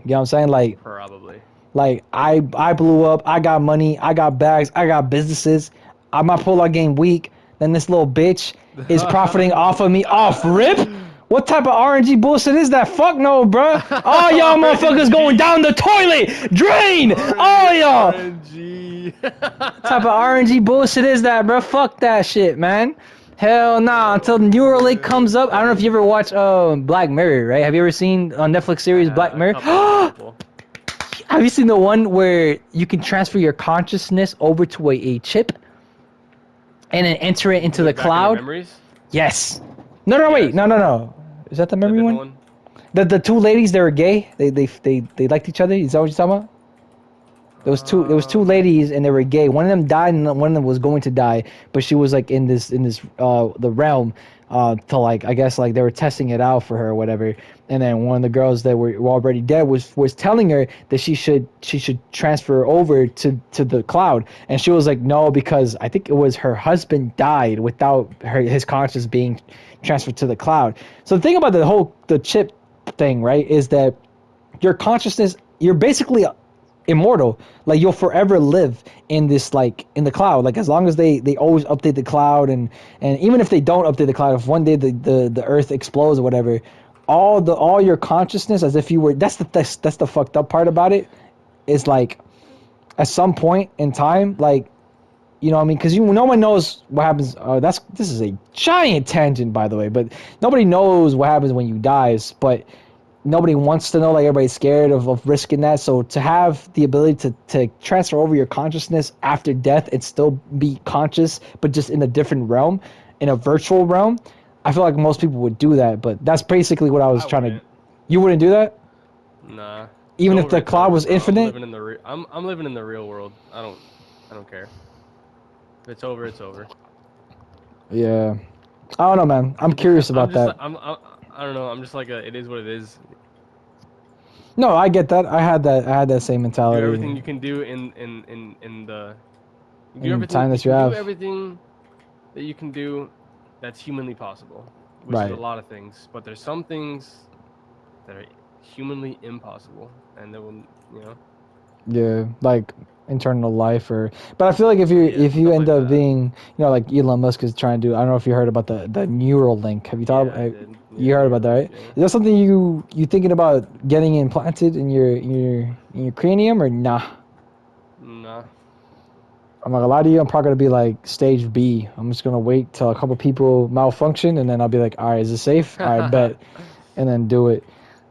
You know what I'm saying? Probably. Like I blew up, I got money, I got bags, I got businesses. My pull-out game weak. Then this little bitch is profiting off of me off rip. What type of RNG bullshit is that? Fuck no, bruh. All y'all motherfuckers going down the toilet drain. All y'all. RNG. What type of RNG bullshit is that, bruh? Fuck that shit, man. Hell nah. Until Neuralink comes up. I don't know if you ever watch Black Mirror, right? Have you ever seen on Netflix series Black Mirror? Couple. Have you seen the one where you can transfer your consciousness over to a chip and then enter it into the Back in your cloud? memories? Yes. No, wait. Yes. No. Is that the memory different one? The two ladies, they were gay. They liked each other. Is that what you're talking about? There was two ladies and they were gay. One of them died and one of them was going to die, but she was like in this the realm to like, I guess like they were testing it out for her or whatever. And then one of the girls that were already dead was telling her that she should transfer over to the cloud, and she was like no, because I think it was her husband died without his conscience being transferred to the cloud. So the thing about the chip thing, right, is that your consciousness, you're basically immortal. Like you'll forever live in this, like in the cloud, like as long as they always update the cloud, and even if they don't update the cloud, if one day the earth explodes or whatever, all your consciousness, as if you were, that's the fucked up part about it, is like at some point in time, like, you know what I mean? Because no one knows what happens. This is a giant tangent, by the way, but nobody knows what happens when you die. But nobody wants to know. Like everybody's scared of risking that. So to have the ability to transfer over your consciousness after death and still be conscious, but just in a different realm, in a virtual realm, I feel like most people would do that. But that's basically what I was trying to. You wouldn't do that? Nah. Even It's if the over, it's cloud over, was bro. infinite? I'm living in the real world. I don't care. If it's over, it's over. Yeah. I don't know, man. I'm curious about that. I don't know. I'm just like it is what it is. No, I get that. I had that same Do mentality. everything you can do in the. You do In the everything. time You that you can do have. everything that you can do that's humanly possible, which is Right. a lot of things. But there's some things that are humanly impossible, and they will, you know. Yeah, like internal life but I feel like Yeah, if you stuff end like up that. being, like Elon Musk is trying to do. I don't know if you heard about the neural link. Have you thought Yeah, I did. you Yeah, heard about that, Neuralink. right? Yeah. Is that something you thinking about getting implanted in your cranium or nah? Nah. I'm not gonna lie to you, I'm probably gonna be like stage B. I'm just gonna wait till a couple people malfunction and then I'll be like, all right, is it safe? All right, bet, and then do it.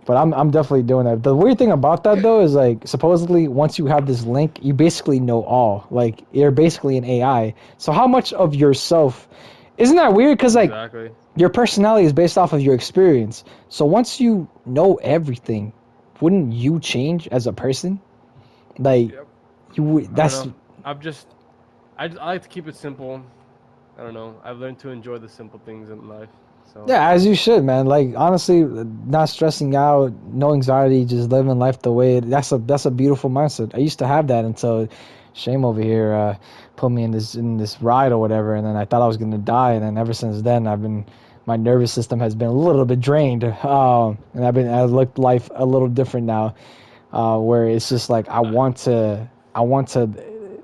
But I'm definitely doing that. The weird thing about that though is like supposedly once you have this link, you basically know all. Like you're basically an AI. So how much of yourself isn't that weird? Because like Exactly. your personality is based off of your experience. So once you know everything, wouldn't you change as a person? Like Yep. you would. I don't That's know. I like to keep it simple. I don't know. I've learned to enjoy the simple things in life. So Yeah, as you should, man. Like honestly, not stressing out, no anxiety, just living life the way that's a beautiful mindset. I used to have that until Shame over here put me in this ride or whatever, and then I thought I was gonna die, and then ever since then my nervous system has been a little bit drained, and I looked life a little different now, where it's just like I want to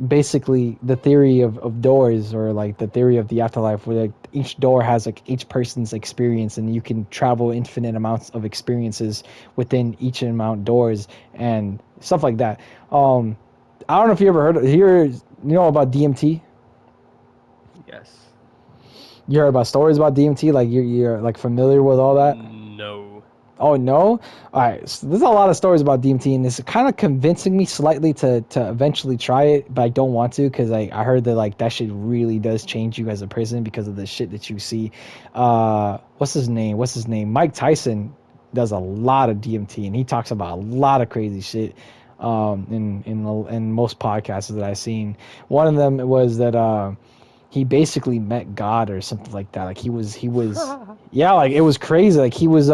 basically the theory of doors or like the theory of the afterlife where like each door has like each person's experience and you can travel infinite amounts of experiences within each amount doors and stuff like that. I don't know if you ever about DMT. yes. You heard about stories about DMT, like you're like familiar with all that. No. Oh no! All right, so there's a lot of stories about DMT, and it's kind of convincing me slightly to eventually try it, but I don't want to because I heard that like that shit really does change you as a person because of the shit that you see. What's his name? Mike Tyson does a lot of DMT, and he talks about a lot of crazy shit. In most podcasts that I've seen, one of them was that he basically met God or something like that. Like he was yeah, like it was crazy. Like he was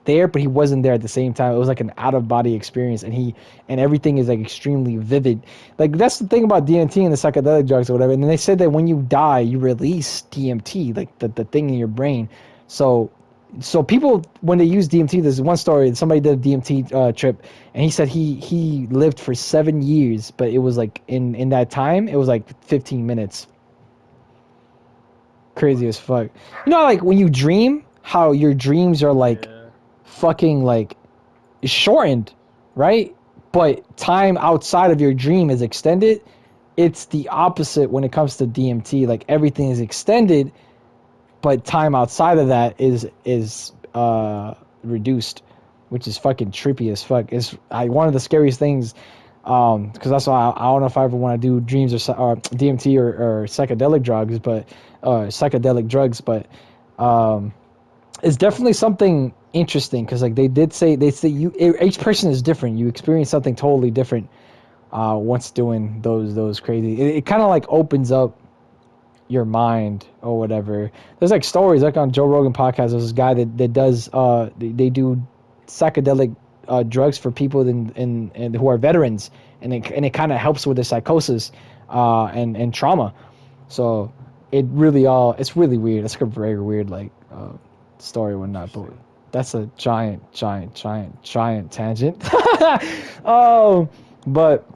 there but he wasn't there at the same time. It was like an out of body experience and everything is like extremely vivid. Like that's the thing about DMT and the psychedelic drugs or whatever. And then they said that when you die, you release DMT, like the thing in your brain. So people when they use DMT, there's one story. Somebody did a DMT trip, and he said he lived for 7 years, but it was like in that time it was like 15 minutes. Crazy as fuck. Like when you dream, how your dreams are like Yeah. fucking like shortened, right? But time outside of your dream is extended. It's the opposite when it comes to DMT. Like everything is extended, but time outside of that is reduced, which is fucking trippy as fuck. It's one of the scariest things, because that's why I don't know if I ever want to do dreams or DMT or psychedelic drugs, but it's definitely something interesting because like they say each person is different. You experience something totally different once doing those crazy. It kind of like opens up your mind or whatever. There's like stories like on Joe Rogan podcast. There's this guy that does they do psychedelic drugs for people in who are veterans, and it kind of helps with the psychosis and trauma. So it's really weird. It's like a very weird like story and whatnot. But Interesting. that's a giant tangent. Oh, but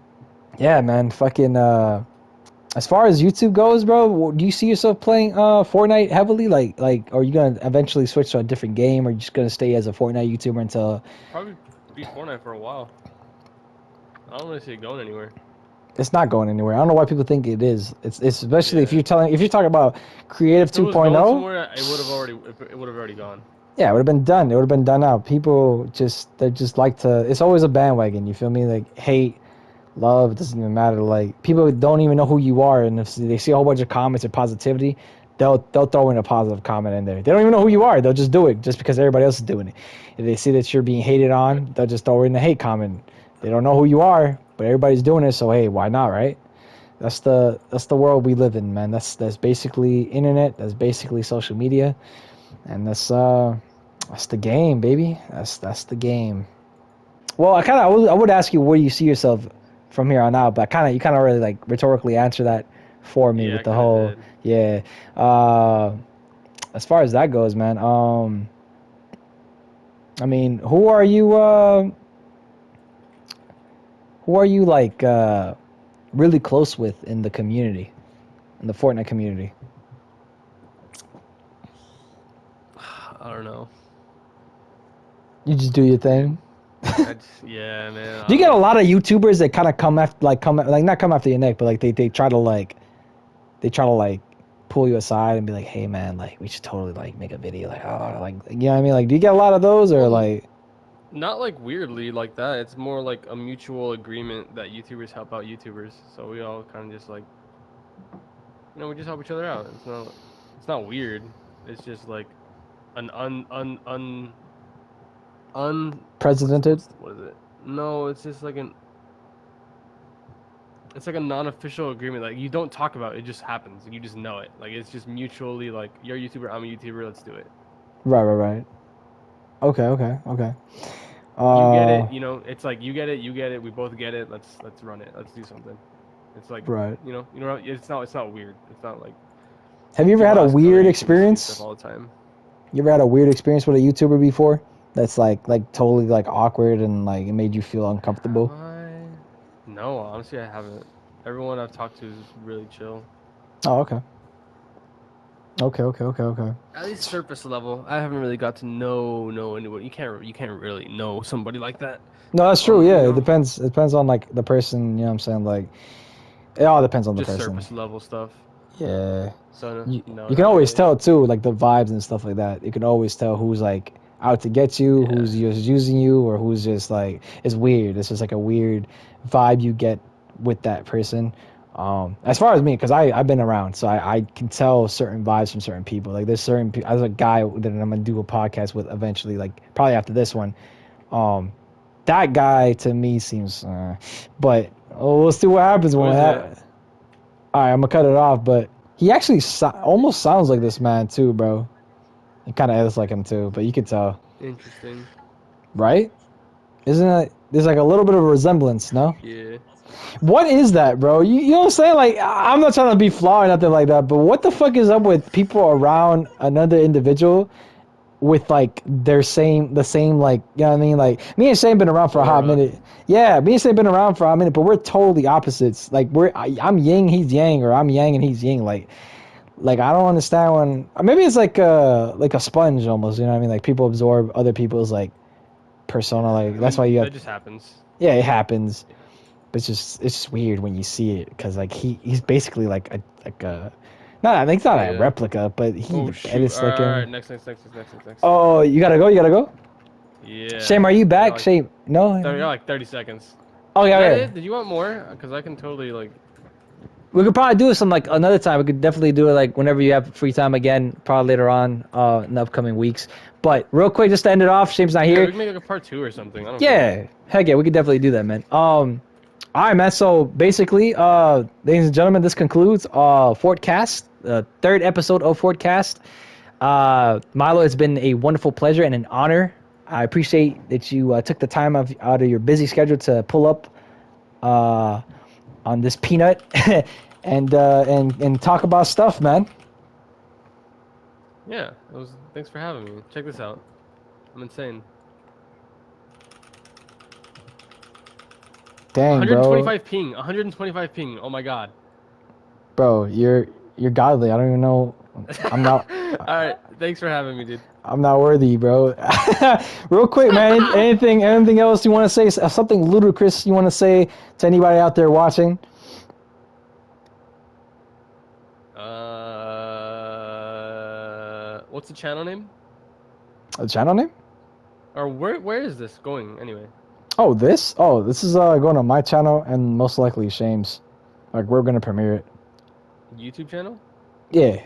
yeah, man, fucking. As far as YouTube goes, bro, do you see yourself playing Fortnite heavily? Like, are you gonna eventually switch to a different game, or are you just gonna stay as a Fortnite YouTuber until Probably be Fortnite for a while. I don't really see it going anywhere. it's not going anywhere? I don't know why people think it is. It's especially if Yeah. you're talking about Creative If it was going 2.0. somewhere, it would have already gone. Yeah, it would have been done. It would have been done now. People they just like to. It's always a bandwagon. You feel me? Like hate, love, it doesn't even matter. Like people don't even know who you are, and if they see a whole bunch of comments or positivity, they'll throw in a positive comment in there. They don't even know who you are. They'll just do it just because everybody else is doing it. If they see that you're being hated on, they'll just throw in the hate comment. They don't know who you are, but everybody's doing it, so hey, why not, right? That's the world we live in, man. That's basically internet. That's basically social media, and that's the game, baby. That's the game. Well, I would ask you where you see yourself from here on out, but you kind of really like rhetorically answer that for me Yeah, with I the kinda whole did. yeah. As far as that goes, man. I mean, who are you? Who are you like really close with in the community, in the Fortnite community? I don't know. You just do your thing. Yeah, man. I Do you don't get a know. lot of YouTubers that kind of not come after your neck, but like they try to pull you aside and be like, hey man, like we should totally like make a video, like oh like you know what I mean? Like do you get a lot of those or Well, like not like weirdly like that. It's more like a mutual agreement that YouTubers help out YouTubers. So we all kind of just like, we just help each other out. It's not weird. It's just like an precedented? what is it? No, it's just like it's like a non-official agreement. Like you don't talk about it, it just happens. You just know it. Like it's just mutually like you're a YouTuber, I'm a YouTuber, let's do it. Right. Okay. You get it, Uh, it's like you get it, we both get it. Let's run it. Let's do something. It's like, right. it's not weird. It's not like Have you ever had people a ask other weird YouTubers to do stuff experience? all the time. You ever had a weird experience with a YouTuber before? That's like totally like awkward and like it made you feel uncomfortable. Have I? No, honestly, I haven't. Everyone I've talked to is really chill. Oh, okay. Okay. At least surface level. I haven't really got to know anyone. You can't really know somebody like that. No, that's true. You Yeah, know, it depends on like the person. You know what I'm saying? Like it all depends on the just person. surface level stuff. Yeah. So no, You can not always really. tell too, like the vibes and stuff like that. You can always tell who's like out to get you, Yeah. who's just using you, or who's just like it's weird. It's just like a weird vibe you get with that person. As far as me, because I've been around, so I can tell certain vibes from certain people. Like there's certain people. There's a guy that I'm gonna do a podcast with eventually, like probably after this one. Um, that guy to me seems, but we'll see what happens Who when it is it? happens. All right, I'm gonna cut it off, but he actually almost sounds like this man too, bro. He kind of is like him too, but you could tell, Interesting. right? Isn't it? There's like a little bit of a resemblance, no? Yeah. What is that, bro? You know what I'm saying? Like, I'm not trying to be flawed or nothing like that, but what the fuck is up with people around another individual with like the same like, you know what I mean? Like me and Shane been around for a hot Aura. minute. Yeah, me and Shane been around for a hot minute, but we're totally opposites. Like I'm yin, he's yang, or I'm yang and he's yin. Like I don't understand when maybe it's like a sponge almost, you know what I mean? Like people absorb other people's like persona. Like that's why you have That just happens. yeah, it happens. But it's just weird when you see it because like he's basically like a not I think it's not a Yeah. replica, but he Oh shoot! edits like All right, him. next. Oh, you gotta go. Yeah. Shame, are you back? Like, Shame, no. 30 seconds. Oh Is yeah, that yeah. it? Did you want more? Because I can totally like. We could probably do it some like another time. We could definitely do it like whenever you have free time again, probably later on in the upcoming weeks. But real quick, just to end it off, Shame's not Yeah, here. we can make like a part 2 or something. I don't care. Yeah, heck yeah, we could definitely do that, man. All right, man. So basically, ladies and gentlemen, this concludes FORTCAST, the third episode of FORTCAST. Milo, it's been a wonderful pleasure and an honor. I appreciate that you took the time out of your busy schedule to pull up on this peanut and talk about stuff, man. Yeah. Thanks for having me. Check this out. I'm insane. Dang, bro. 125 ping. 125 ping. Oh my god. Bro, you're godly. I don't even know. I'm not. All right. Thanks for having me, dude. I'm not worthy, bro. Real quick, man. Anything else you want to say? Something ludicrous you want to say to anybody out there watching? What's the channel name? A channel name? Or where is this going anyway? Oh, this? Oh, this is going on my channel and most likely Shame's. Like we're gonna premiere it. YouTube channel? Yeah,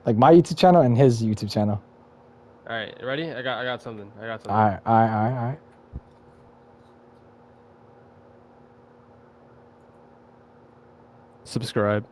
like my YouTube channel and his YouTube channel. All right, ready? I got something. All right. Subscribe.